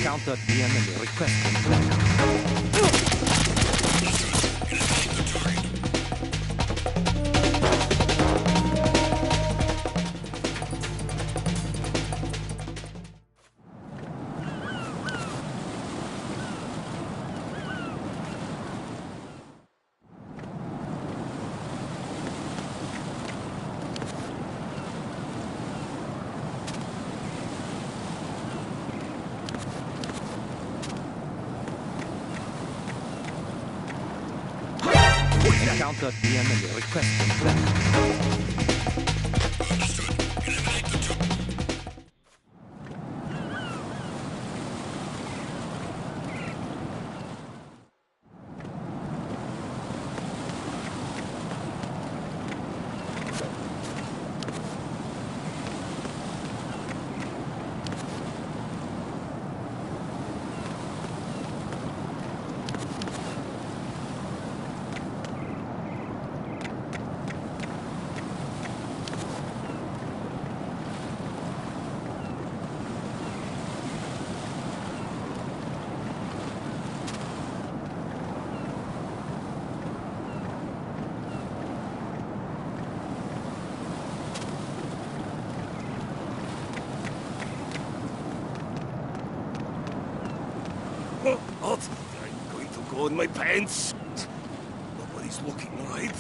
Counter DMM requesting. Counter DMM requesting. What? I'm going to go in my pants. Nobody's looking, right?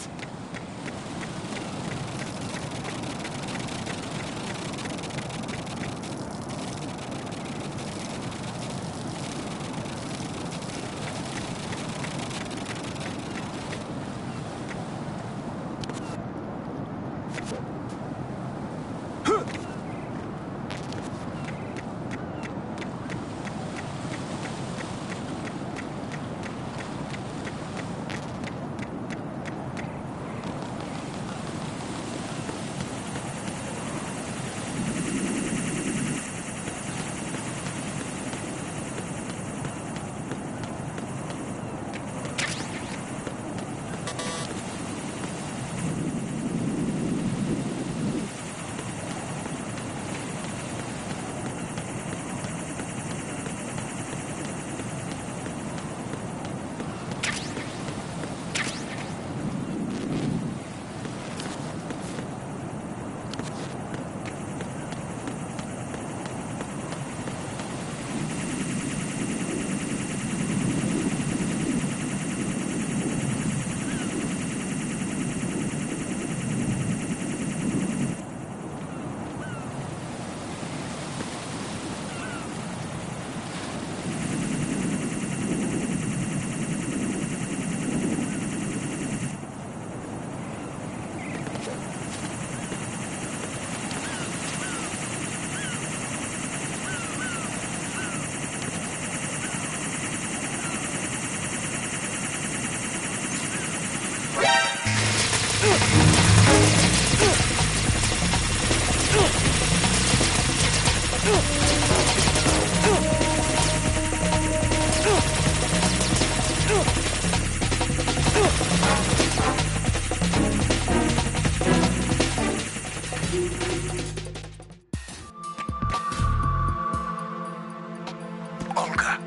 Olga,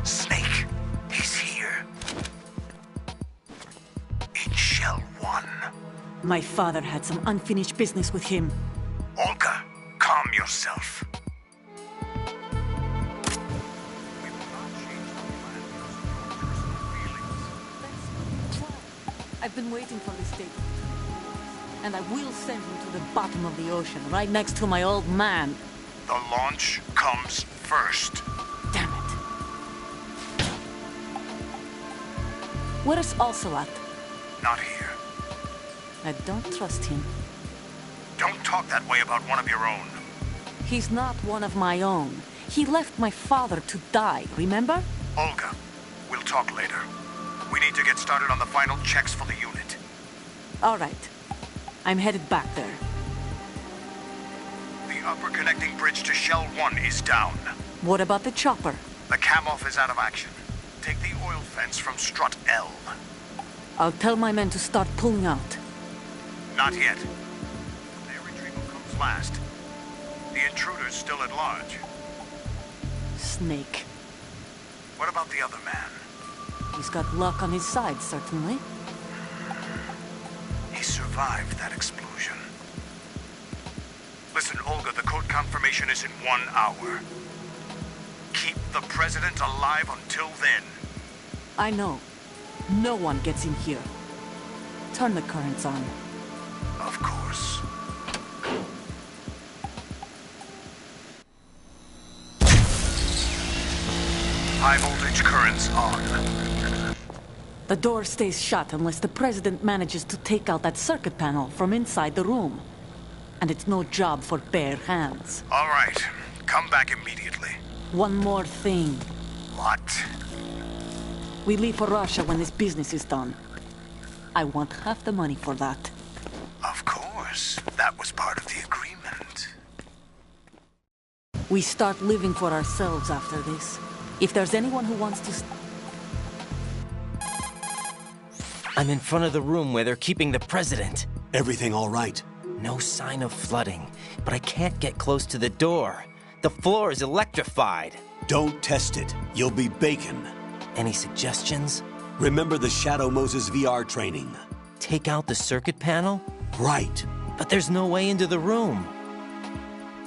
Snake, he's here. In Shell 1. My father had some unfinished business with him. Olga, calm yourself. I've been waiting for this day. And I will send him to the bottom of the ocean, right next to my old man. The launch comes first. Damn it. Where's Ocelot? Not here. I don't trust him. Don't talk that way about one of your own. He's not one of my own. He left my father to die, remember? Olga, we'll talk later. We need to get started on the final checks for the unit. All right. I'm headed back there. The upper connecting bridge to Shell 1 is down. What about the chopper? The cam-off is out of action. Take the oil fence from strut L. I'll tell my men to start pulling out. Not yet. Their retrieval comes last. The intruder's still at large. Snake. What about the other man? He's got luck on his side, certainly. He survived that explosion. Listen, Olga, the code confirmation is in 1 hour. Keep the president alive until then. I know. No one gets in here. Turn the currents on. Of course. High voltage currents on. The door stays shut unless the president manages to take out that circuit panel from inside the room. And it's no job for bare hands. All right. Come back immediately. One more thing. What? We leave for Russia when this business is done. I want half the money for that. Of course. That was part of the agreement. We start living for ourselves after this. If there's anyone who wants to... I'm in front of the room where they're keeping the president. Everything all right? No sign of flooding, but I can't get close to the door. The floor is electrified. Don't test it. You'll be bacon. Any suggestions? Remember the Shadow Moses VR training. Take out the circuit panel? Right. But there's no way into the room.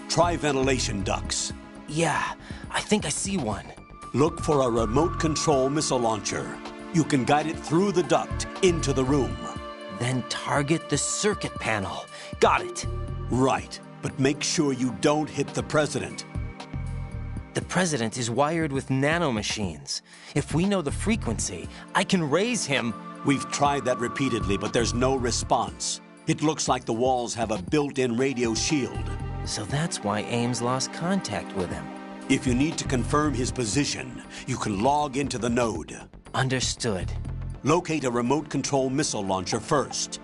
Try ventilation ducts. Yeah, I think I see one. Look for a remote control missile launcher. You can guide it through the duct into the room. Then target the circuit panel. Got it. Right, but make sure you don't hit the president. The president is wired with nanomachines. If we know the frequency, I can raise him. We've tried that repeatedly, but there's no response. It looks like the walls have a built-in radio shield. So that's why Ames lost contact with him. If you need to confirm his position, you can log into the node. Understood. Locate a remote control missile launcher first.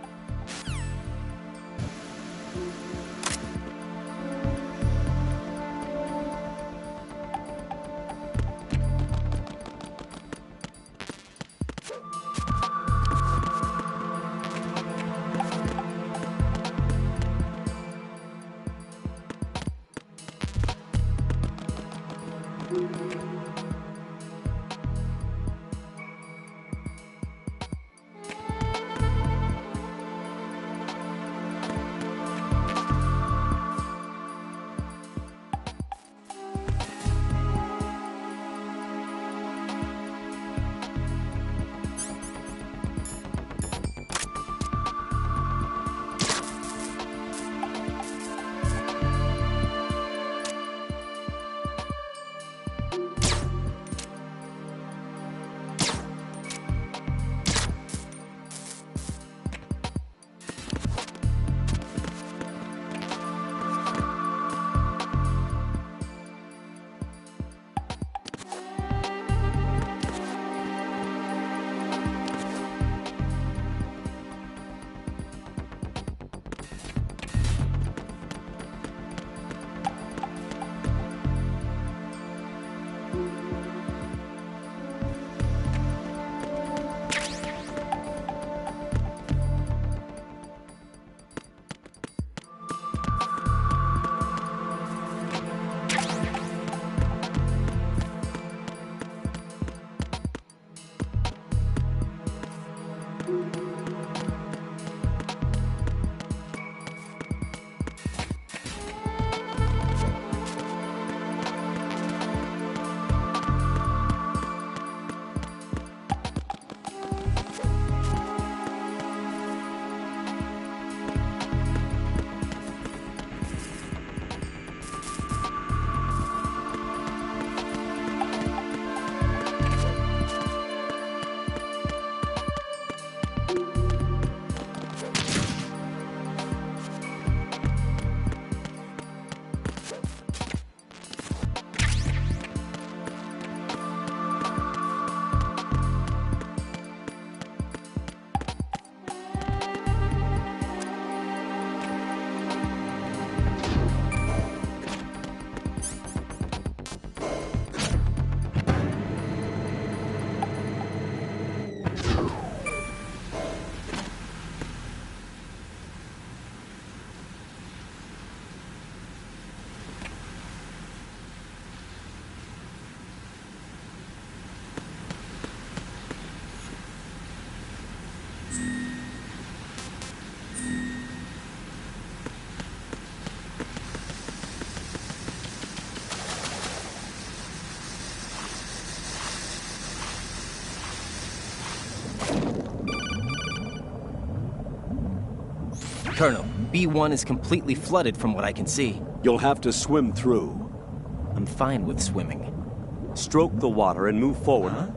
Colonel, B1 is completely flooded from what I can see. You'll have to swim through. I'm fine with swimming. Stroke the water and move forward. Huh?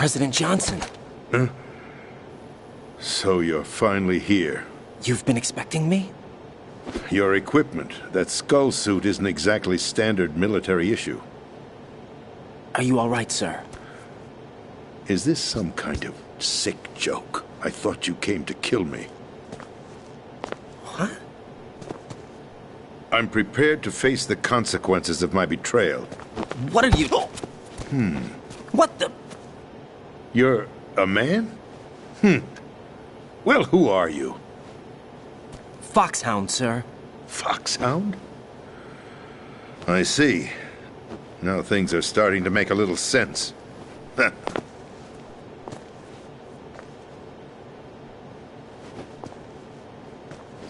President Johnson. Huh? So you're finally here. You've been expecting me? Your equipment, that skull suit, isn't exactly standard military issue. Are you all right, sir? Is this some kind of sick joke? I thought you came to kill me. What? I'm prepared to face the consequences of my betrayal. What are you... What the... You're a man? Well, who are you? Foxhound, sir. Foxhound? I see. Now things are starting to make a little sense.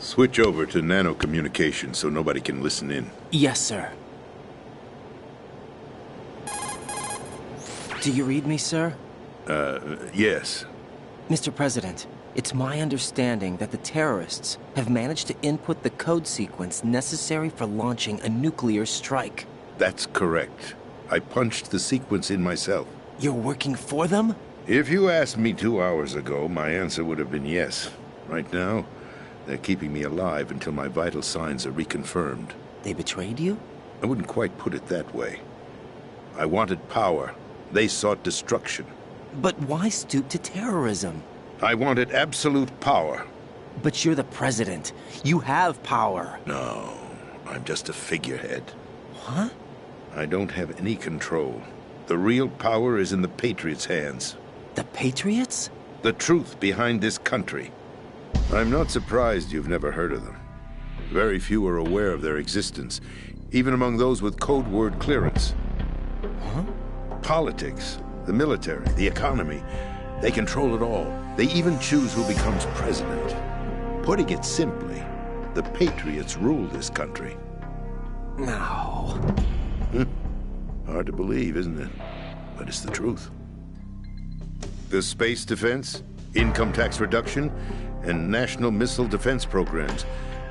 Switch over to nano-communication so nobody can listen in. Yes, sir. Do you read me, sir? Yes. Mr. President, it's my understanding that the terrorists have managed to input the code sequence necessary for launching a nuclear strike. That's correct. I punched the sequence in myself. You're working for them? If you asked me 2 hours ago, my answer would have been yes. Right now, they're keeping me alive until my vital signs are reconfirmed. They betrayed you? I wouldn't quite put it that way. I wanted power. They sought destruction. But why stoop to terrorism? I wanted absolute power. But you're the president. You have power. No, I'm just a figurehead. What? I don't have any control. The real power is in the Patriots' hands. The Patriots? The truth behind this country. I'm not surprised you've never heard of them. Very few are aware of their existence, even among those with code word clearance. Huh? Politics, the military, the economy, they control it all. They even choose who becomes president. Putting it simply, the Patriots rule this country. No. Hard to believe, isn't it? But it's the truth. The space defense, income tax reduction, and national missile defense programs.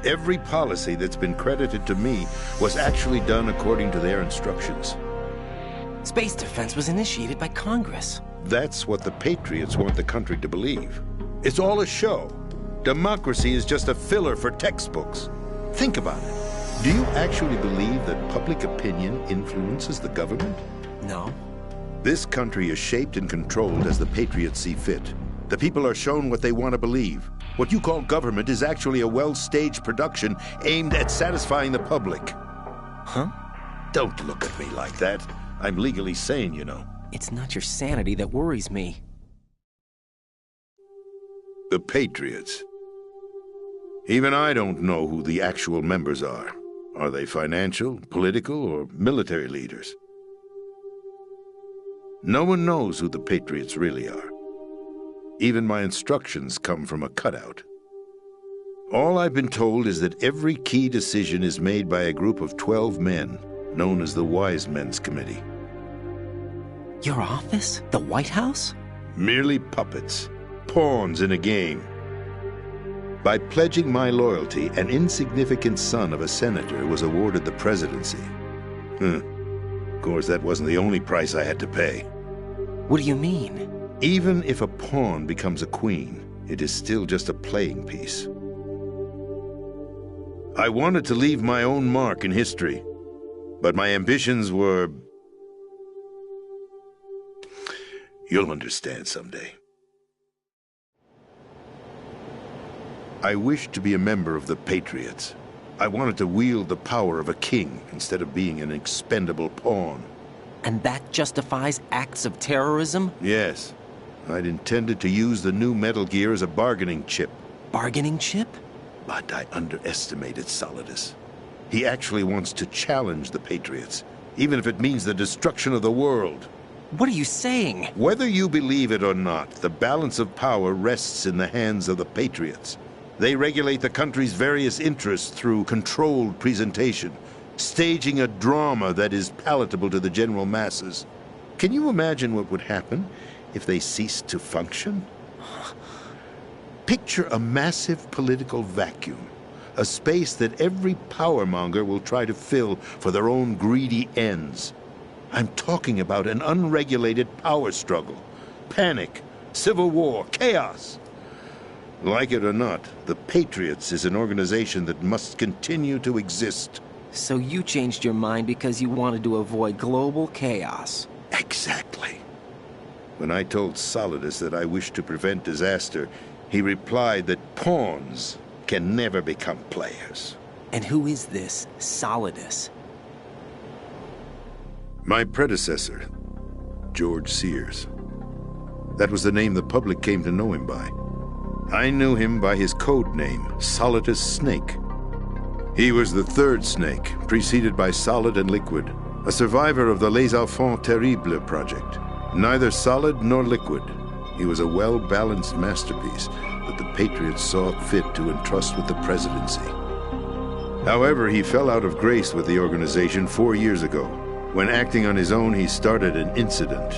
Every policy that's been credited to me was actually done according to their instructions. Space defense was initiated by Congress. That's what the Patriots want the country to believe. It's all a show. Democracy is just a filler for textbooks. Think about it. Do you actually believe that public opinion influences the government? No. This country is shaped and controlled as the Patriots see fit. The people are shown what they want to believe. What you call government is actually a well-staged production aimed at satisfying the public. Huh? Don't look at me like that. I'm legally sane, you know. It's not your sanity that worries me. The Patriots. Even I don't know who the actual members are. Are they financial, political, or military leaders? No one knows who the Patriots really are. Even my instructions come from a cutout. All I've been told is that every key decision is made by a group of 12 men, known as the Wise Men's Committee. Your office? The White House? Merely puppets, pawns in a game. By pledging my loyalty, an insignificant son of a senator was awarded the presidency. Of course, that wasn't the only price I had to pay. What do you mean? Even if a pawn becomes a queen, it is still just a playing piece. I wanted to leave my own mark in history, but my ambitions were... You'll understand someday. I wished to be a member of the Patriots. I wanted to wield the power of a king instead of being an expendable pawn. And that justifies acts of terrorism? Yes. I'd intended to use the new Metal Gear as a bargaining chip. Bargaining chip? But I underestimated Solidus. He actually wants to challenge the Patriots, even if it means the destruction of the world. What are you saying? Whether you believe it or not, the balance of power rests in the hands of the Patriots. They regulate the country's various interests through controlled presentation, staging a drama that is palatable to the general masses. Can you imagine what would happen if they ceased to function? Picture a massive political vacuum, a space that every powermonger will try to fill for their own greedy ends. I'm talking about an unregulated power struggle, panic, civil war, chaos. Like it or not, the Patriots is an organization that must continue to exist. So you changed your mind because you wanted to avoid global chaos. Exactly. When I told Solidus that I wished to prevent disaster, he replied that pawns can never become players. And who is this Solidus? My predecessor, George Sears. That was the name the public came to know him by. I knew him by his code name, Solidus Snake. He was the third snake, preceded by Solid and Liquid, a survivor of the Les Enfants Terribles project. Neither solid nor liquid, he was a well-balanced masterpiece that the Patriots saw fit to entrust with the presidency. However, he fell out of grace with the organization 4 years ago. When acting on his own, he started an incident.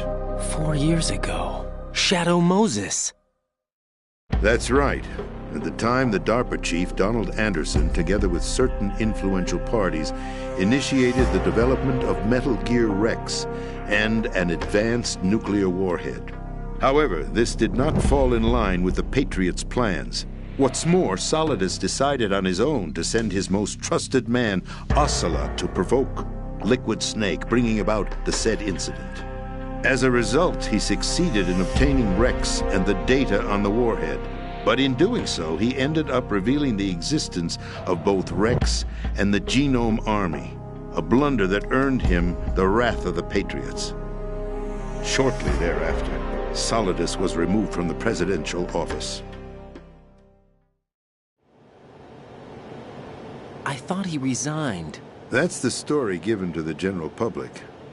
4 years ago? Shadow Moses! That's right. At the time, the DARPA chief, Donald Anderson, together with certain influential parties, initiated the development of Metal Gear Rex and an advanced nuclear warhead. However, this did not fall in line with the Patriots' plans. What's more, Solidus decided on his own to send his most trusted man, Ocelot, to provoke Liquid Snake, bringing about the said incident. As a result, he succeeded in obtaining Rex and the data on the warhead. But in doing so, he ended up revealing the existence of both Rex and the Genome Army, a blunder that earned him the wrath of the Patriots. Shortly thereafter, Solidus was removed from the presidential office. I thought he resigned. That's the story given to the general public.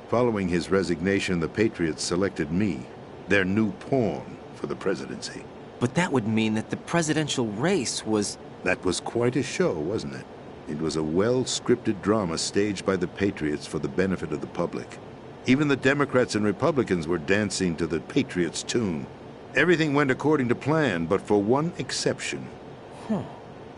Following his resignation, the Patriots selected me, their new pawn, for the presidency. But that would mean that the presidential race was... That was quite a show, wasn't it? It was a well-scripted drama staged by the Patriots for the benefit of the public. Even the Democrats and Republicans were dancing to the Patriots' tune. Everything went according to plan, but for one exception.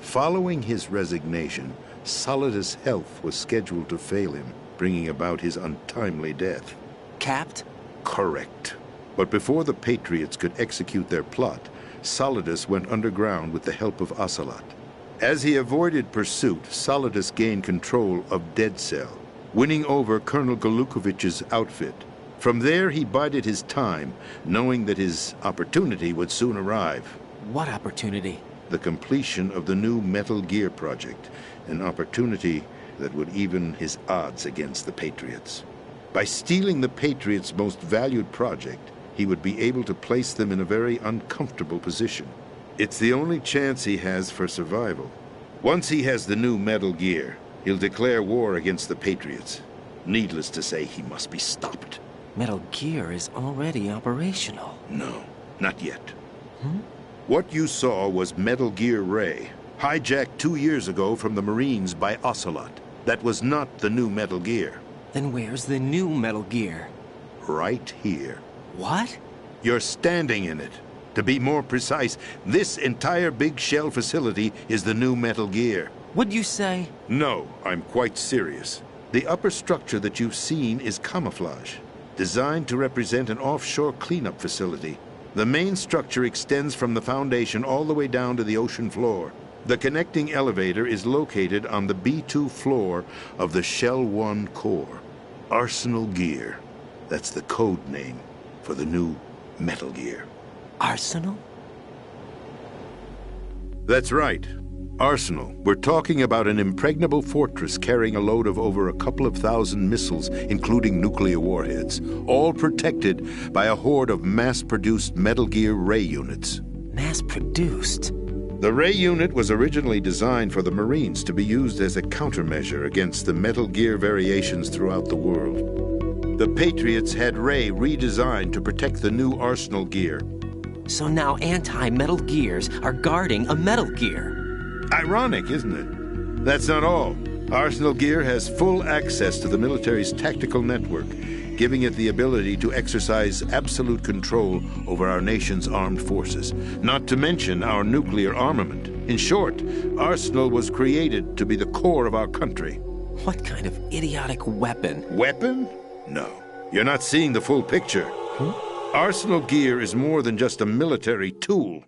Following his resignation, Solidus' health was scheduled to fail him, bringing about his untimely death. Capped? Correct. But before the Patriots could execute their plot, Solidus went underground with the help of Ocelot. As he avoided pursuit, Solidus gained control of Dead Cell, winning over Colonel Golukovich's outfit. From there, he bided his time, knowing that his opportunity would soon arrive. What opportunity? The completion of the new Metal Gear project, an opportunity that would even his odds against the Patriots. By stealing the Patriots' most valued project, he would be able to place them in a very uncomfortable position. It's the only chance he has for survival. Once he has the new Metal Gear, he'll declare war against the Patriots. Needless to say, he must be stopped. Metal Gear is already operational. No, not yet. What you saw was Metal Gear Ray, hijacked 2 years ago from the Marines by Ocelot. That was not the new Metal Gear. Then where's the new Metal Gear? Right here. What? You're standing in it. To be more precise, this entire big shell facility is the new Metal Gear. What'd you say? No, I'm quite serious. The upper structure that you've seen is camouflage, designed to represent an offshore cleanup facility. The main structure extends from the foundation all the way down to the ocean floor. The connecting elevator is located on the B2 floor of the Shell 1 core. Arsenal Gear. That's the code name for the new Metal Gear. Arsenal? That's right. Arsenal. We're talking about an impregnable fortress carrying a load of over a couple of thousand missiles, including nuclear warheads, all protected by a horde of mass-produced Metal Gear Ray units. Mass-produced? The Ray unit was originally designed for the Marines to be used as a countermeasure against the Metal Gear variations throughout the world. The Patriots had Ray redesigned to protect the new Arsenal Gear. So now anti-Metal Gears are guarding a Metal Gear. Ironic, isn't it? That's not all. Arsenal Gear has full access to the military's tactical network, giving it the ability to exercise absolute control over our nation's armed forces, not to mention our nuclear armament. In short, Arsenal was created to be the core of our country. What kind of idiotic weapon? Weapon? No. You're not seeing the full picture. Arsenal gear is more than just a military tool.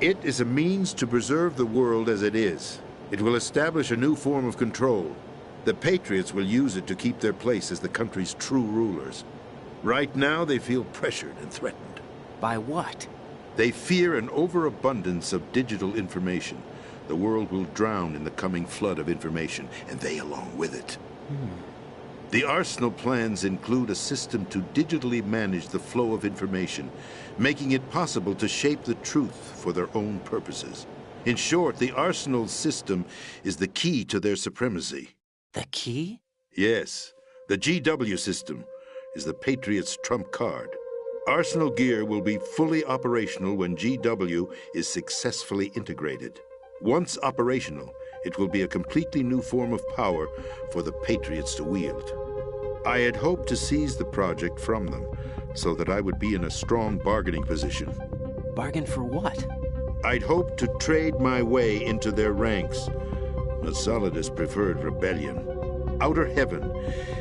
It is a means to preserve the world as it is. It will establish a new form of control. The Patriots will use it to keep their place as the country's true rulers. Right now, they feel pressured and threatened. By what? They fear an overabundance of digital information. The world will drown in the coming flood of information, and they along with it. The Arsenal plans include a system to digitally manage the flow of information, making it possible to shape the truth for their own purposes. In short, the Arsenal system is the key to their supremacy. The key? Yes. The GW system is the Patriots' trump card. Arsenal gear will be fully operational when GW is successfully integrated. Once operational, it will be a completely new form of power for the Patriots to wield. I had hoped to seize the project from them, so that I would be in a strong bargaining position. Bargain for what? I'd hoped to trade my way into their ranks. But Solidus preferred rebellion. Outer Heaven,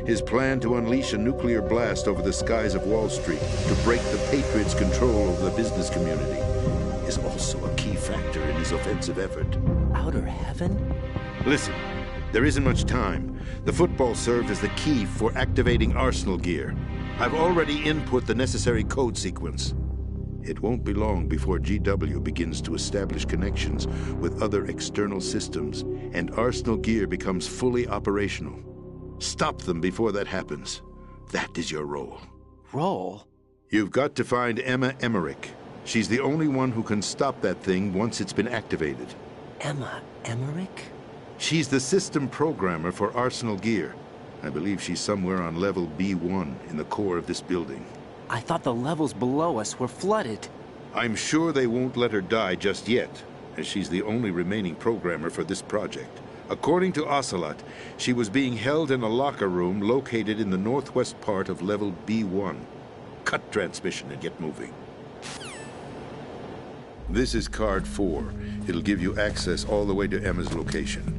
his plan to unleash a nuclear blast over the skies of Wall Street to break the Patriots' control over the business community, is also a key factor in his offensive effort. Outer Heaven? Listen, there isn't much time. The football served as the key for activating Arsenal gear. I've already input the necessary code sequence. It won't be long before GW begins to establish connections with other external systems, and Arsenal gear becomes fully operational. Stop them before that happens. That is your role. Role? You've got to find Emma Emmerich. She's the only one who can stop that thing once it's been activated. Emma Emmerich? She's the system programmer for Arsenal gear. I believe she's somewhere on level B1 in the core of this building. I thought the levels below us were flooded. I'm sure they won't let her die just yet, as she's the only remaining programmer for this project. According to Ocelot, she was being held in a locker room located in the northwest part of level B1. Cut transmission and get moving. This is card 4. It'll give you access all the way to Emma's location.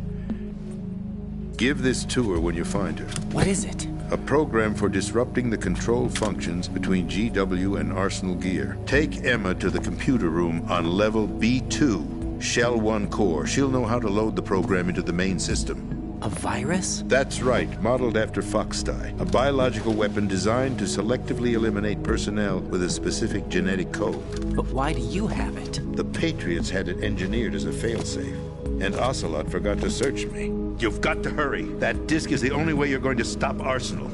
Give this to her when you find her. What is it? A program for disrupting the control functions between GW and Arsenal gear. Take Emma to the computer room on level B2, Shell 1 core. She'll know how to load the program into the main system. A virus? That's right, modeled after Foxdie. A biological weapon designed to selectively eliminate personnel with a specific genetic code. But why do you have it? The Patriots had it engineered as a failsafe, and Ocelot forgot to search me. You've got to hurry. That disk is the only way you're going to stop Arsenal.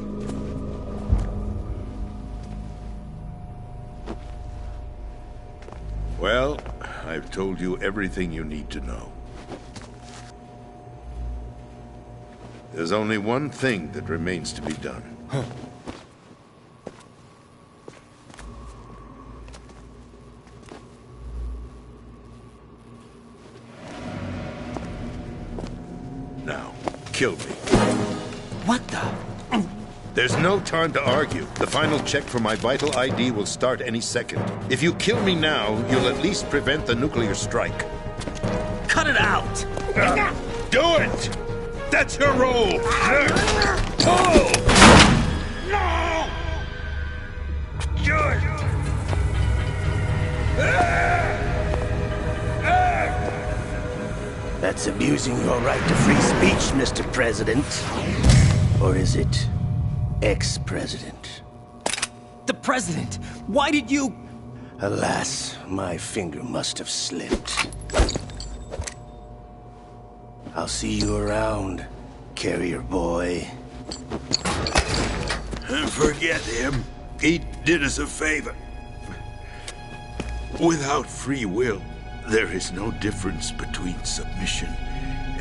Well, I've told you everything you need to know. There's only one thing that remains to be done. Now, kill me. What the? There's no time to argue. The final check for my vital ID will start any second. If you kill me now, you'll at least prevent the nuclear strike. Cut it out! Do it! That's your role! Pull! No! Good! That's abusing your right to free speech, Mr. President. Or is it ex-president? The president! Why did you... Alas, my finger must have slipped. I'll see you around, carrier boy. Forget him. He did us a favor. Without free will, there is no difference between submission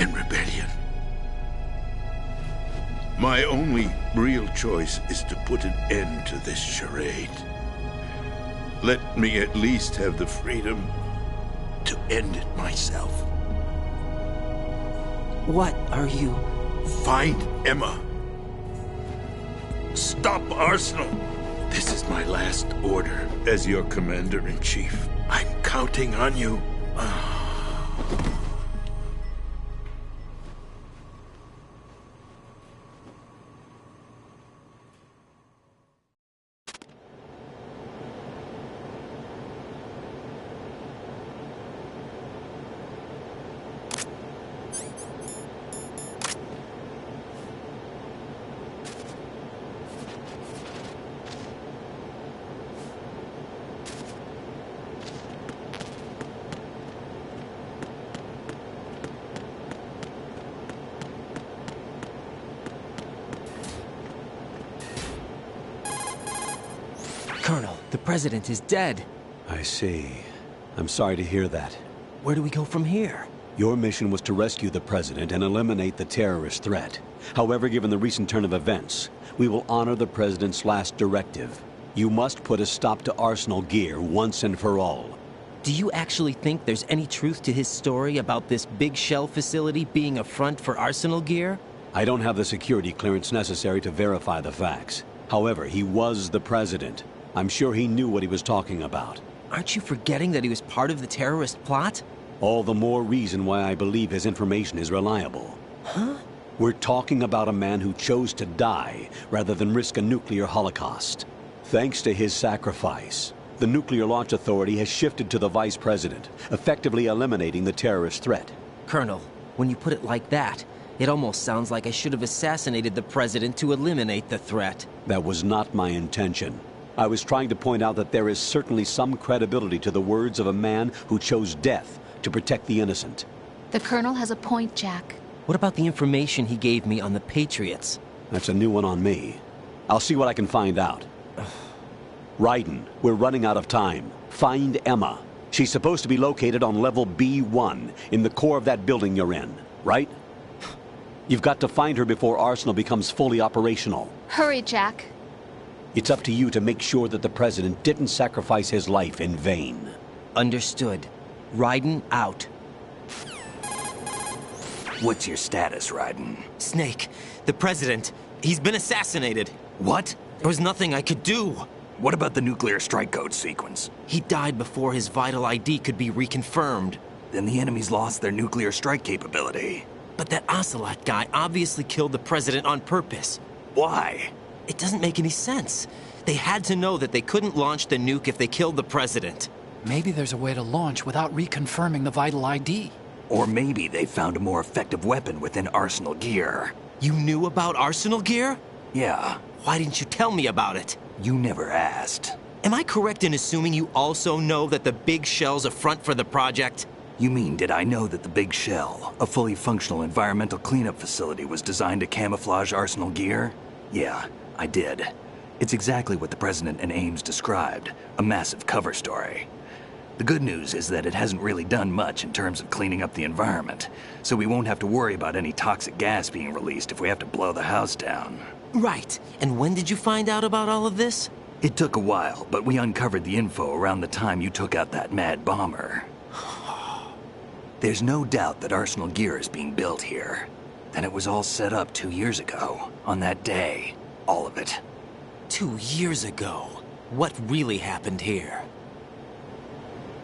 and rebellion. My only real choice is to put an end to this charade. Let me at least have the freedom to end it myself. What are you... Find Emma. Stop Arsenal. This is my last order as your commander-in-chief. I'm counting on you. president is dead. I see. I'm sorry to hear that. Where do we go from here? Your mission was to rescue the president and eliminate the terrorist threat. However, given the recent turn of events, we will honor the president's last directive. You must put a stop to Arsenal Gear once and for all. Do you actually think there's any truth to his story about this big shell facility being a front for Arsenal Gear? I don't have the security clearance necessary to verify the facts. However, he was the president. I'm sure he knew what he was talking about. Aren't you forgetting that he was part of the terrorist plot? All the more reason why I believe his information is reliable. Huh? We're talking about a man who chose to die rather than risk a nuclear holocaust. Thanks to his sacrifice, the Nuclear Launch Authority has shifted to the vice president, effectively eliminating the terrorist threat. Colonel, when you put it like that, it almost sounds like I should have assassinated the president to eliminate the threat. That was not my intention. I was trying to point out that there is certainly some credibility to the words of a man who chose death to protect the innocent. The Colonel has a point, Jack. What about the information he gave me on the Patriots? That's a new one on me. I'll see what I can find out. Raiden, we're running out of time. Find Emma. She's supposed to be located on level B1, in the core of that building you're in, right? You've got to find her before Arsenal becomes fully operational. Hurry, Jack. It's up to you to make sure that the president didn't sacrifice his life in vain. Understood. Raiden out. What's your status, Raiden? Snake, the president, he's been assassinated. What? There was nothing I could do. What about the nuclear strike code sequence? He died before his vital ID could be reconfirmed. Then the enemy's lost their nuclear strike capability. But that Ocelot guy obviously killed the president on purpose. Why? It doesn't make any sense. They had to know that they couldn't launch the nuke if they killed the president. Maybe there's a way to launch without reconfirming the vital ID. Or maybe they found a more effective weapon within Arsenal Gear. You knew about Arsenal Gear? Yeah. Why didn't you tell me about it? You never asked. Am I correct in assuming you also know that the Big Shell's a front for the project? You mean, did I know that the Big Shell, a fully functional environmental cleanup facility, was designed to camouflage Arsenal Gear? Yeah, I did. It's exactly what the President and Ames described, a massive cover story. The good news is that it hasn't really done much in terms of cleaning up the environment, so we won't have to worry about any toxic gas being released if we have to blow the house down. Right. And when did you find out about all of this? It took a while, but we uncovered the info around the time you took out that mad bomber. There's no doubt that Arsenal Gear is being built here. And it was all set up 2 years ago, on that day. All of it. 2 years ago? What really happened here?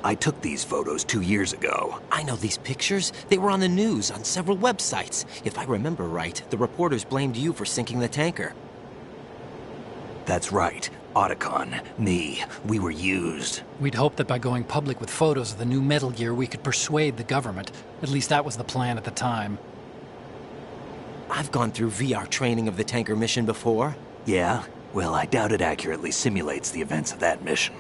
I took these photos 2 years ago. I know these pictures. They were on the news, on several websites. If I remember right, the reporters blamed you for sinking the tanker. That's right. Otacon, me, we were used. We'd hoped that by going public with photos of the new Metal Gear, we could persuade the government. At least that was the plan at the time. I've gone through VR training of the tanker mission before. Yeah? Well, I doubt it accurately simulates the events of that mission.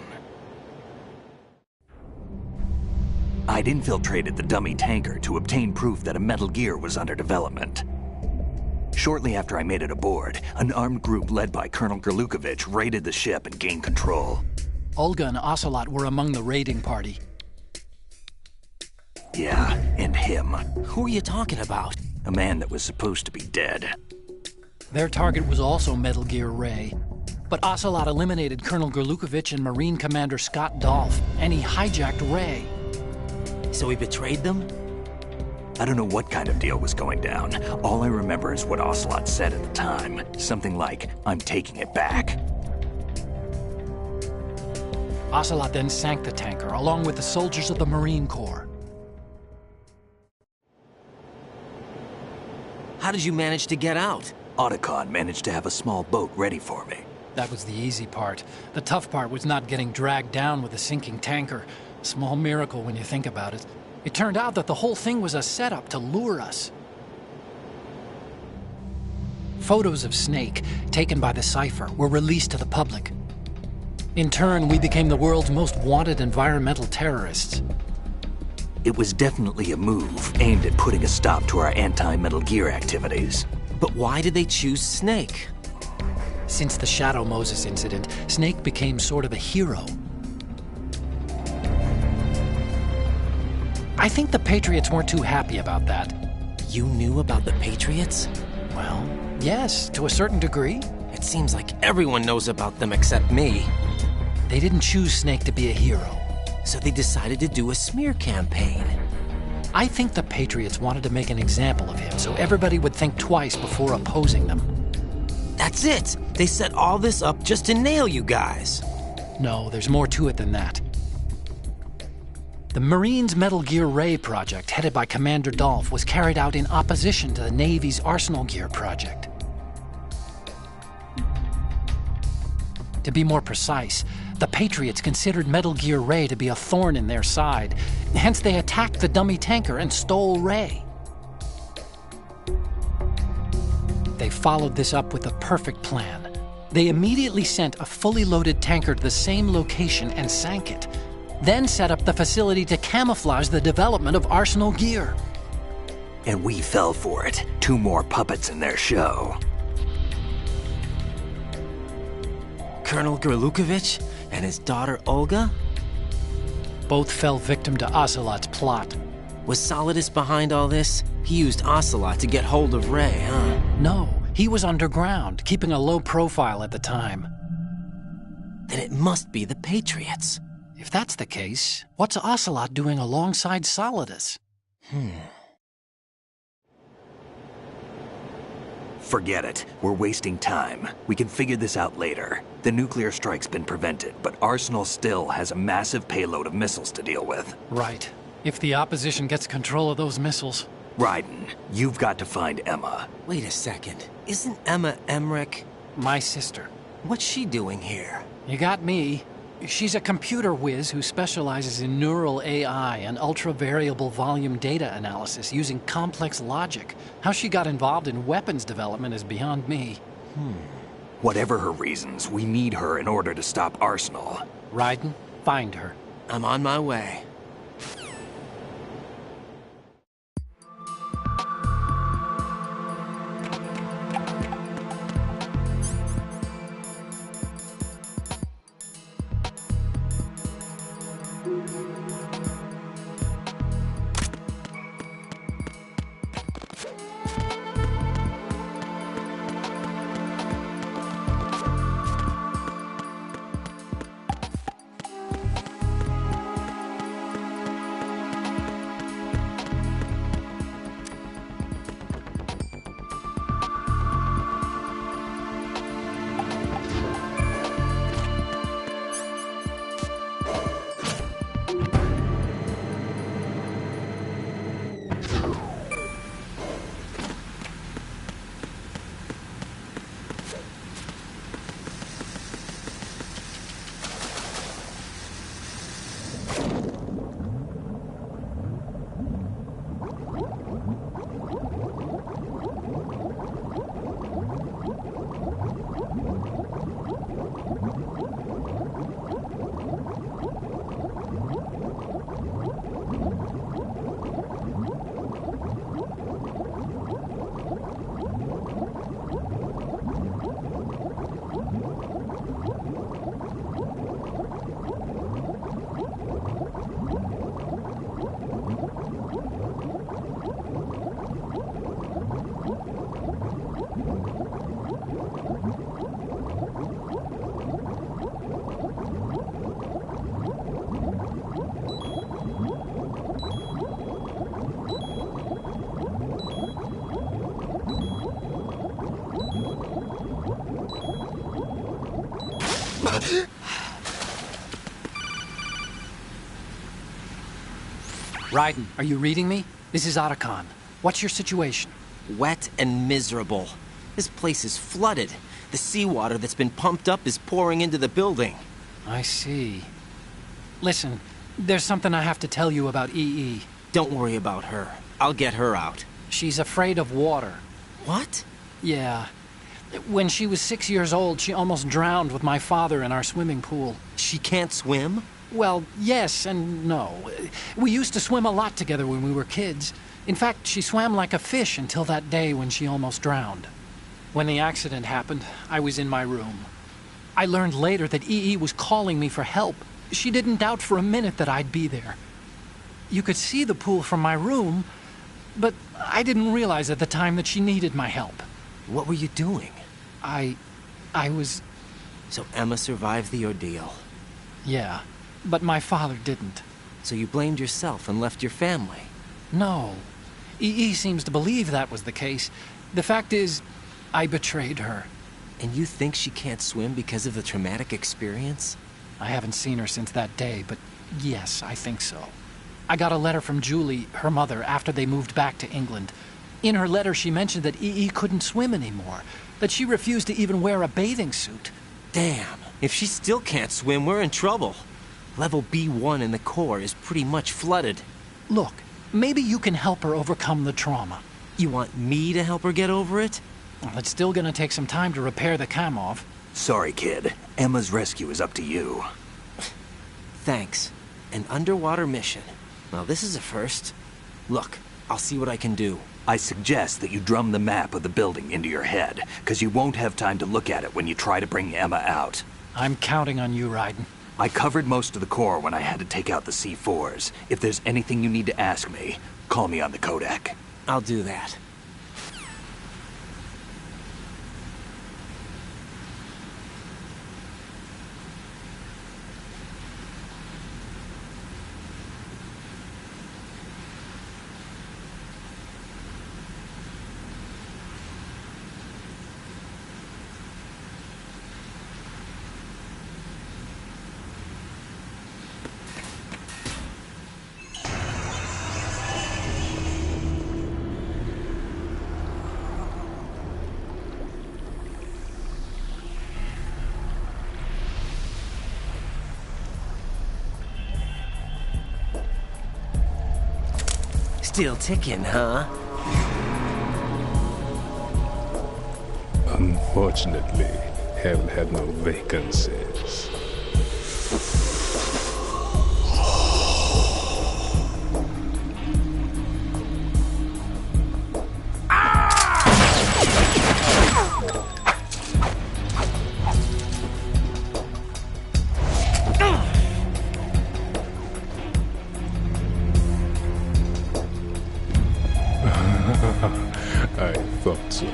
I'd infiltrated the dummy tanker to obtain proof that a Metal Gear was under development. Shortly after I made it aboard, an armed group led by Colonel Gurlukovich raided the ship and gained control. Olga and Ocelot were among the raiding party. Yeah, and him. Who are you talking about? A man that was supposed to be dead. Their target was also Metal Gear Ray. But Ocelot eliminated Colonel Gurlukovich and Marine Commander Scott Dolph, and he hijacked Ray. So he betrayed them? I don't know what kind of deal was going down. All I remember is what Ocelot said at the time. Something like, "I'm taking it back." Ocelot then sank the tanker, along with the soldiers of the Marine Corps. How did you manage to get out? Otacon managed to have a small boat ready for me. That was the easy part. The tough part was not getting dragged down with a sinking tanker. A small miracle when you think about it. It turned out that the whole thing was a setup to lure us. Photos of Snake, taken by the Cypher, were released to the public. In turn, we became the world's most wanted environmental terrorists. It was definitely a move aimed at putting a stop to our anti-Metal Gear activities. But why did they choose Snake? Since the Shadow Moses incident, Snake became sort of a hero. I think the Patriots weren't too happy about that. You knew about the Patriots? Well, yes, to a certain degree. It seems like everyone knows about them except me. They didn't choose Snake to be a hero. So they decided to do a smear campaign. I think the Patriots wanted to make an example of him so everybody would think twice before opposing them. That's it! They set all this up just to nail you guys. No, there's more to it than that. The Marines' Metal Gear Ray project, headed by Commander Dolph, was carried out in opposition to the Navy's Arsenal Gear project. To be more precise, the Patriots considered Metal Gear Ray to be a thorn in their side. Hence, they attacked the dummy tanker and stole Ray. They followed this up with a perfect plan. They immediately sent a fully loaded tanker to the same location and sank it, then set up the facility to camouflage the development of Arsenal Gear. And we fell for it. 2 more puppets in their show. Colonel Gerlukovich and his daughter Olga? Both fell victim to Ocelot's plot. Was Solidus behind all this? He used Ocelot to get hold of Ray, huh? No, he was underground, keeping a low profile at the time. Then it must be the Patriots. If that's the case, what's Ocelot doing alongside Solidus? Forget it. We're wasting time. We can figure this out later. The nuclear strike's been prevented, but Arsenal still has a massive payload of missiles to deal with. Right. If the opposition gets control of those missiles. Raiden, you've got to find Emma. Wait a second. Isn't Emma Emmerich my sister? What's she doing here? You got me. She's a computer whiz who specializes in neural AI and ultra-variable volume data analysis using complex logic. How she got involved in weapons development is beyond me. Whatever her reasons, we need her in order to stop Arsenal. Raiden, find her. I'm on my way. Raiden, are you reading me? This is Otacon. What's your situation? Wet and miserable. This place is flooded. The seawater that's been pumped up is pouring into the building. I see. Listen, there's something I have to tell you about EE. Don't worry about her. I'll get her out. She's afraid of water. What? Yeah. When she was 6 years old, she almost drowned with my father in our swimming pool. She can't swim? Well, yes and no. We used to swim a lot together when we were kids. In fact, she swam like a fish until that day when she almost drowned. When the accident happened, I was in my room. I learned later that EE was calling me for help. She didn't doubt for a minute that I'd be there. You could see the pool from my room, but I didn't realize at the time that she needed my help. What were you doing? I was... So Emma survived the ordeal. Yeah, but my father didn't. So you blamed yourself and left your family? No. EE seems to believe that was the case. The fact is, I betrayed her. And you think she can't swim because of the traumatic experience? I haven't seen her since that day, but yes, I think so. I got a letter from Julie, her mother, after they moved back to England. In her letter, she mentioned that EE couldn't swim anymore, that she refused to even wear a bathing suit. Damn, if she still can't swim, we're in trouble. Level B1 in the Corps is pretty much flooded. Look, maybe you can help her overcome the trauma. You want me to help her get over it? Well, it's still gonna take some time to repair the Kamov. Sorry, kid. Emma's rescue is up to you. Thanks. An underwater mission. Well, this is a first. Look, I'll see what I can do. I suggest that you drum the map of the building into your head, because you won't have time to look at it when you try to bring Emma out. I'm counting on you, Raiden. I covered most of the core when I had to take out the C4s. If there's anything you need to ask me, call me on the Kodak. I'll do that. Still ticking, huh? Unfortunately, hell had no vacancies. I thought so.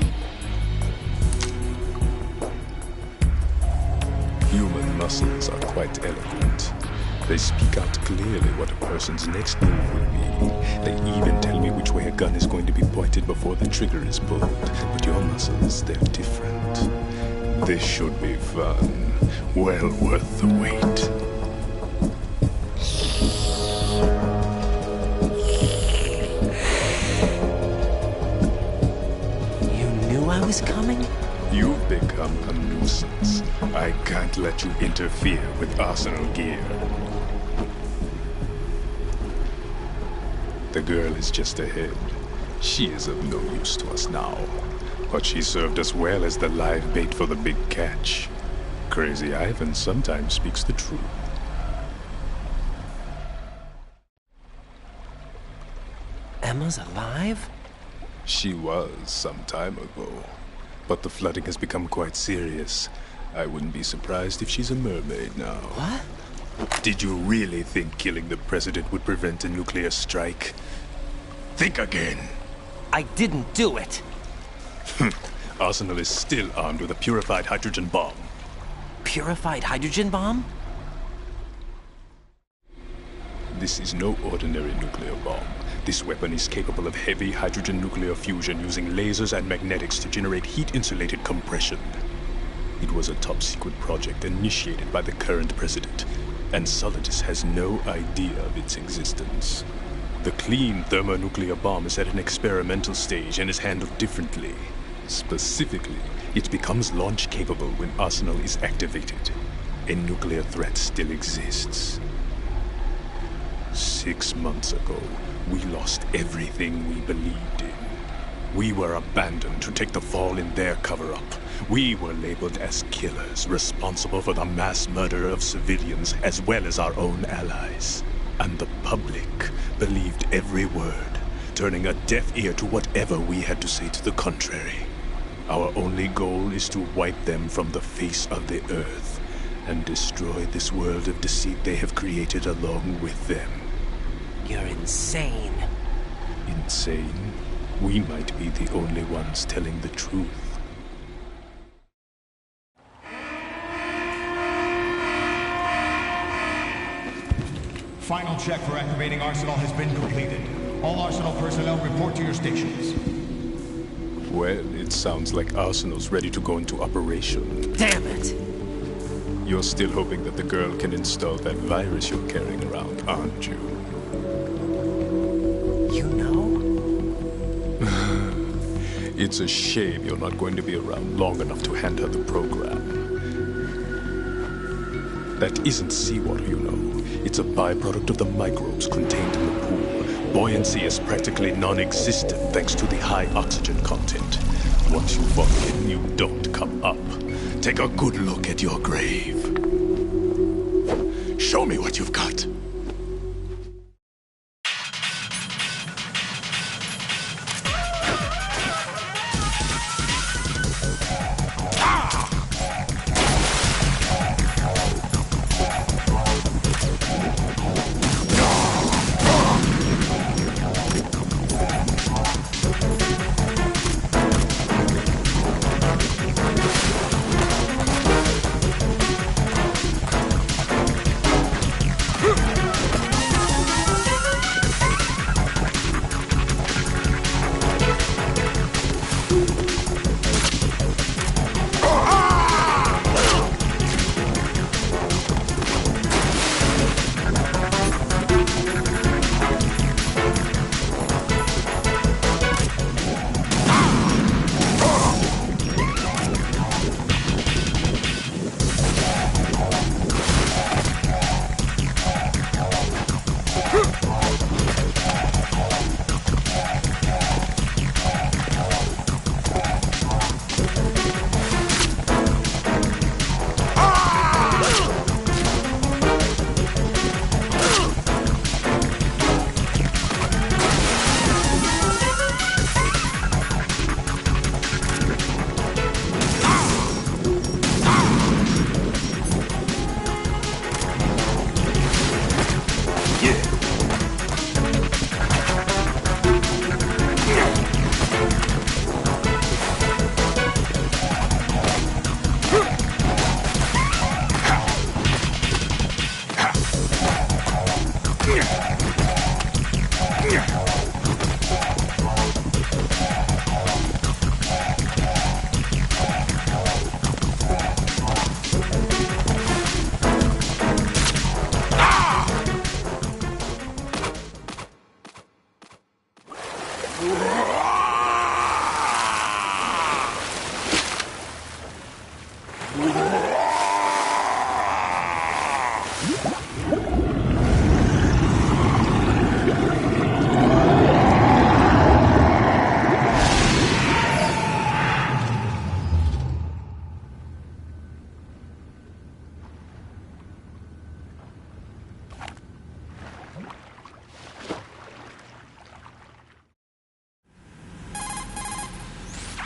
Human muscles are quite eloquent. They speak out clearly what a person's next move will be. They even tell me which way a gun is going to be pointed before the trigger is pulled. But your muscles, they're different. This should be fun. Well worth the wait. I was coming? You've become a nuisance. I can't let you interfere with Arsenal gear. The girl is just ahead. She is of no use to us now. But she served us well as the live bait for the big catch. Crazy Ivan sometimes speaks the truth. Emma's alive? She was some time ago, but the flooding has become quite serious. I wouldn't be surprised if she's a mermaid now. What? Did you really think killing the president would prevent a nuclear strike? Think again. I didn't do it. Arsenal is still armed with a purified hydrogen bomb. Purified hydrogen bomb? This is no ordinary nuclear bomb. This weapon is capable of heavy hydrogen nuclear fusion using lasers and magnetics to generate heat-insulated compression. It was a top-secret project initiated by the current president, and Solidus has no idea of its existence. The clean thermonuclear bomb is at an experimental stage and is handled differently. Specifically, it becomes launch-capable when Arsenal is activated. A nuclear threat still exists. 6 months ago, we lost everything we believed in. We were abandoned to take the fall in their cover-up. We were labeled as killers, responsible for the mass murder of civilians as well as our own allies. And the public believed every word, turning a deaf ear to whatever we had to say to the contrary. Our only goal is to wipe them from the face of the earth and destroy this world of deceit they have created along with them. You're insane. Insane? We might be the only ones telling the truth. Final check for activating Arsenal has been completed. All Arsenal personnel report to your stations. Well, it sounds like Arsenal's ready to go into operation. Damn it! You're still hoping that the girl can install that virus you're carrying around, aren't you? You know? It's a shame you're not going to be around long enough to hand her the program. That isn't seawater, you know. It's a byproduct of the microbes contained in the pool. Buoyancy is practically non-existent thanks to the high oxygen content. Once you fall in, you don't come up. Take a good look at your grave. Show me what you've got.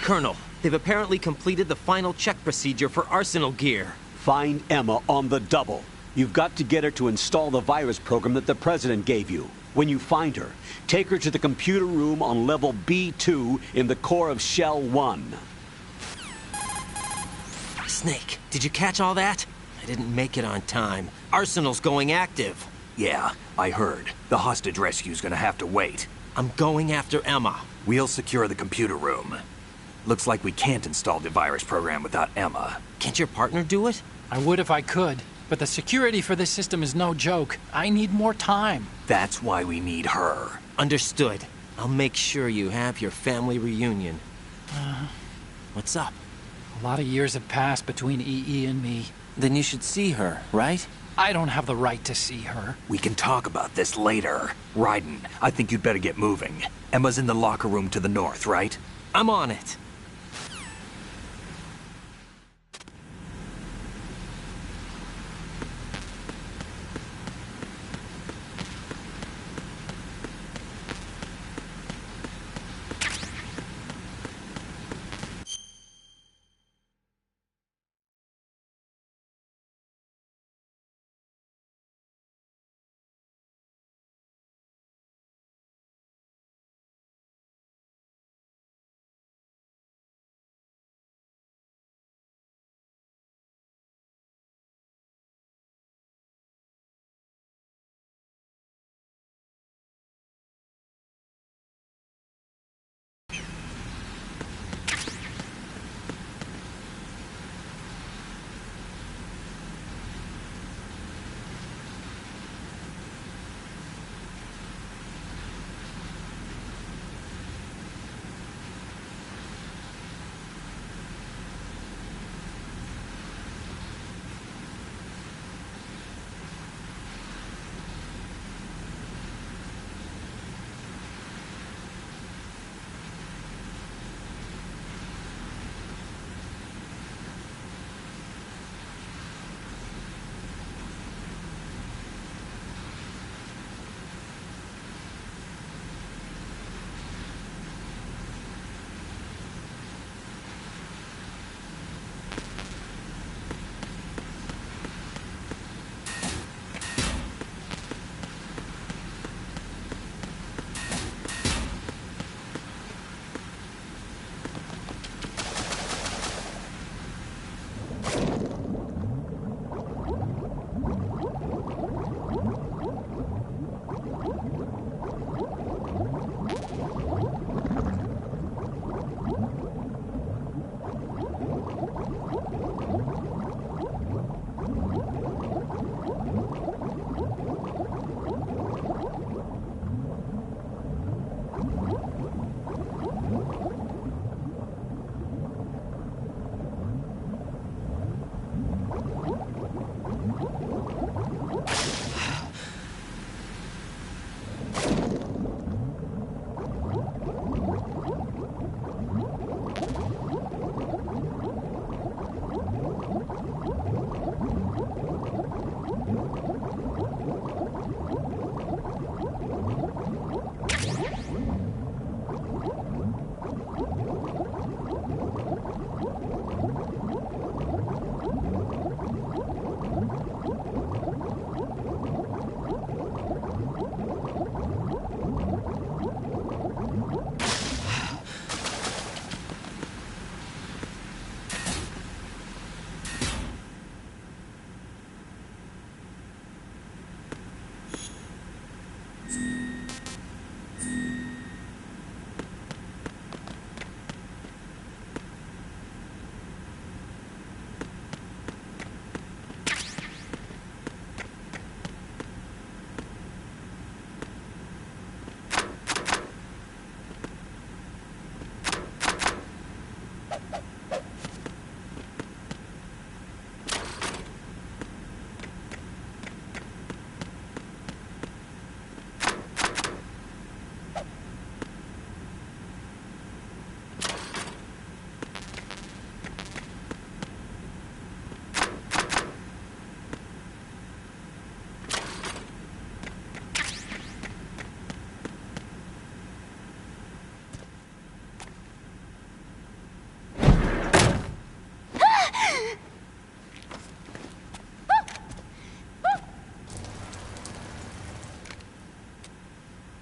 Colonel, they've apparently completed the final check procedure for Arsenal gear. Find Emma on the double. You've got to get her to install the virus program that the President gave you. When you find her, take her to the computer room on level B2 in the core of Shell 1. Snake, did you catch all that? I didn't make it on time. Arsenal's going active. Yeah, I heard. The hostage rescue's gonna have to wait. I'm going after Emma. We'll secure the computer room. Looks like we can't install the virus program without Emma. Can't your partner do it? I would if I could, but the security for this system is no joke. I need more time. That's why we need her. Understood. I'll make sure you have your family reunion. What's up? A lot of years have passed between EE and me. Then you should see her, right? I don't have the right to see her. We can talk about this later. Raiden, I think you'd better get moving. Emma's in the locker room to the north, right? I'm on it.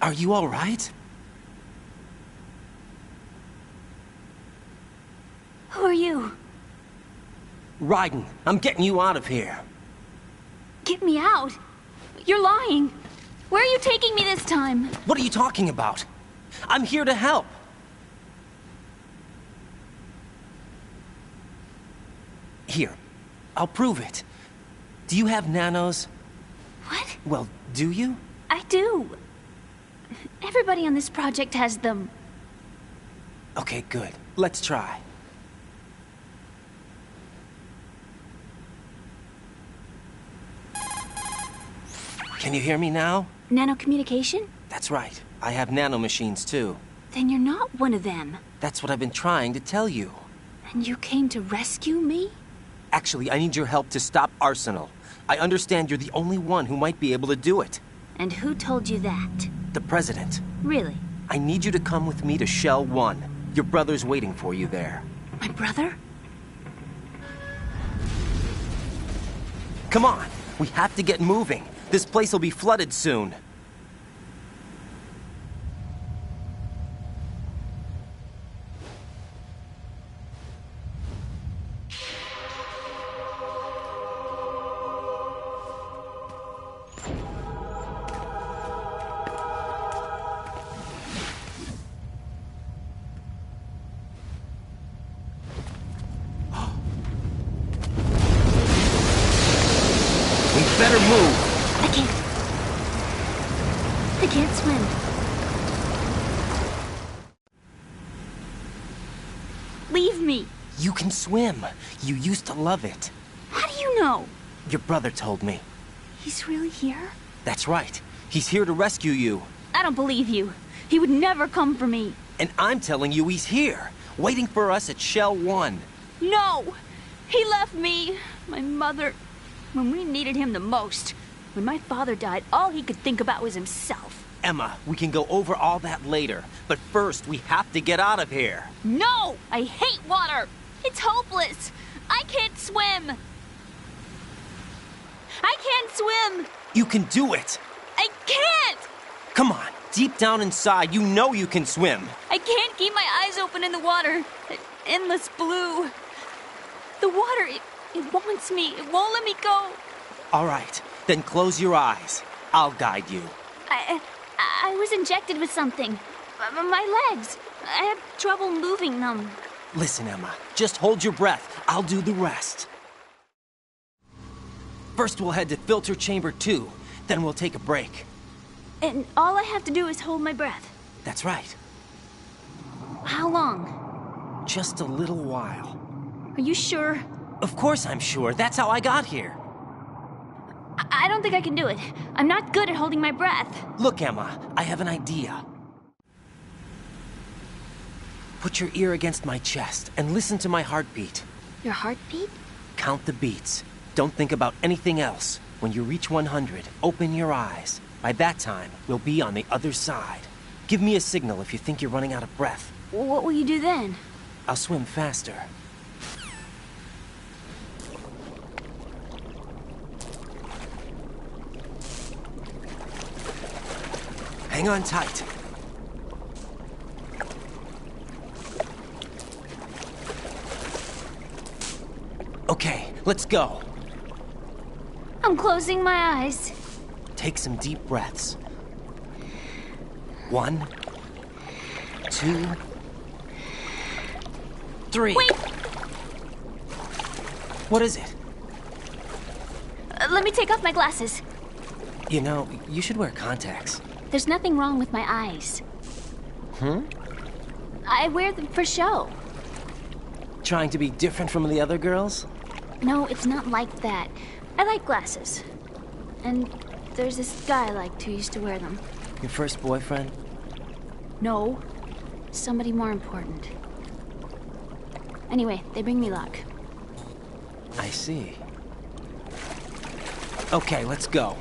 Are you all right? Who are you? Raiden, I'm getting you out of here. Get me out. You're lying. Where are you taking me this time? What are you talking about? I'm here to help. Here, I'll prove it. Do you have nanos? What? Well, do you? I do. Everybody on this project has them. Okay, good. Let's try. Can you hear me now? Nanocommunication? That's right. I have nanomachines too. Then you're not one of them. That's what I've been trying to tell you. And you came to rescue me? Actually, I need your help to stop Arsenal. I understand you're the only one who might be able to do it. And who told you that? The President. Really? I need you to come with me to Shell 1. Your brother's waiting for you there. My brother? Come on! We have to get moving. This place will be flooded soon. Better move. I can't swim. Leave me. You can swim. You used to love it. How do you know? Your brother told me. He's really here? That's right. He's here to rescue you. I don't believe you. He would never come for me. And I'm telling you he's here, waiting for us at Shell 1. No! He left me, my mother, when we needed him the most. When my father died, all he could think about was himself. Emma, we can go over all that later. But first, we have to get out of here. No! I hate water! It's hopeless! I can't swim! I can't swim! You can do it! I can't! Come on, deep down inside, you know you can swim. I can't keep my eyes open in the water. Endless blue. The water, it wants me. It won't let me go. All right, then close your eyes. I'll guide you. I was injected with something. My legs. I have trouble moving them. Listen, Emma, just hold your breath. I'll do the rest. First, we'll head to filter chamber 2. Then we'll take a break. And all I have to do is hold my breath. That's right. How long? Just a little while. Are you sure? Of course I'm sure. That's how I got here. I don't think I can do it. I'm not good at holding my breath. Look, Emma, I have an idea. Put your ear against my chest and listen to my heartbeat. Your heartbeat? Count the beats. Don't think about anything else. When you reach 100, open your eyes. By that time, we'll be on the other side. Give me a signal if you think you're running out of breath. What will you do then? I'll swim faster. Hang on tight. Okay, let's go. I'm closing my eyes. Take some deep breaths. 1, 2, 3. Wait! What is it? Let me take off my glasses. You know, you should wear contacts. There's nothing wrong with my eyes. Hmm? I wear them for show. Trying to be different from the other girls? No, it's not like that. I like glasses. And there's this guy I liked who used to wear them. Your first boyfriend? No. Somebody more important. Anyway, they bring me luck. I see. Okay, let's go.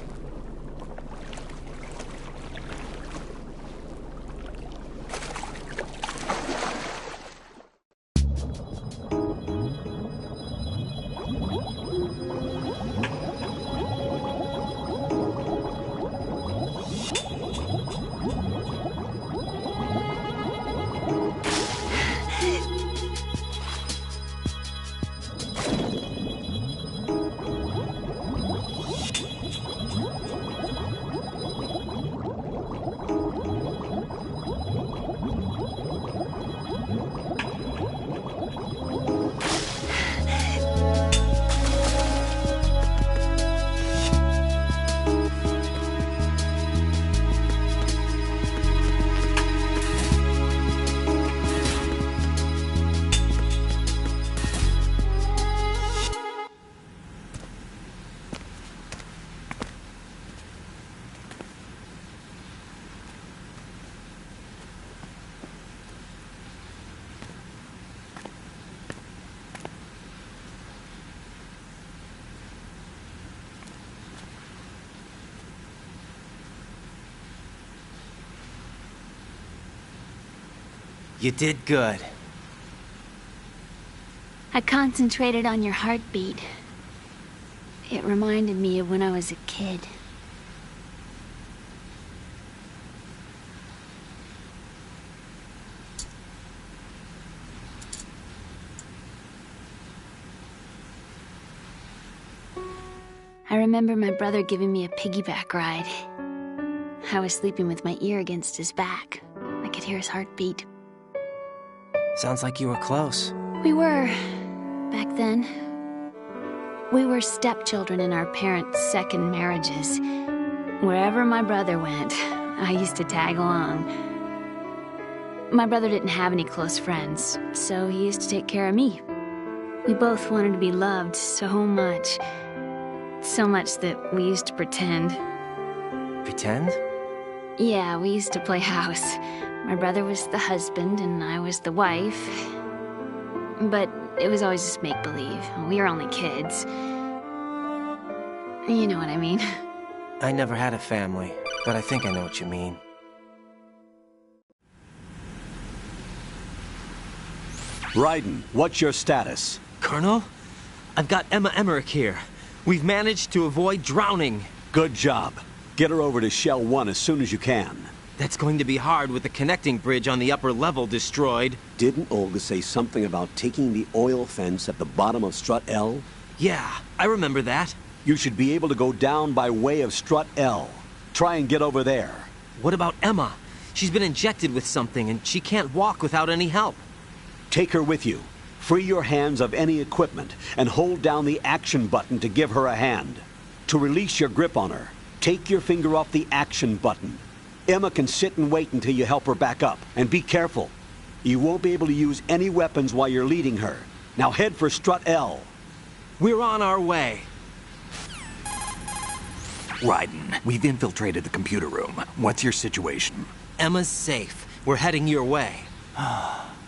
You did good. I concentrated on your heartbeat. It reminded me of when I was a kid. I remember my brother giving me a piggyback ride. I was sleeping with my ear against his back. I could hear his heartbeat. Sounds like you were close. We were, back then. We were stepchildren in our parents' second marriages. Wherever my brother went, I used to tag along. My brother didn't have any close friends, so he used to take care of me. We both wanted to be loved so much. So much that we used to pretend. Pretend? Yeah, we used to play house. My brother was the husband and I was the wife. But it was always just make-believe. We were only kids. You know what I mean. I never had a family, but I think I know what you mean. Raiden, what's your status? Colonel? I've got Emma Emmerich here. We've managed to avoid drowning. Good job. Get her over to Shell 1 as soon as you can. That's going to be hard with the connecting bridge on the upper level destroyed. Didn't Olga say something about taking the oil fence at the bottom of Strut L? Yeah, I remember that. You should be able to go down by way of Strut L. Try and get over there. What about Emma? She's been injected with something and she can't walk without any help. Take her with you. Free your hands of any equipment and hold down the action button to give her a hand. To release your grip on her, take your finger off the action button. Emma can sit and wait until you help her back up. And be careful. You won't be able to use any weapons while you're leading her. Now head for Strut L. We're on our way. Raiden, we've infiltrated the computer room. What's your situation? Emma's safe. We're heading your way.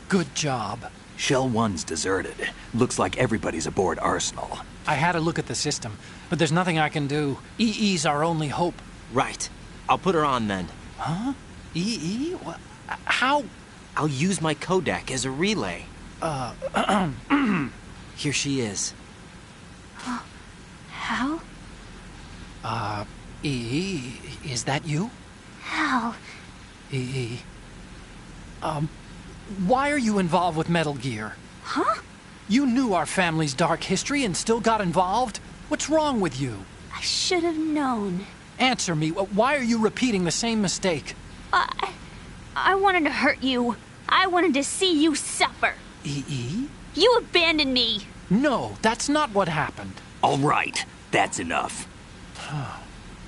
Good job. Shell 1's deserted. Looks like everybody's aboard Arsenal. I had a look at the system, but there's nothing I can do. EE's our only hope. Right. I'll put her on then. Huh? EE? What? How? I'll use my Kodak as a relay. Here she is. Hal? EE, is that you? Hal. EE. Why are you involved with Metal Gear? Huh? You knew our family's dark history and still got involved? What's wrong with you? I should have known. Answer me. Why are you repeating the same mistake? I wanted to hurt you. I wanted to see you suffer. EE? You abandoned me. No, that's not what happened. All right, that's enough.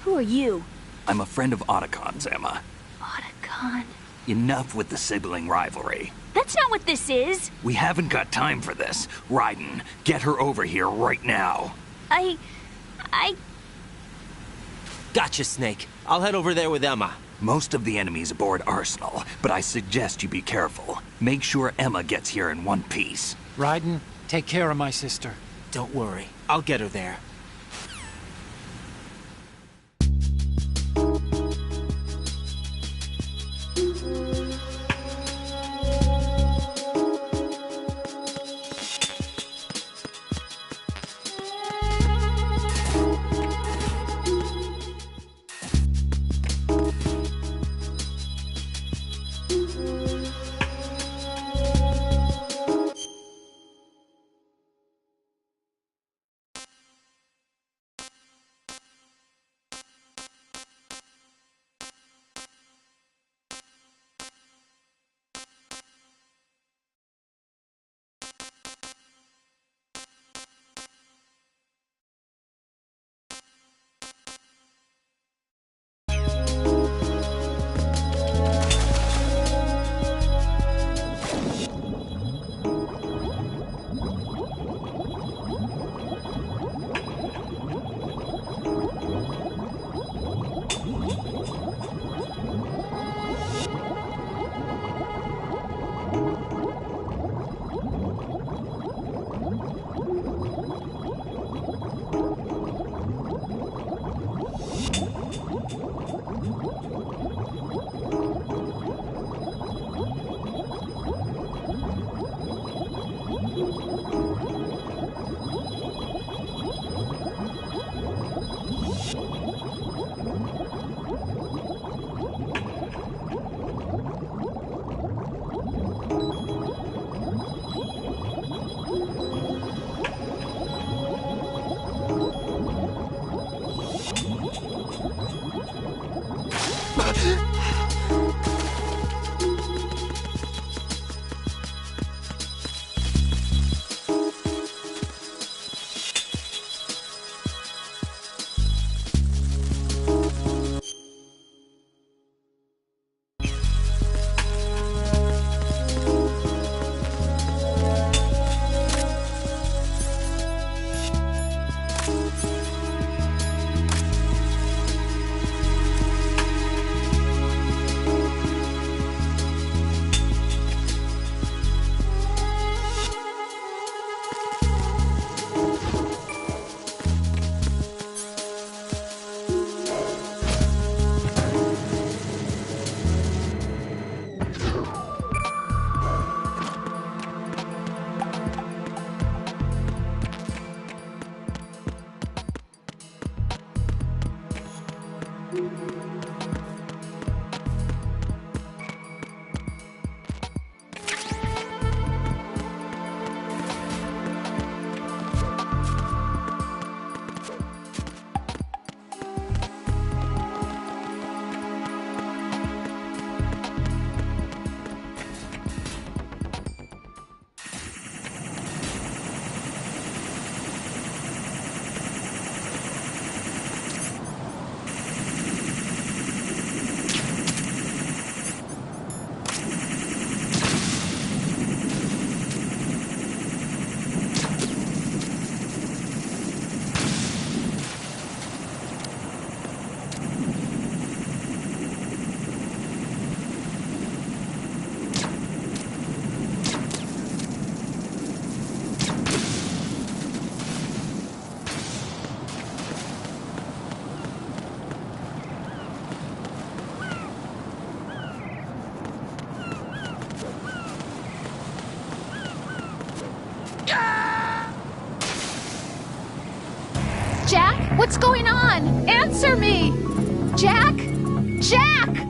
Who are you? I'm a friend of Otacon's, Emma. Otacon? Enough with the sibling rivalry. That's not what this is. We haven't got time for this. Raiden, get her over here right now. I... Gotcha, Snake. I'll head over there with Emma. Most of the enemy's aboard Arsenal, but I suggest you be careful. Make sure Emma gets here in one piece. Raiden, take care of my sister. Don't worry. I'll get her there. What's going on? Answer me! Jack? Jack!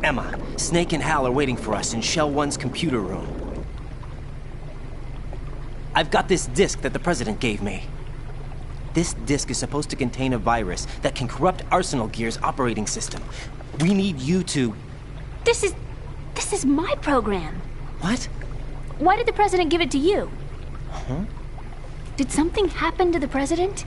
Emma, Snake and Hal are waiting for us in Shell 1's computer room. I've got this disk that the President gave me. This disk is supposed to contain a virus that can corrupt Arsenal Gear's operating system. We need you to... This is my program. What? Why did the President give it to you? Huh? Did something happen to the President?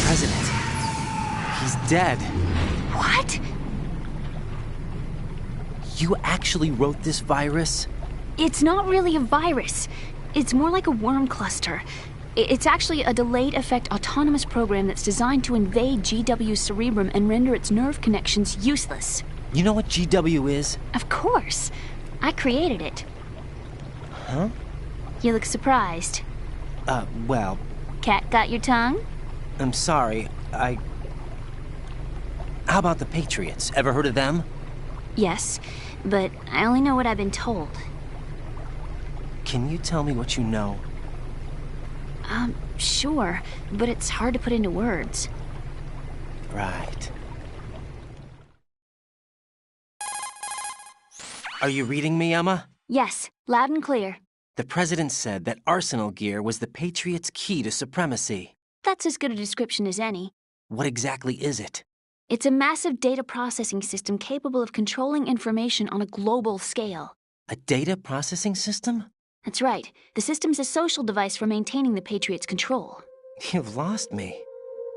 President. He's dead. What? You actually wrote this virus? It's not really a virus. It's more like a worm cluster. It's actually a delayed effect autonomous program that's designed to invade GW's cerebrum and render its nerve connections useless. You know what GW is? Of course. I created it. Huh? You look surprised. Well... Cat got your tongue? I'm sorry, How about the Patriots? Ever heard of them? Yes, but I only know what I've been told. Can you tell me what you know? Sure, but it's hard to put into words. Right. Are you reading me, Emma? Yes, loud and clear. The President said that Arsenal Gear was the Patriots' key to supremacy. That's as good a description as any. What exactly is it? It's a massive data processing system capable of controlling information on a global scale. A data processing system? That's right. The system's a social device for maintaining the Patriots' control. You've lost me.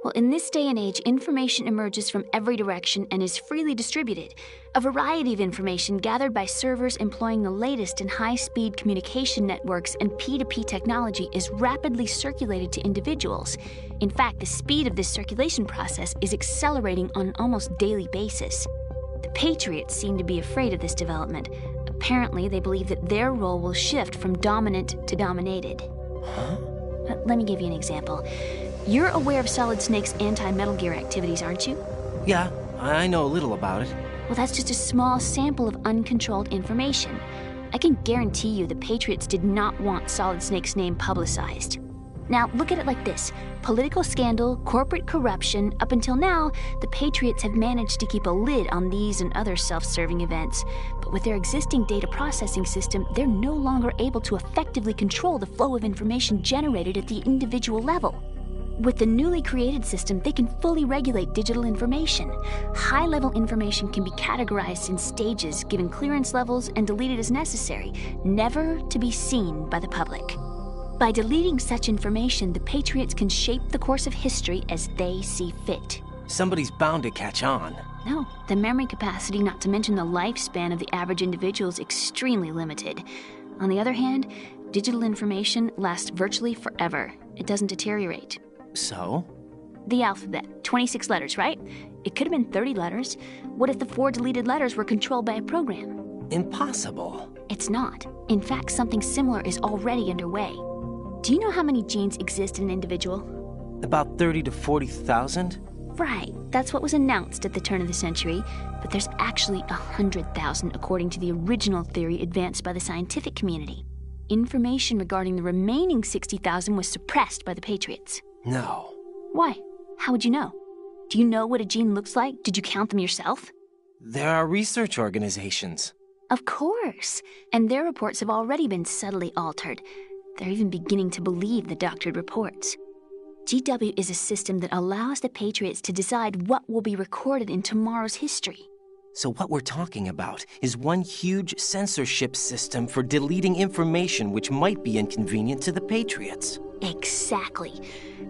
Well, in this day and age, information emerges from every direction and is freely distributed. A variety of information gathered by servers employing the latest in high-speed communication networks and P2P technology is rapidly circulated to individuals. In fact, the speed of this circulation process is accelerating on an almost daily basis. The Patriots seem to be afraid of this development. Apparently, they believe that their role will shift from dominant to dominated. Huh? Let me give you an example. You're aware of Solid Snake's anti-Metal Gear activities, aren't you? Yeah, I know a little about it. Well, that's just a small sample of uncontrolled information. I can guarantee you the Patriots did not want Solid Snake's name publicized. Now, look at it like this. Political scandal, corporate corruption, up until now, the Patriots have managed to keep a lid on these and other self-serving events. But with their existing data processing system, they're no longer able to effectively control the flow of information generated at the individual level. With the newly created system, they can fully regulate digital information. High-level information can be categorized in stages, given clearance levels, and deleted as necessary, never to be seen by the public. By deleting such information, the Patriots can shape the course of history as they see fit. Somebody's bound to catch on. No, the memory capacity, not to mention the lifespan of the average individual, is extremely limited. On the other hand, digital information lasts virtually forever. It doesn't deteriorate. So? The alphabet, 26 letters, right? It could have been 30 letters. What if the 4 deleted letters were controlled by a program? Impossible. It's not. In fact, something similar is already underway. Do you know how many genes exist in an individual? About 30 to 40,000? Right. That's what was announced at the turn of the century. But there's actually 100,000 according to the original theory advanced by the scientific community. Information regarding the remaining 60,000 was suppressed by the Patriots. No. Why? How would you know? Do you know what a gene looks like? Did you count them yourself? There are research organizations. Of course. And their reports have already been subtly altered. They're even beginning to believe the doctored reports. GW is a system that allows the Patriots to decide what will be recorded in tomorrow's history. So what we're talking about is one huge censorship system for deleting information which might be inconvenient to the Patriots. Exactly.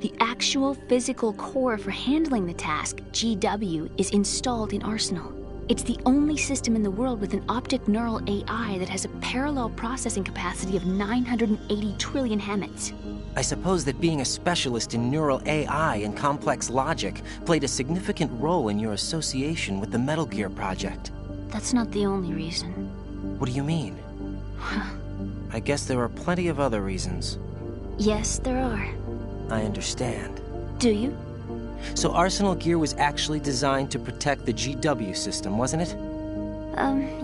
The actual physical core for handling the task, GW, is installed in Arsenal. It's the only system in the world with an optic neural AI that has a parallel processing capacity of 980 trillion Hammets. I suppose that being a specialist in neural AI and complex logic played a significant role in your association with the Metal Gear project. That's not the only reason. What do you mean? I guess there are plenty of other reasons. Yes, there are. I understand. Do you? So Arsenal Gear was actually designed to protect the GW system, wasn't it?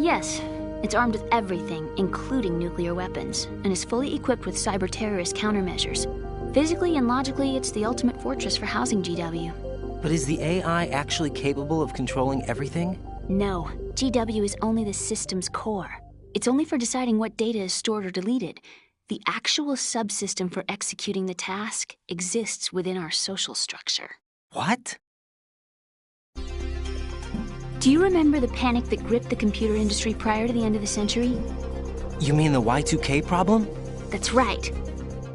Yes. It's armed with everything, including nuclear weapons, and is fully equipped with cyber-terrorist countermeasures. Physically and logically, it's the ultimate fortress for housing GW. But is the AI actually capable of controlling everything? No. GW is only the system's core. It's only for deciding what data is stored or deleted. The actual subsystem for executing the task exists within our social structure. What? Do you remember the panic that gripped the computer industry prior to the end of the century? You mean the Y2K problem? That's right.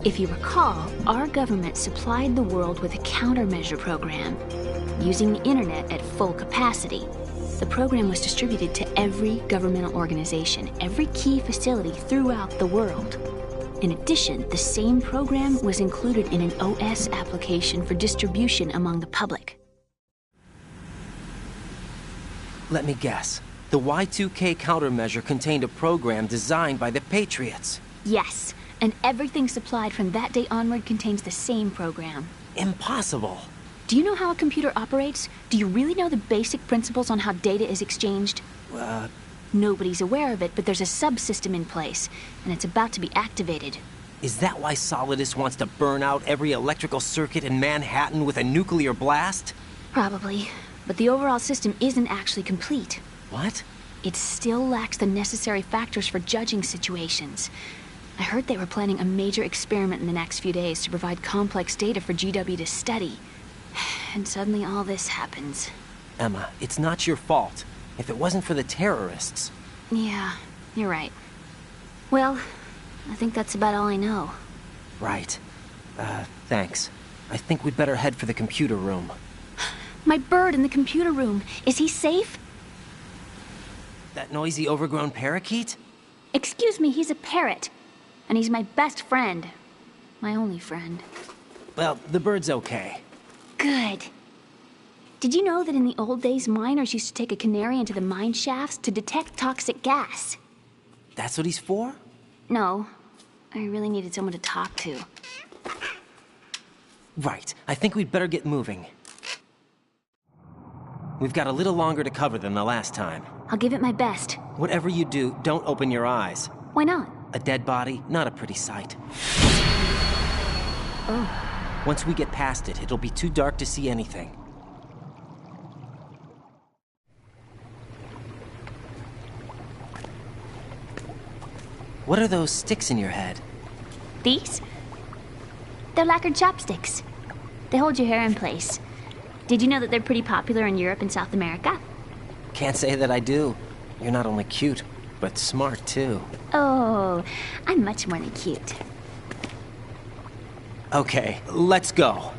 If you recall, our government supplied the world with a countermeasure program. Using the internet at full capacity, the program was distributed to every governmental organization, every key facility throughout the world. In addition, the same program was included in an OS application for distribution among the public. Let me guess. The Y2K countermeasure contained a program designed by the Patriots. Yes, and everything supplied from that day onward contains the same program. Impossible. Do you know how a computer operates? Do you really know the basic principles on how data is exchanged? Nobody's aware of it, but there's a subsystem in place, and it's about to be activated. Is that why Solidus wants to burn out every electrical circuit in Manhattan with a nuclear blast? Probably, but the overall system isn't actually complete. What? It still lacks the necessary factors for judging situations. I heard they were planning a major experiment in the next few days to provide complex data for GW to study. And suddenly all this happens. Emma, it's not your fault. If it wasn't for the terrorists... Yeah, you're right. Well, I think that's about all I know. Right. Thanks. I think we'd better head for the computer room. My bird in the computer room. Is he safe? That noisy, overgrown parakeet? Excuse me, he's a parrot. And he's my best friend. My only friend. Well, the bird's okay. Good. Did you know that in the old days, miners used to take a canary into the mine shafts to detect toxic gas? That's what he's for? No. I really needed someone to talk to. Right. I think we'd better get moving. We've got a little longer to cover than the last time. I'll give it my best. Whatever you do, don't open your eyes. Why not? A dead body, not a pretty sight. Oh. Once we get past it, it'll be too dark to see anything. What are those sticks in your head? These? They're lacquered chopsticks. They hold your hair in place. Did you know that they're pretty popular in Europe and South America? Can't say that I do. You're not only cute, but smart too. Oh, I'm much more than cute. Okay, let's go.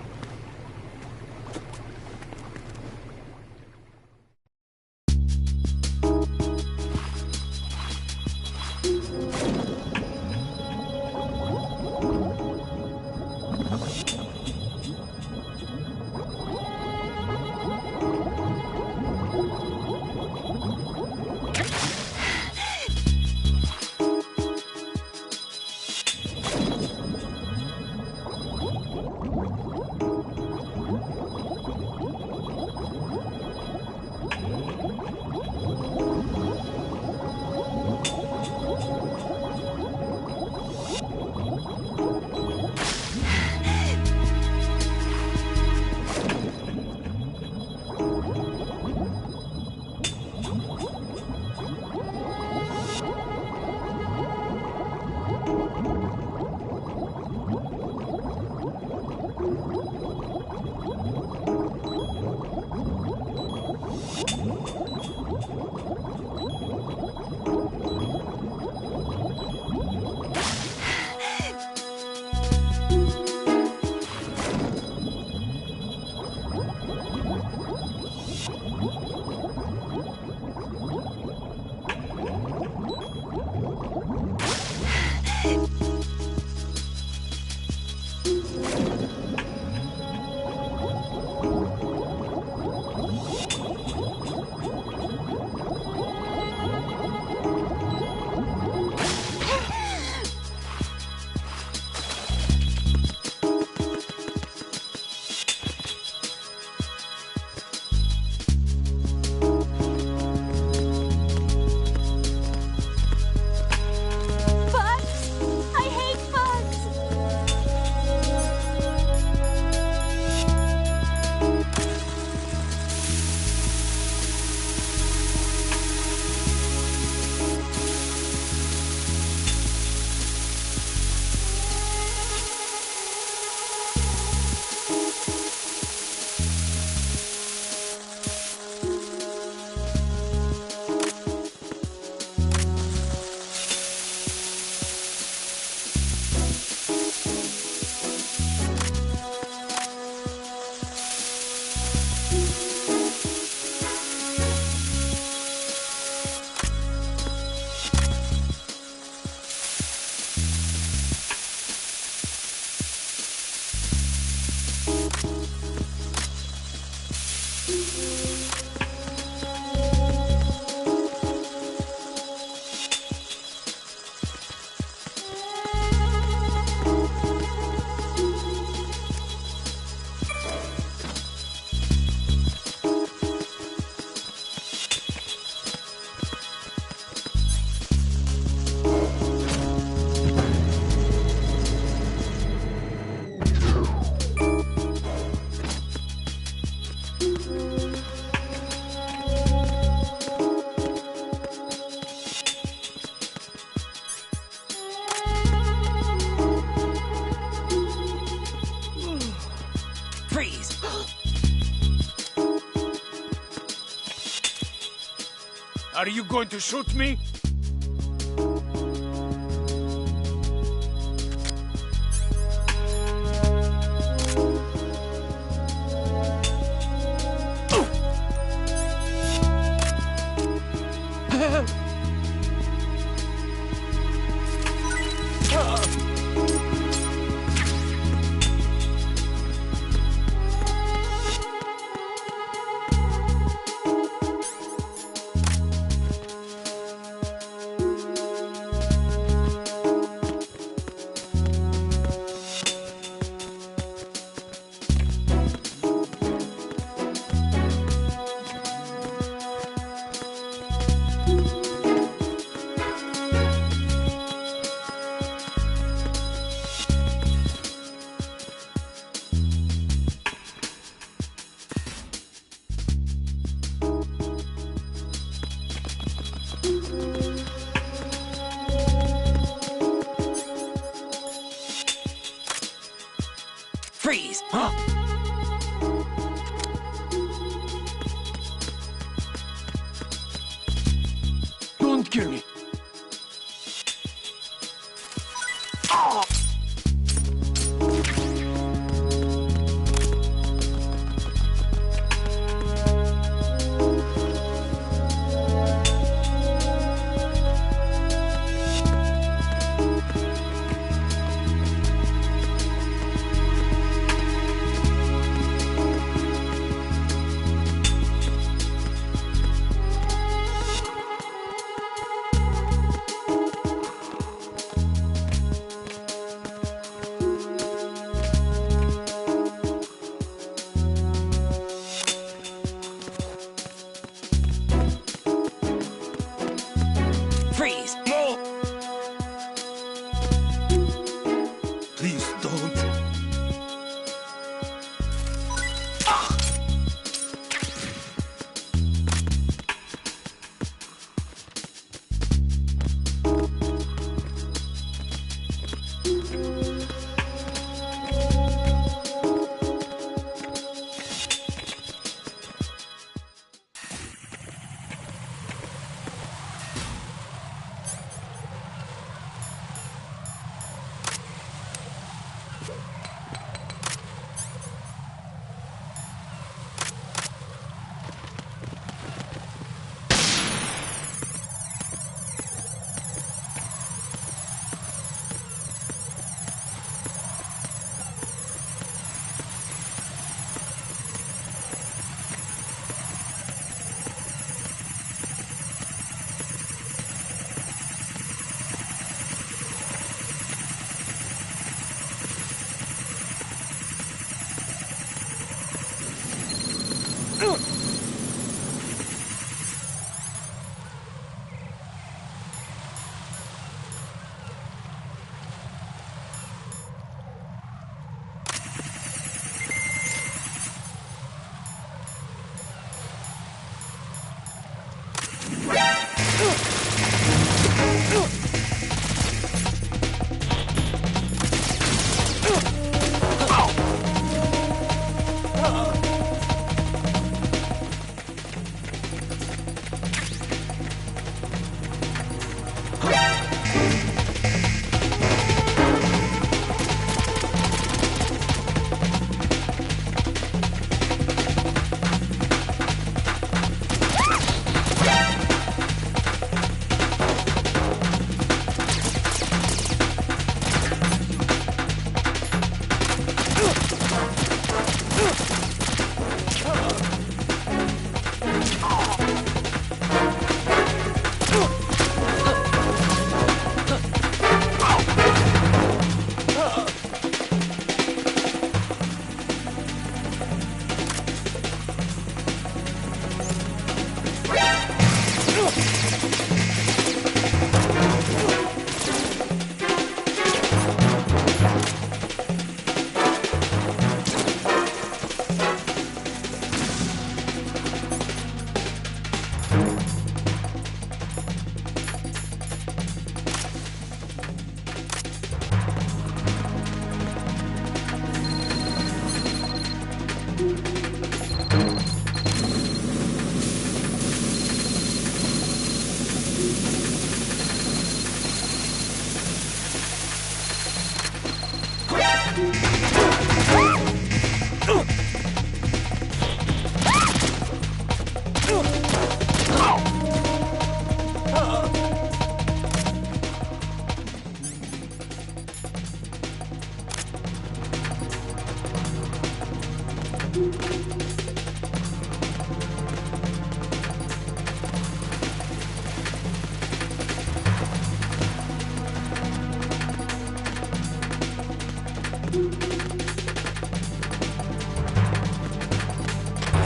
Are you going to shoot me? Freeze! Huh? Don't kill me. Freeze! No! Please don't.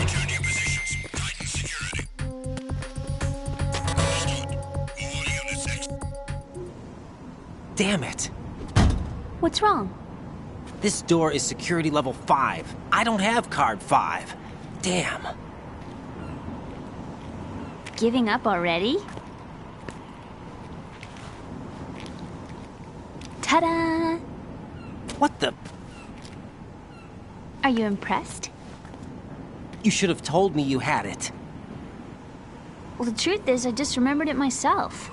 Return to your positions. Titan security. Understood. All units Damn it! What's wrong? This door is security level 5. I don't have card 5. Damn. Giving up already? Ta-da! What the? Are you impressed? You should have told me you had it. Well, the truth is, I just remembered it myself.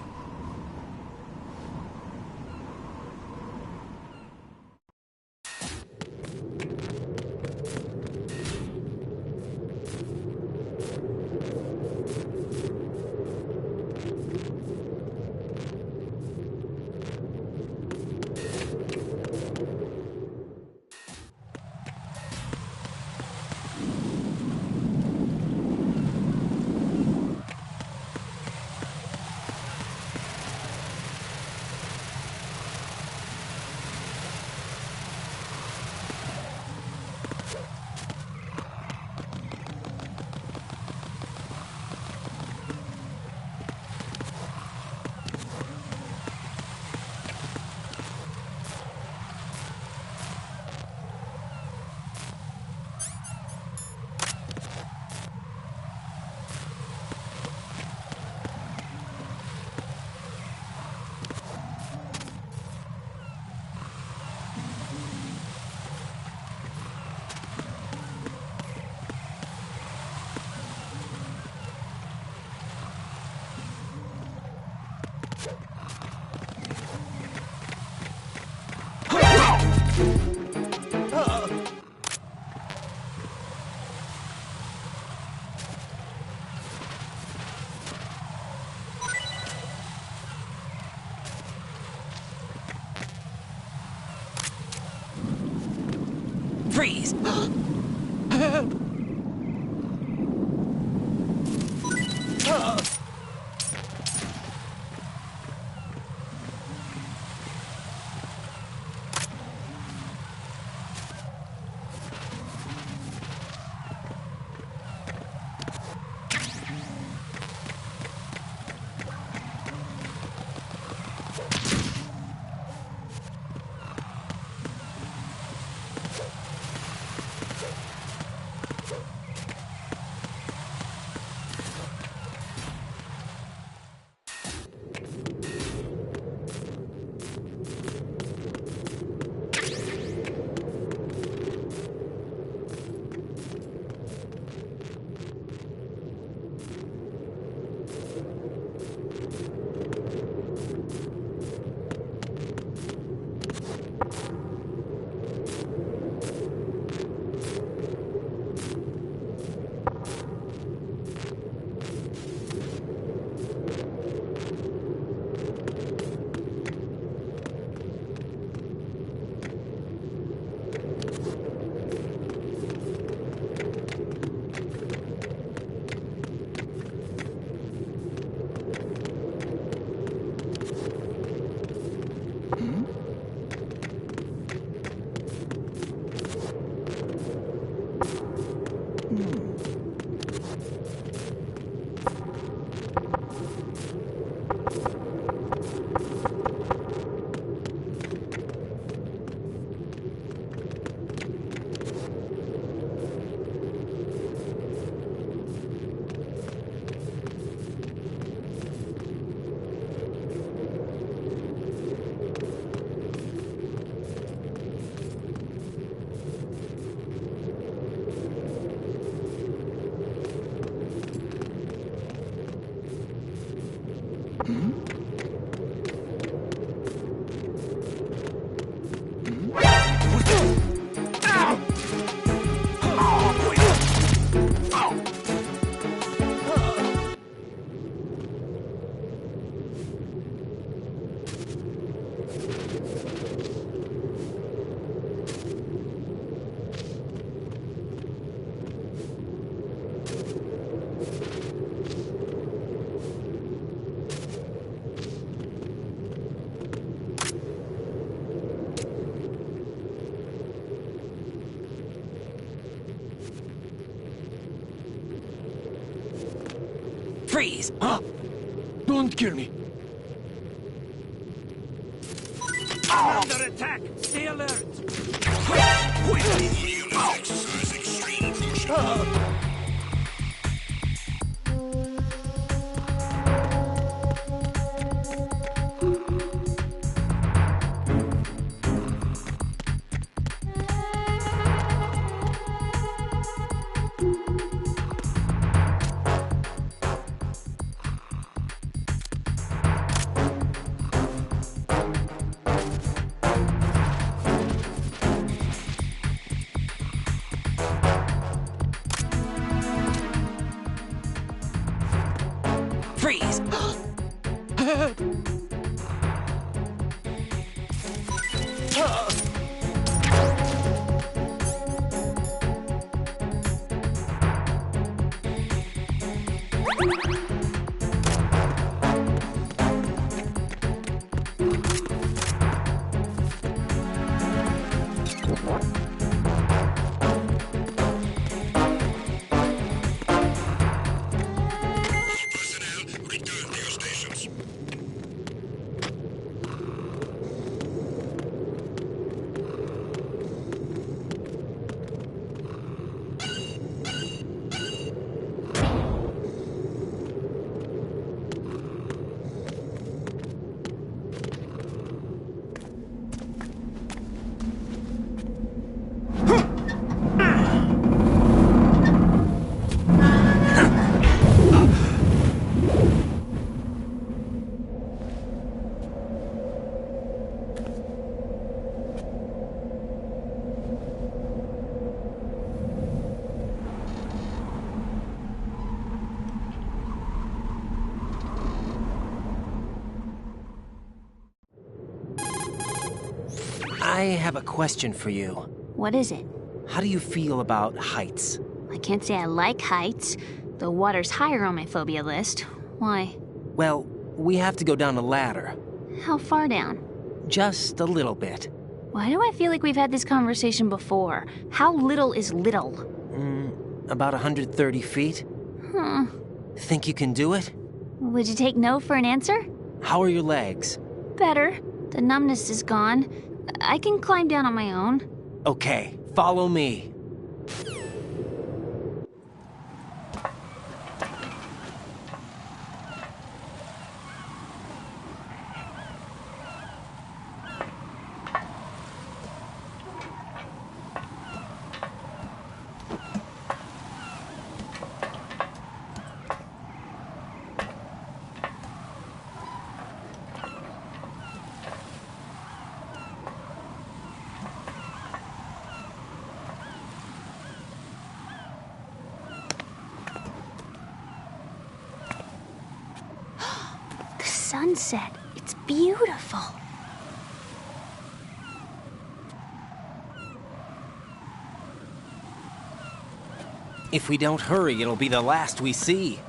Freeze! Help! Freeze! Don't kill me. I'm under attack! Stay alert! All units exercise extreme caution. Freeze! I have a question for you. What is it? How do you feel about heights? I can't say I like heights. The water's higher on my phobia list. Why? Well, we have to go down a ladder. How far down? Just a little bit. Why do I feel like we've had this conversation before? How little is little? About 130 feet. Huh. Think you can do it? Would you take no for an answer? How are your legs? Better. The numbness is gone. I can climb down on my own. Okay, follow me. Sunset. It's beautiful. If we don't hurry, it'll be the last we see.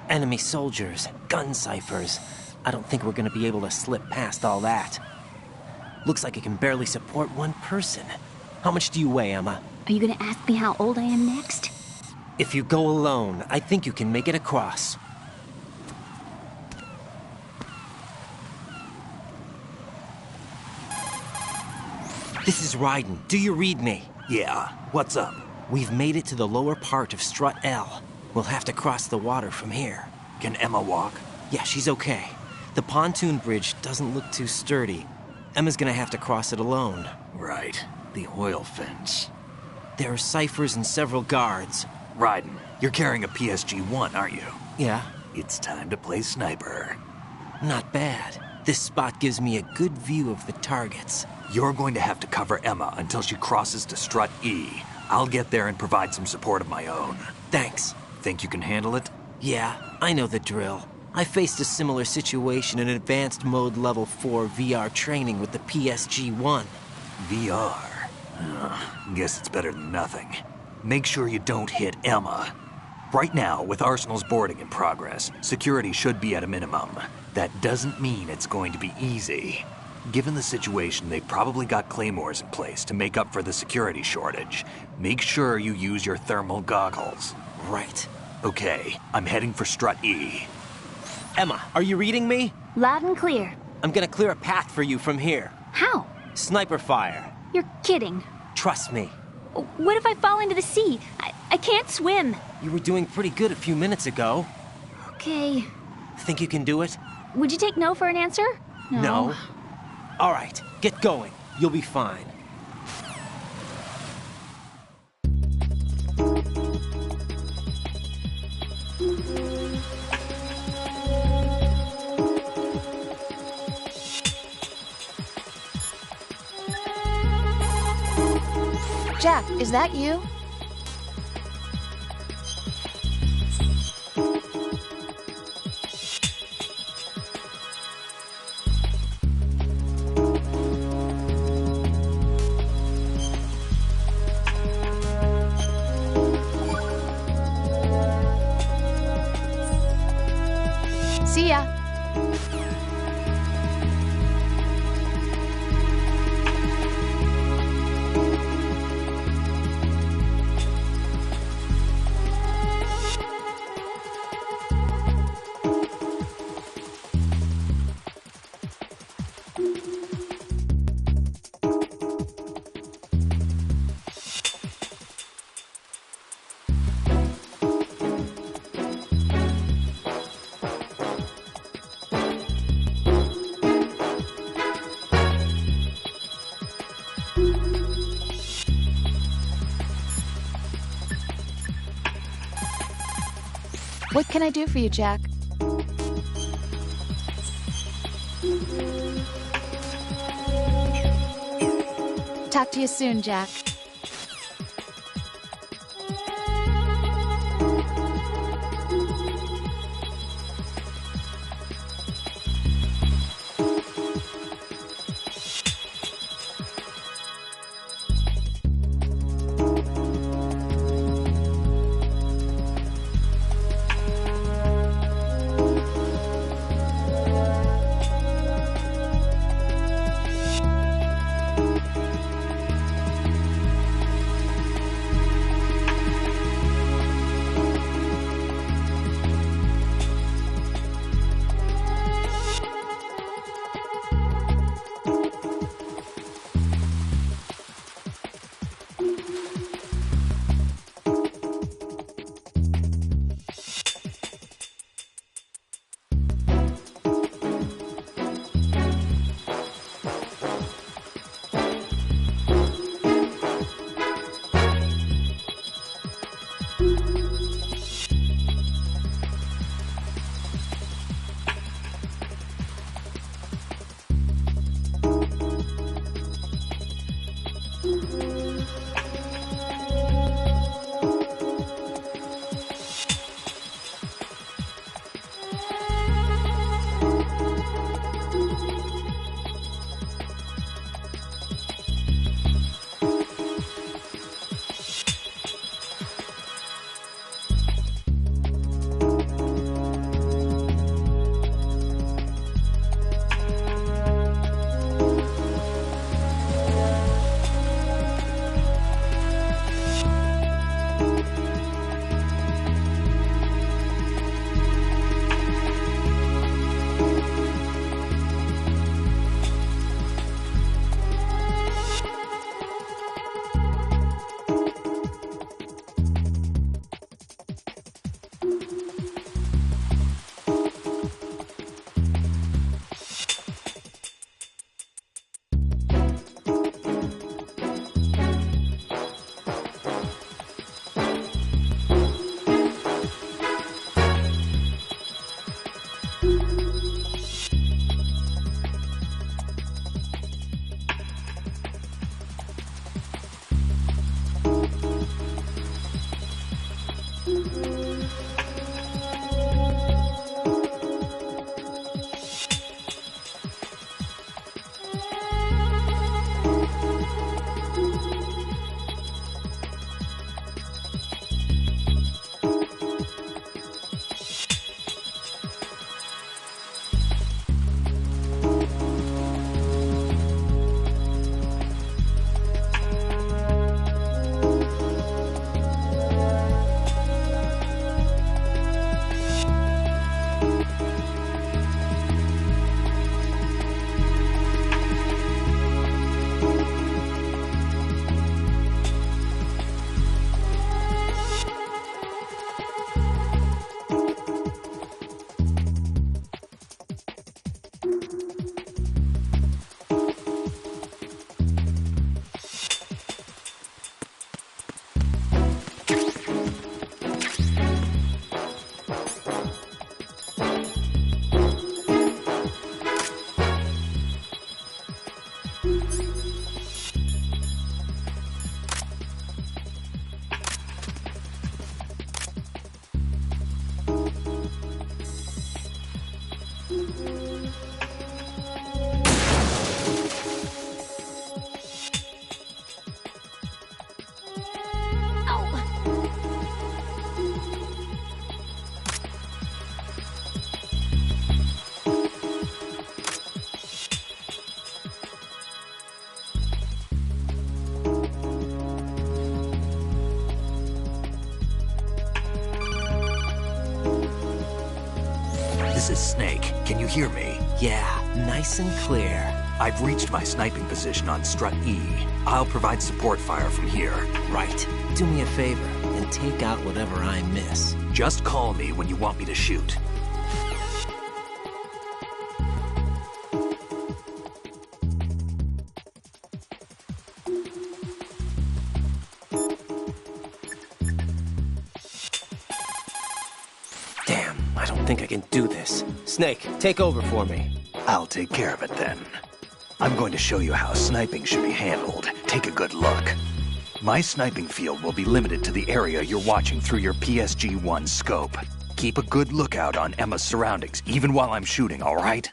Enemy soldiers, gun ciphers. I don't think we're gonna be able to slip past all that. Looks like it can barely support one person. How much do you weigh, Emma? Are you gonna ask me how old I am next? If you go alone, I think you can make it across. This is Raiden. Do you read me? Yeah, what's up? We've made it to the lower part of Strut L. We'll have to cross the water from here. Can Emma walk? Yeah, she's okay. The pontoon bridge doesn't look too sturdy. Emma's gonna have to cross it alone. Right. The oil fence. There are ciphers and several guards. Raiden, you're carrying a PSG-1, aren't you? Yeah. It's time to play sniper. Not bad. This spot gives me a good view of the targets. You're going to have to cover Emma until she crosses to Strut E. I'll get there and provide some support of my own. Thanks. Think you can handle it? Yeah, I know the drill. I faced a similar situation in Advanced Mode Level 4 VR training with the PSG-1. VR? Guess it's better than nothing. Make sure you don't hit Emma. Right now, with Arsenal's boarding in progress, security should be at a minimum. That doesn't mean it's going to be easy. Given the situation, they've probably got claymores in place to make up for the security shortage. Make sure you use your thermal goggles. Right. Okay, I'm heading for Strut E. Emma, are you reading me? Loud and clear. I'm gonna clear a path for you from here. How? Sniper fire. You're kidding. Trust me. What if I fall into the sea? I can't swim. You were doing pretty good a few minutes ago. Okay. Think you can do it? Would you take no for an answer? No. All right, get going. You'll be fine. Jack, is that you? See ya. What can I do for you, Jack? Talk to you soon, Jack. This is Snake. Can you hear me? Yeah, nice and clear. I've reached my sniping position on Strut E. I'll provide support fire from here. Right. Do me a favor and take out whatever I miss. Just call me when you want me to shoot. Damn, I don't think I can do this. Snake, take over for me. I'll take care of it then. I'm going to show you how sniping should be handled. Take a good look. My sniping field will be limited to the area you're watching through your PSG-1 scope. Keep a good lookout on Emma's surroundings, even while I'm shooting, all right?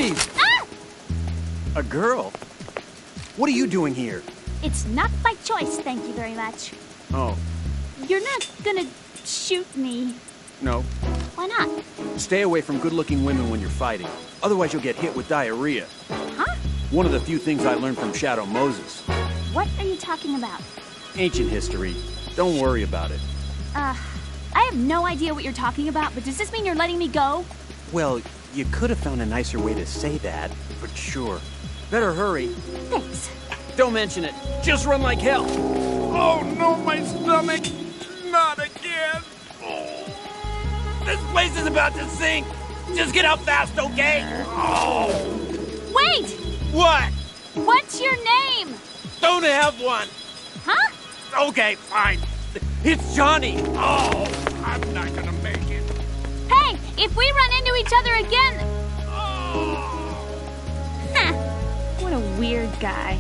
Freeze! Ah! A girl? What are you doing here? It's not by choice, thank you very much. Oh, You're not gonna shoot me. no. Why not? Stay away from good-looking women when you're fighting. Otherwise you'll get hit with diarrhea. Huh? One of the few things I learned from Shadow Moses. What are you talking about? Ancient history. Don't worry about it. I have no idea what you're talking about, but does this mean you're letting me go? Well, you could have found a nicer way to say that, but sure. Better hurry. Thanks. Don't mention it. Just run like hell. Oh no, my stomach! Not again! This place is about to sink! Just get out fast, okay? Oh! Wait! What? What's your name? Don't have one! Huh? Okay, fine. It's Johnny! Oh, I'm not gonna make it. Hey, if we run into each other again... Huh. What a weird guy.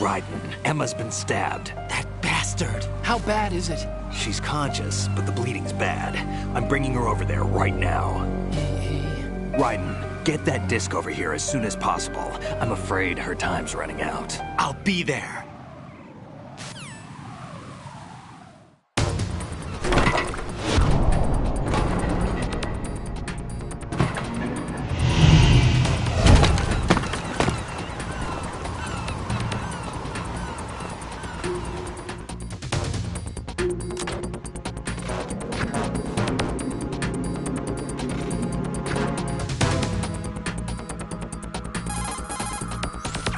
Raiden, Emma's been stabbed. That bastard! bastard! How bad is it? She's conscious, but the bleeding's bad. I'm bringing her over there right now. Raiden, get that disc over here as soon as possible. I'm afraid her time's running out. I'll be there.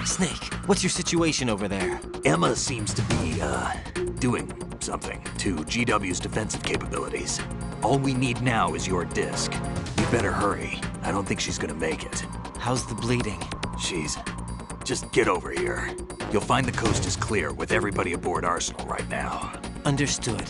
Snake, what's your situation over there? Emma seems to be, doing something to GW's defensive capabilities. All we need now is your disc. You better hurry. I don't think she's gonna make it. How's the bleeding? Just get over here. You'll find the coast is clear with everybody aboard Arsenal right now. Understood.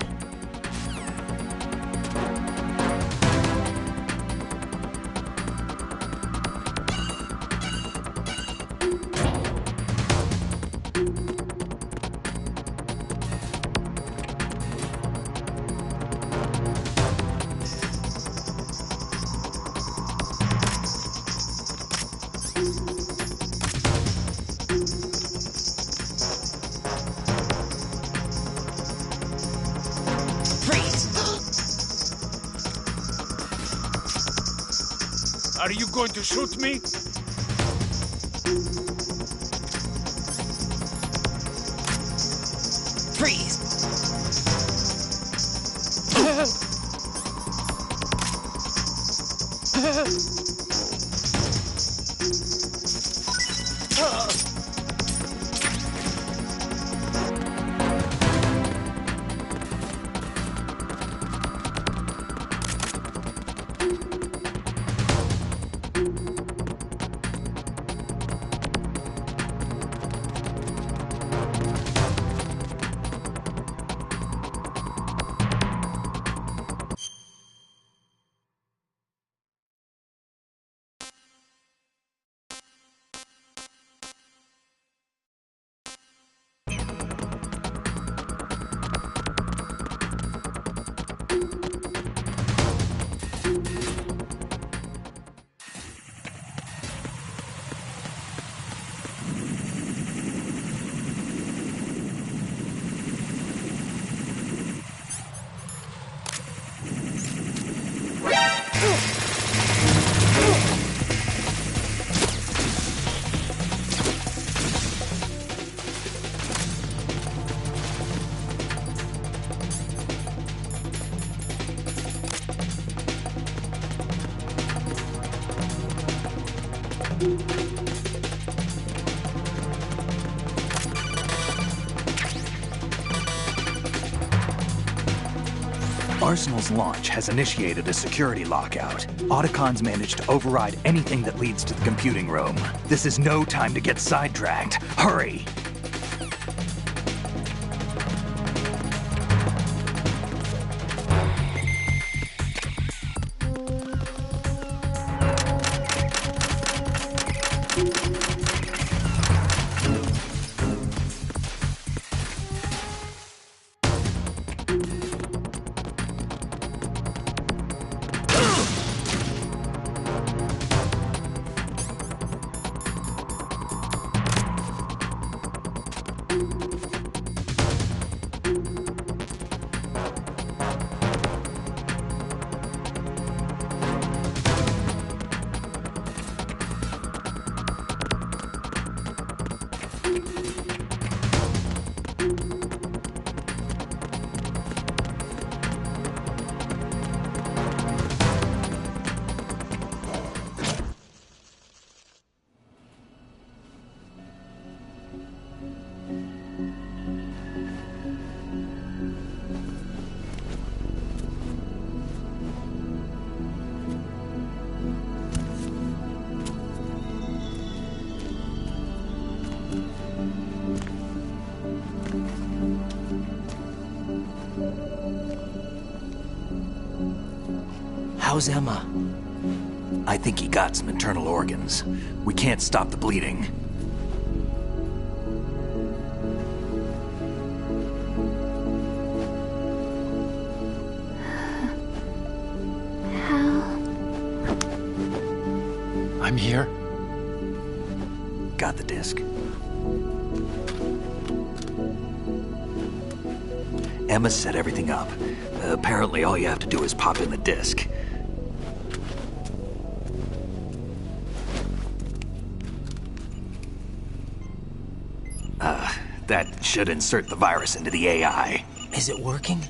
Are you going to shoot me? Freeze! Arsenal's launch has initiated a security lockout. Otacons managed to override anything that leads to the computing room. This is no time to get sidetracked. Hurry! How's Emma? I think he got some internal organs. We can't stop the bleeding. I'm here. Got the disc. Emma set everything up. Apparently all you have to do is pop in the disc. That should insert the virus into the AI. Is it working?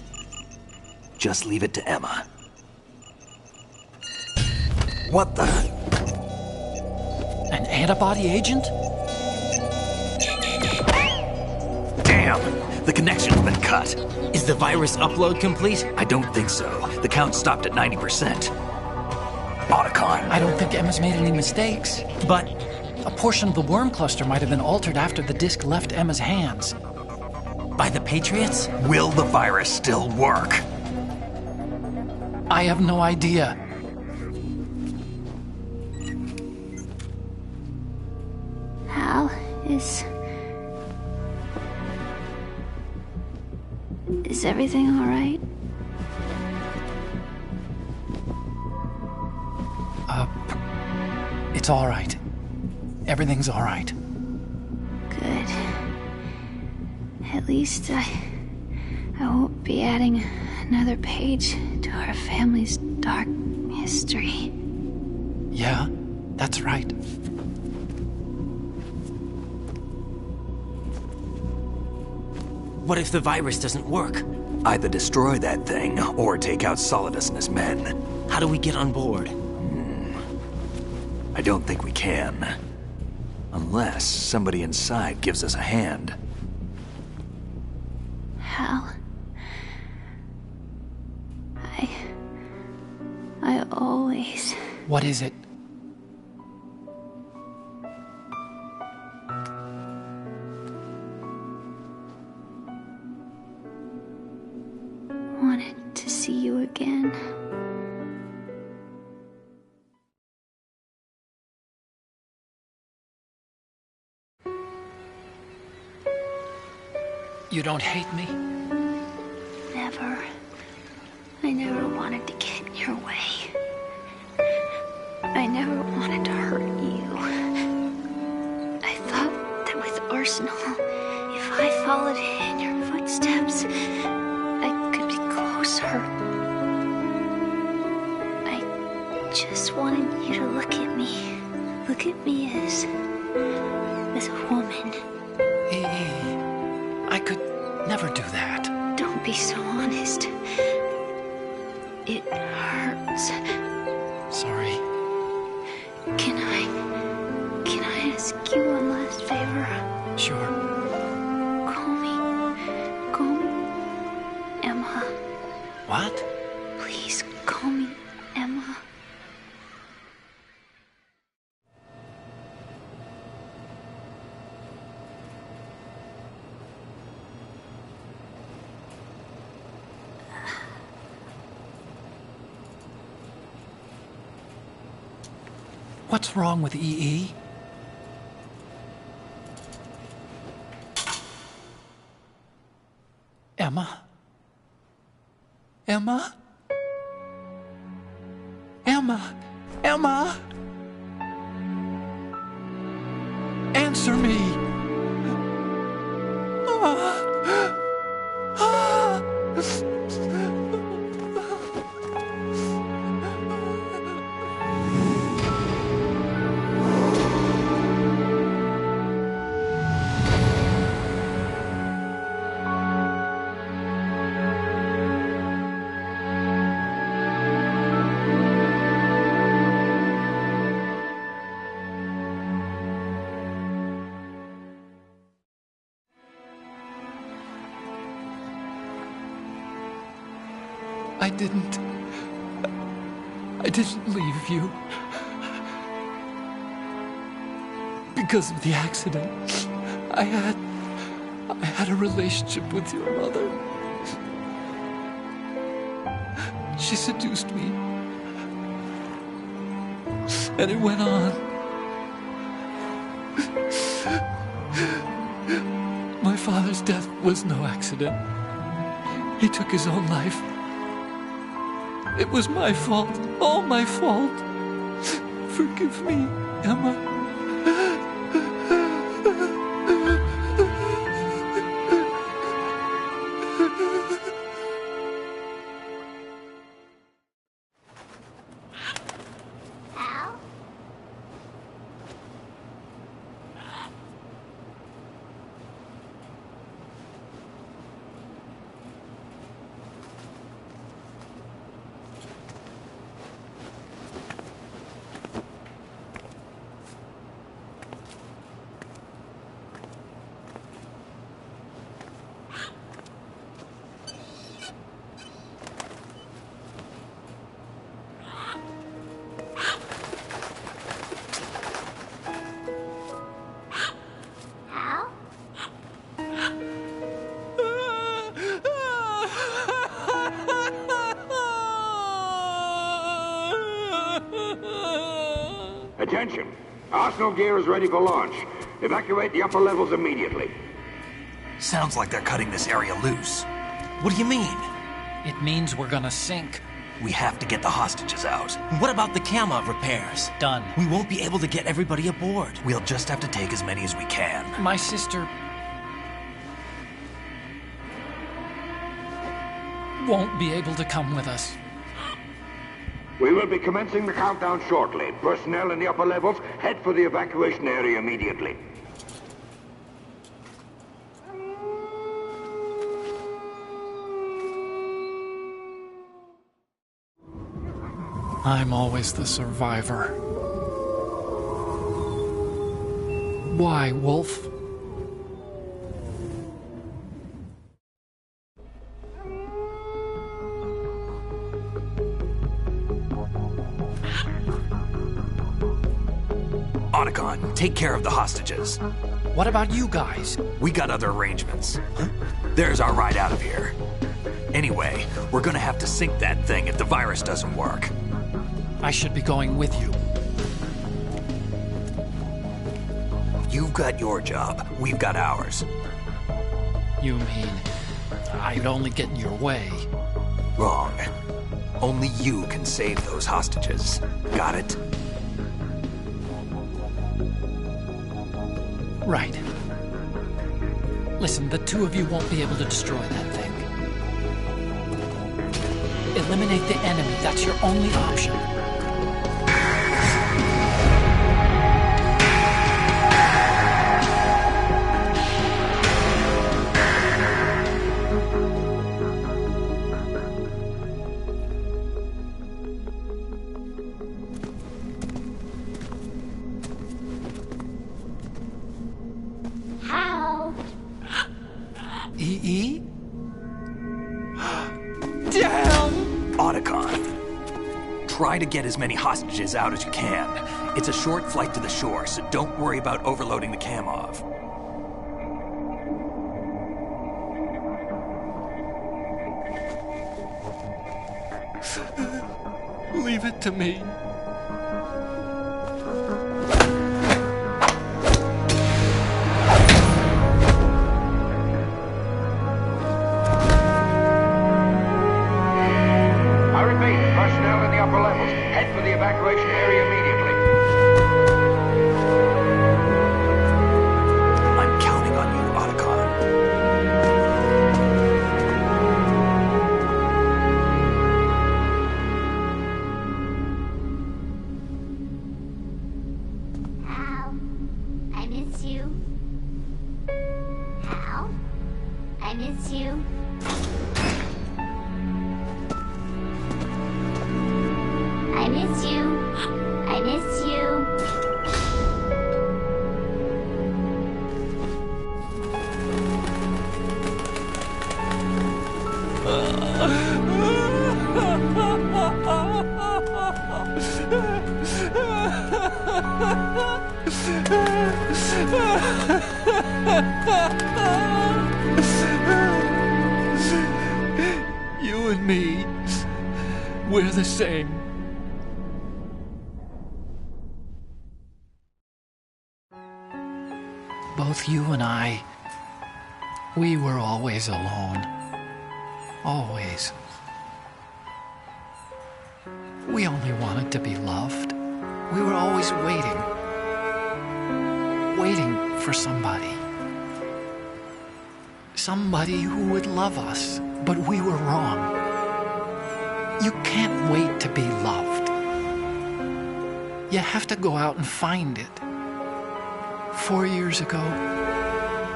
Just leave it to Emma. What the? An antibody agent? Damn! The connection's been cut. Is the virus upload complete? I don't think so. The count stopped at 90%. Otacon. I don't think Emma's made any mistakes. But a portion of the worm cluster might have been altered after the disc left Emma's hands. By the Patriots? Will the virus still work? I have no idea. Hal, is everything all right? It's all right. Everything's all right. Good. At least I won't be adding another page to our family's dark history. Yeah, that's right. What if the virus doesn't work? Either destroy that thing, or take out Solidus and his men. How do we get on board? I don't think we can. Unless somebody inside gives us a hand. Hal, I always... What is it? wanted to see you again. You don't hate me? Never. I never wanted to get in your way. I never wanted to hurt you. I thought that with Arsenal, if I followed in your footsteps, I could be closer. I just wanted you to look at me. Look at me as a woman. I could never do that. Don't be so honest. It hurts. Sorry. Can I ask you one last favor? Sure. Call me Emma. What? Please call me Emma. What's wrong with EE? Emma? Emma? Emma? Emma? Answer me! I didn't leave you. Because of the accident, I had a relationship with your mother. She seduced me. And it went on. My father's death was no accident. He took his own life. It was my fault, all my fault. Forgive me, Emma. Attention! Arsenal gear is ready for launch. Evacuate the upper levels immediately. Sounds like they're cutting this area loose. What do you mean? It means we're gonna sink. We have to get the hostages out. What about the Kamov repairs? Done. We won't be able to get everybody aboard. We'll just have to take as many as we can. My sister won't be able to come with us. We will be commencing the countdown shortly. Personnel in the upper levels, head for the evacuation area immediately. I'm always the survivor. Why, Wolf? Otacon, take care of the hostages. What about you guys? We got other arrangements. Huh? There's our ride out of here. Anyway, we're gonna have to sink that thing if the virus doesn't work. I should be going with you. You've got your job. We've got ours. You mean I'd only get in your way? Wrong. Only you can save those hostages. Got it? Right. Listen, the two of you won't be able to destroy that thing. Eliminate the enemy. That's your only option. EE? Damn! Otacon, try to get as many hostages out as you can. It's a short flight to the shore, so don't worry about overloading the Kamov. Leave it to me. Personnel in the upper levels, head for the evacuation area immediately. I'm counting on you, Otacon. Hal, I miss you. Hal, I miss you. I miss you. I miss you. You and me, we're the same. Both you and I, we were always alone. Always. We only wanted to be loved. We were always waiting. Waiting for somebody. Somebody who would love us, but we were wrong. You can't wait to be loved. You have to go out and find it. 4 years ago,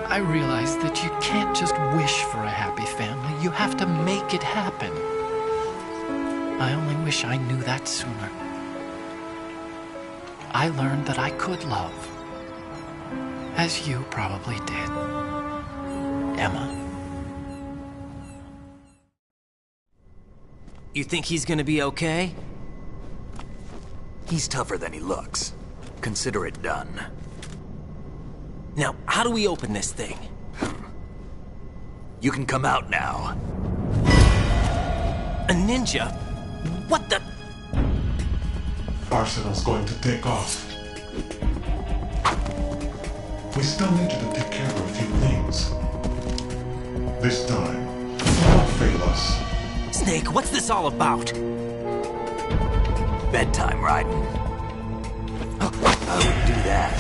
I realized that you can't just wish for a happy family. You have to make it happen. I only wish I knew that sooner. I learned that I could love, as you probably did, Emma. You think he's gonna be okay? He's tougher than he looks. Consider it done. Now, how do we open this thing? You can come out now. A ninja? What the? Arsenal's going to take off. We still need you to take care of a few things. This time, don't fail us. Snake, what's this all about? Bedtime, Raiden. I wouldn't do that.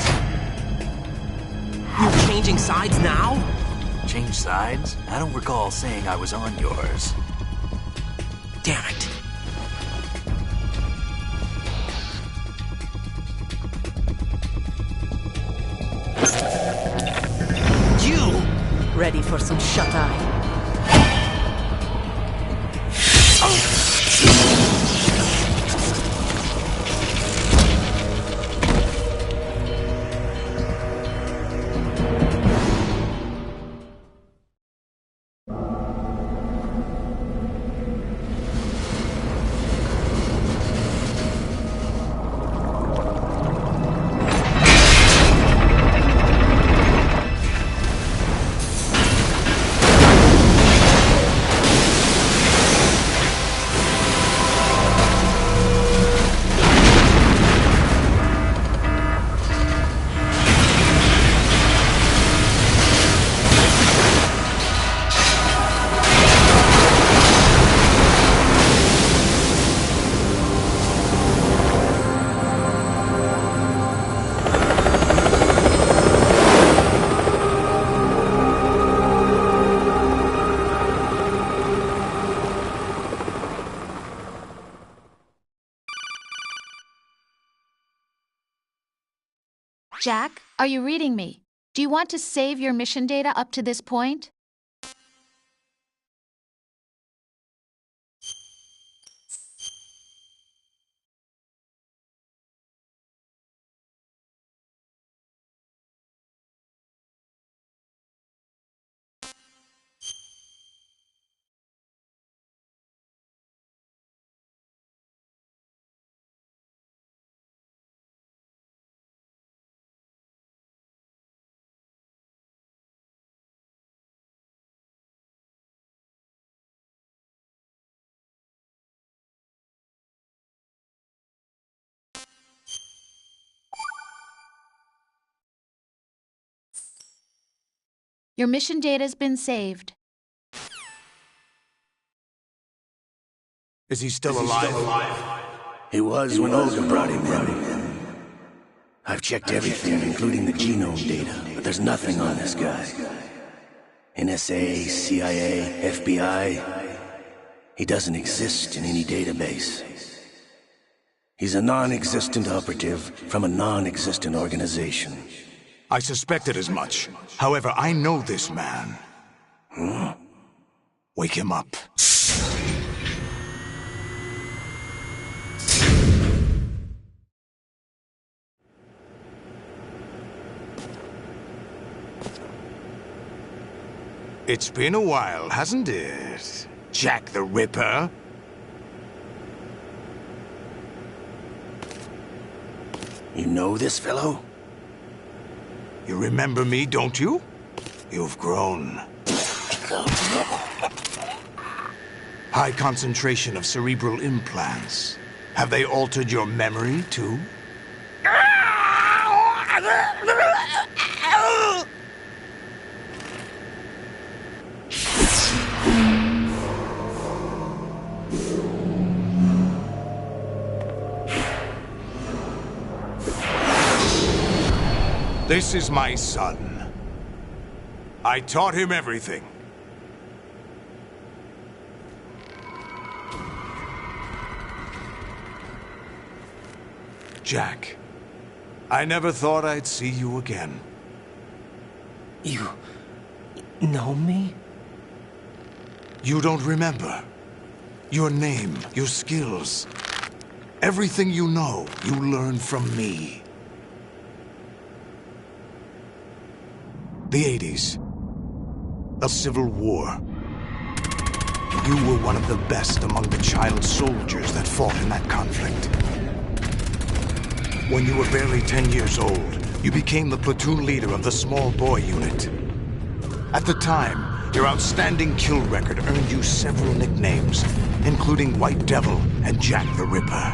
You're changing sides now? Change sides? I don't recall saying I was on yours. Damn it. You! Ready for some shut-eye? Jack, are you reading me? Do you want to save your mission data up to this point? Your mission data's been saved. Is he still alive? He was when Olga brought him in. I've checked everything, including the genome data, but there's nothing on this guy. NSA, CIA, FBI. He doesn't exist in any database. He's a non-existent operative from a non-existent organization. I suspected as much. However, I know this man. Wake him up. It's been a while, hasn't it? Jack the Ripper? You know this fellow? You remember me, don't you? You've grown. High concentration of cerebral implants. Have they altered your memory, too? This is my son. I taught him everything. Jack, I never thought I'd see you again. You know me? You don't remember. Your name, your skills. Everything you know, you learned from me. The 80s. The Civil War. You were one of the best among the child soldiers that fought in that conflict. When you were barely 10 years old, you became the platoon leader of the small boy unit. At the time, your outstanding kill record earned you several nicknames, including White Devil and Jack the Ripper.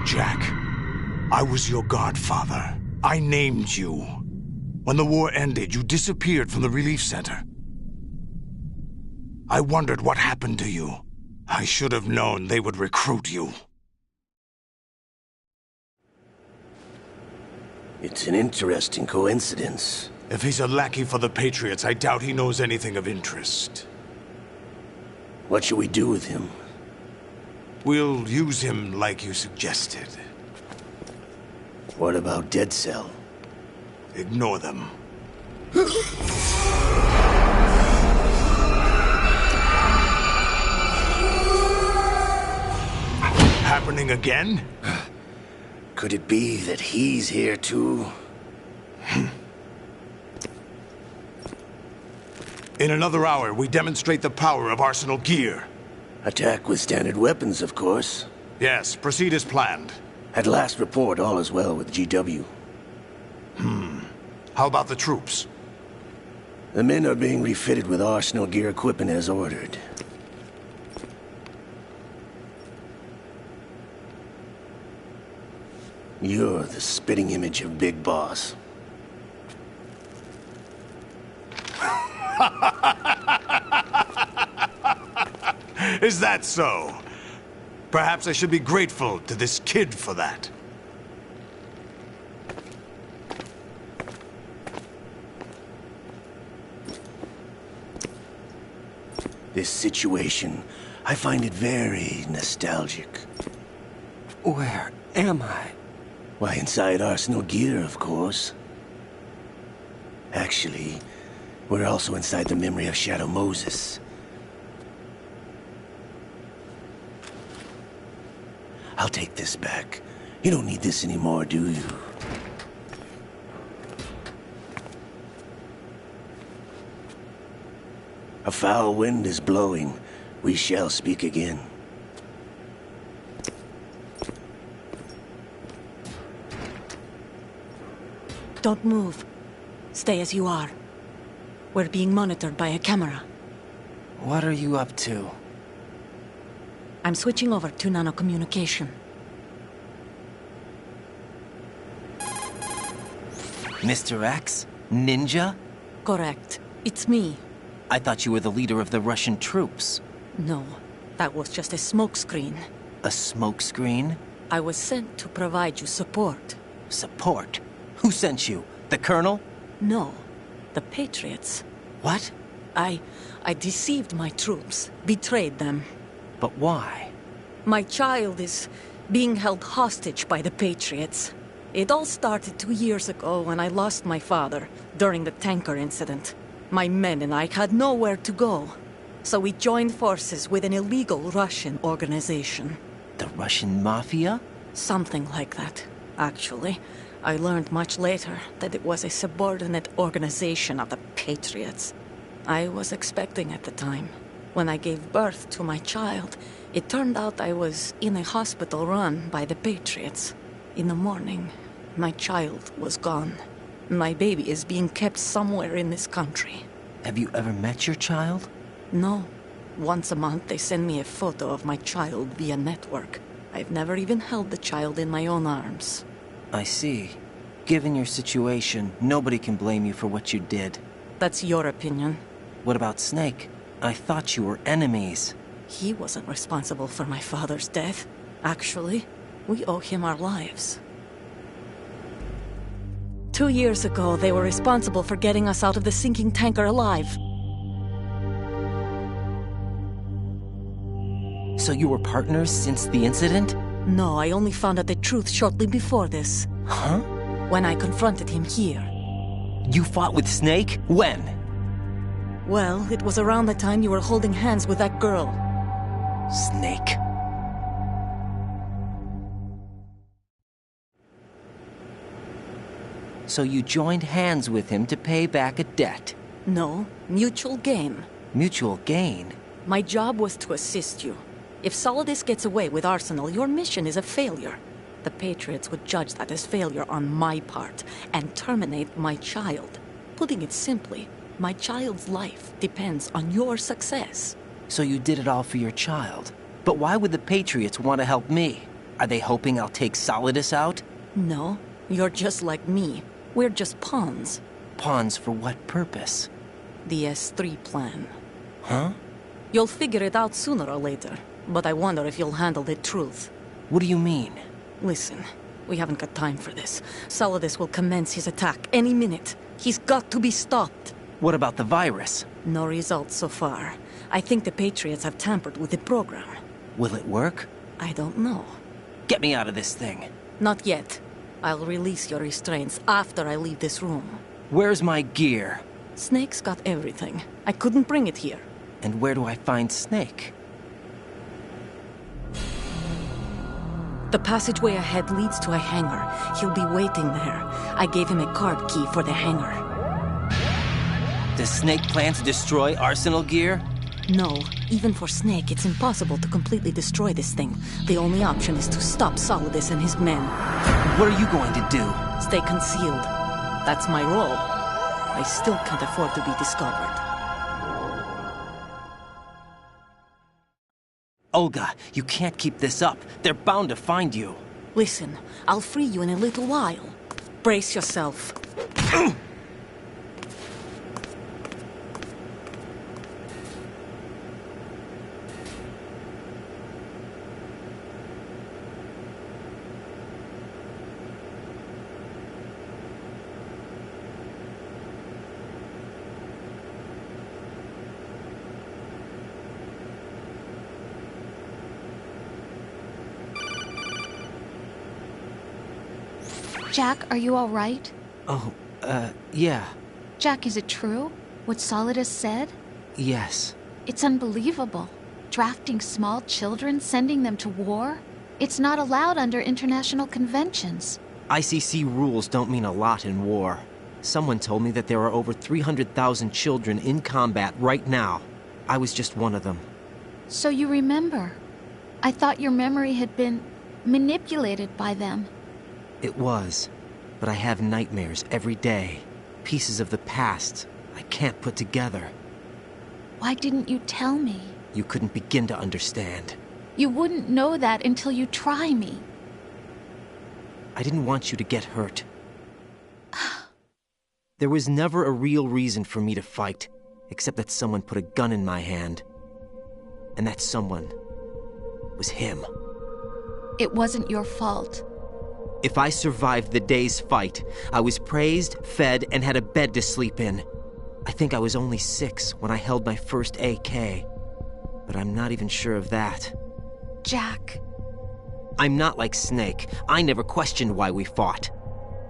Jack, I was your godfather. I named you. When the war ended, you disappeared from the relief center. I wondered what happened to you. I should have known they would recruit you. It's an interesting coincidence. If he's a lackey for the Patriots, I doubt he knows anything of interest. What should we do with him? We'll use him like you suggested. What about Dead Cell? Ignore them. Happening again? Could it be that he's here too? In another hour, we demonstrate the power of Arsenal gear. Attack with standard weapons, of course. Yes, proceed as planned. At last report, all is well with GW. How about the troops? The men are being refitted with Arsenal gear equipment as ordered. You're the spitting image of Big Boss. Is that so? Perhaps I should be grateful to this kid for that. This situation, I find it very nostalgic. Where am I? Why, inside Arsenal gear, of course. Actually, we're also inside the memory of Shadow Moses. I'll take this back. You don't need this anymore, do you? A foul wind is blowing. We shall speak again. Don't move. Stay as you are. We're being monitored by a camera. What are you up to? I'm switching over to nanocommunication. Mr. X? Ninja? Correct. It's me. I thought you were the leader of the Russian troops. No, that was just a smokescreen. A smokescreen? I was sent to provide you support. Support? Who sent you? The Colonel? No, the Patriots. What? I deceived my troops, betrayed them. But why? My child is being held hostage by the Patriots. It all started 2 years ago when I lost my father during the tanker incident. My men and I had nowhere to go, so we joined forces with an illegal Russian organization. The Russian Mafia? Something like that, actually. I learned much later that it was a subordinate organization of the Patriots. I was expecting at the time. When I gave birth to my child, it turned out I was in a hospital run by the Patriots. In the morning, my child was gone. My baby is being kept somewhere in this country. Have you ever met your child? No. Once a month, they send me a photo of my child via network. I've never even held the child in my own arms. I see. Given your situation, nobody can blame you for what you did. That's your opinion. What about Snake? I thought you were enemies. He wasn't responsible for my father's death. Actually, we owe him our lives. 2 years ago, they were responsible for getting us out of the sinking tanker alive. So you were partners since the incident? No, I only found out the truth shortly before this. Huh? When I confronted him here. You fought with Snake? When? Well, it was around the time you were holding hands with that girl. Snake. So you joined hands with him to pay back a debt? No, mutual gain. Mutual gain? My job was to assist you. If Solidus gets away with Arsenal, your mission is a failure. The Patriots would judge that as failure on my part and terminate my child. Putting it simply, my child's life depends on your success. So you did it all for your child. But why would the Patriots want to help me? Are they hoping I'll take Solidus out? No, you're just like me. We're just pawns. Pawns for what purpose? The S3 plan. Huh? You'll figure it out sooner or later, but I wonder if you'll handle the truth. What do you mean? Listen, we haven't got time for this. Solidus will commence his attack any minute. He's got to be stopped. What about the virus? No results so far. I think the Patriots have tampered with the program. Will it work? I don't know. Get me out of this thing. Not yet. I'll release your restraints after I leave this room. Where's my gear? Snake's got everything. I couldn't bring it here. And where do I find Snake? The passageway ahead leads to a hangar. He'll be waiting there. I gave him a card key for the hangar. Does Snake plan to destroy Arsenal gear? No. Even for Snake, it's impossible to completely destroy this thing. The only option is to stop Solidus and his men. What are you going to do? Stay concealed. That's my role. I still can't afford to be discovered. Olga, you can't keep this up. They're bound to find you. Listen, I'll free you in a little while. Brace yourself. Jack, are you all right? Oh, yeah. Jack, is it true? What Solidus said? Yes. It's unbelievable. Drafting small children, sending them to war? It's not allowed under international conventions. ICC rules don't mean a lot in war. Someone told me that there are over 300,000 children in combat right now. I was just one of them. So you remember? I thought your memory had been manipulated by them. It was, but I have nightmares every day. Pieces of the past I can't put together. Why didn't you tell me? You couldn't begin to understand. You wouldn't know that until you try me. I didn't want you to get hurt. There was never a real reason for me to fight, except that someone put a gun in my hand. And that someone was him. It wasn't your fault. If I survived the day's fight, I was praised, fed, and had a bed to sleep in. I think I was only 6 when I held my first AK. But I'm not even sure of that. Jack. I'm not like Snake. I never questioned why we fought.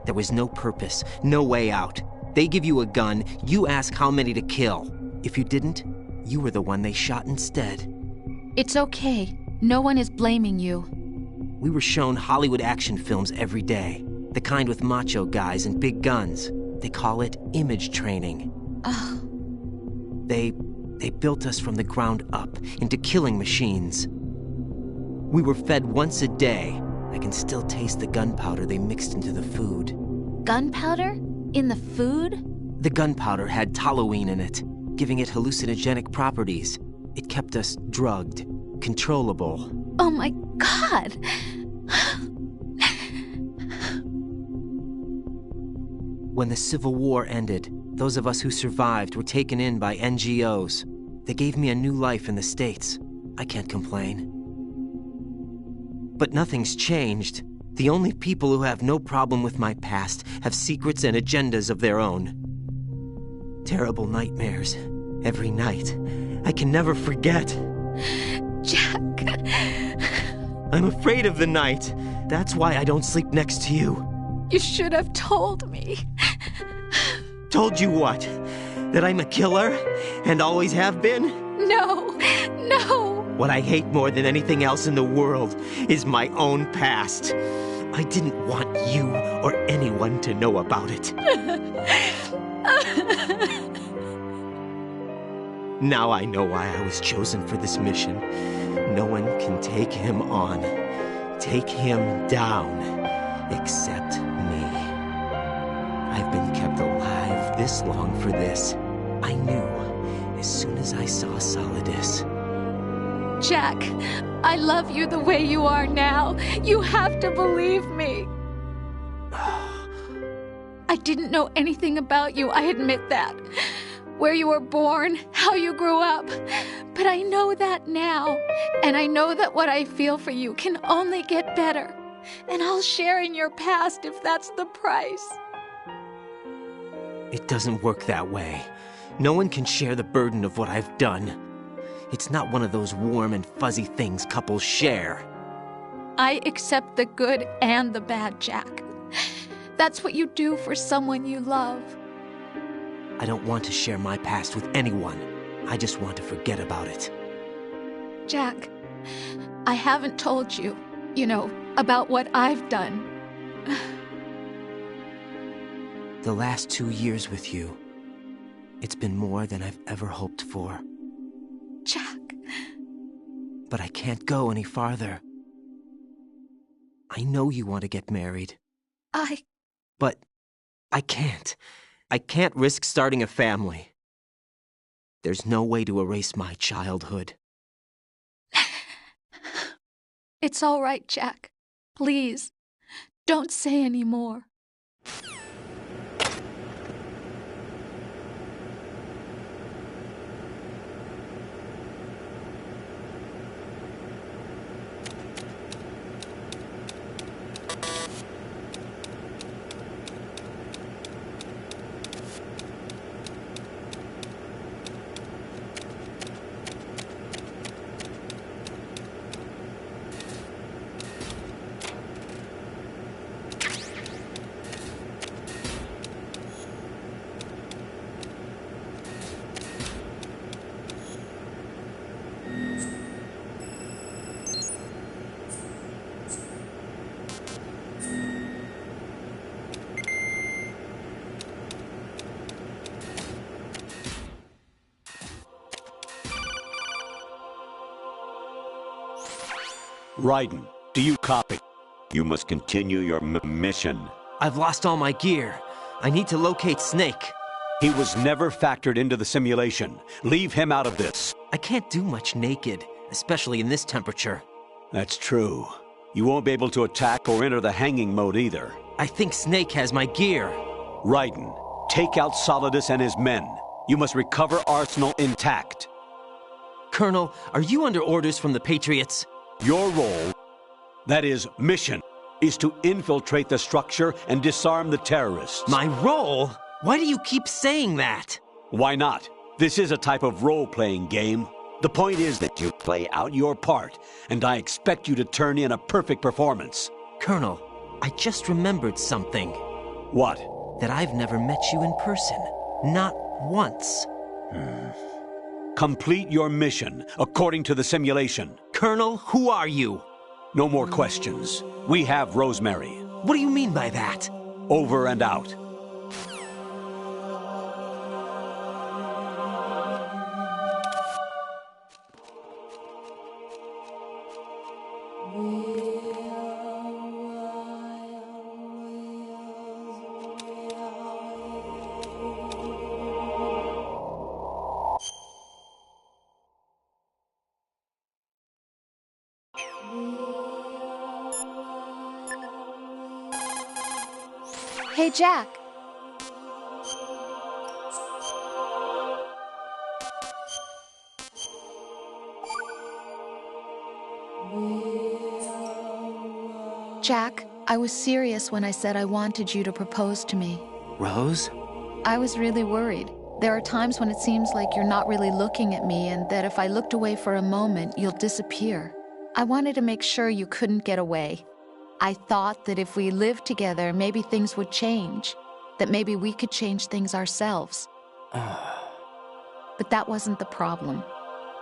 There was no purpose, no way out. They give you a gun, you ask how many to kill. If you didn't, you were the one they shot instead. It's okay. No one is blaming you. We were shown Hollywood action films every day. The kind with macho guys and big guns. They call it image training. They built us from the ground up into killing machines. We were fed once a day. I can still taste the gunpowder they mixed into the food. Gunpowder? In the food? The gunpowder had toluene in it, giving it hallucinogenic properties. It kept us drugged, controllable. Oh my God! When the Civil War ended, those of us who survived were taken in by NGOs. They gave me a new life in the States. I can't complain. But nothing's changed. The only people who have no problem with my past have secrets and agendas of their own. Terrible nightmares. Every night. I can never forget. Jack. I'm afraid of the night. That's why I don't sleep next to you. You should have told me. Told you what? That I'm a killer? And always have been? No. What I hate more than anything else in the world is my own past. I didn't want you or anyone to know about it. Now I know why I was chosen for this mission. No one can take him on, take him down, except me. I've been kept alive this long for this. I knew as soon as I saw Solidus. Jack, I love you the way you are now. You have to believe me. I didn't know anything about you, I admit that. Where you were born, how you grew up. But I know that now. And I know that what I feel for you can only get better. And I'll share in your past if that's the price. It doesn't work that way. No one can share the burden of what I've done. It's not one of those warm and fuzzy things couples share. I accept the good and the bad, Jack. That's what you do for someone you love. I don't want to share my past with anyone. I just want to forget about it. Jack, I haven't told you, about what I've done. The last 2 years with you, it's been more than I've ever hoped for. Jack. But I can't go any farther. I know you want to get married. But I can't. I can't risk starting a family. There's no way to erase my childhood. It's all right, Jack. Please, don't say any more. Raiden, do you copy? You must continue your mission. I've lost all my gear. I need to locate Snake. He was never factored into the simulation. Leave him out of this. I can't do much naked, especially in this temperature. That's true. You won't be able to attack or enter the hanging mode either. I think Snake has my gear. Raiden, take out Solidus and his men. You must recover Arsenal intact. Colonel, are you under orders from the Patriots? Your role, that is, mission, is to infiltrate the structure and disarm the terrorists. My role? Why do you keep saying that? Why not? This is a type of role-playing game. The point is that you play out your part, and I expect you to turn in a perfect performance. Colonel, I just remembered something. What? That I've never met you in person. Not once. Complete your mission, according to the simulation. Colonel, who are you? No more questions. We have Rosemary. What do you mean by that? Over and out. Hey, Jack. Jack, I was serious when I said I wanted you to propose to me. Rose? I was really worried. There are times when it seems like you're not really looking at me and that if I looked away for a moment, you'll disappear. I wanted to make sure you couldn't get away. I thought that if we lived together, maybe things would change. That maybe we could change things ourselves. But that wasn't the problem.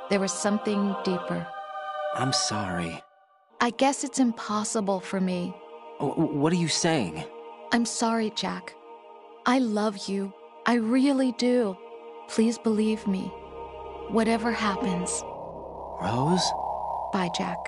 There was something deeper. I'm sorry. I guess it's impossible for me. What are you saying? I'm sorry, Jack. I love you. I really do. Please believe me. Whatever happens. Rose? Bye, Jack.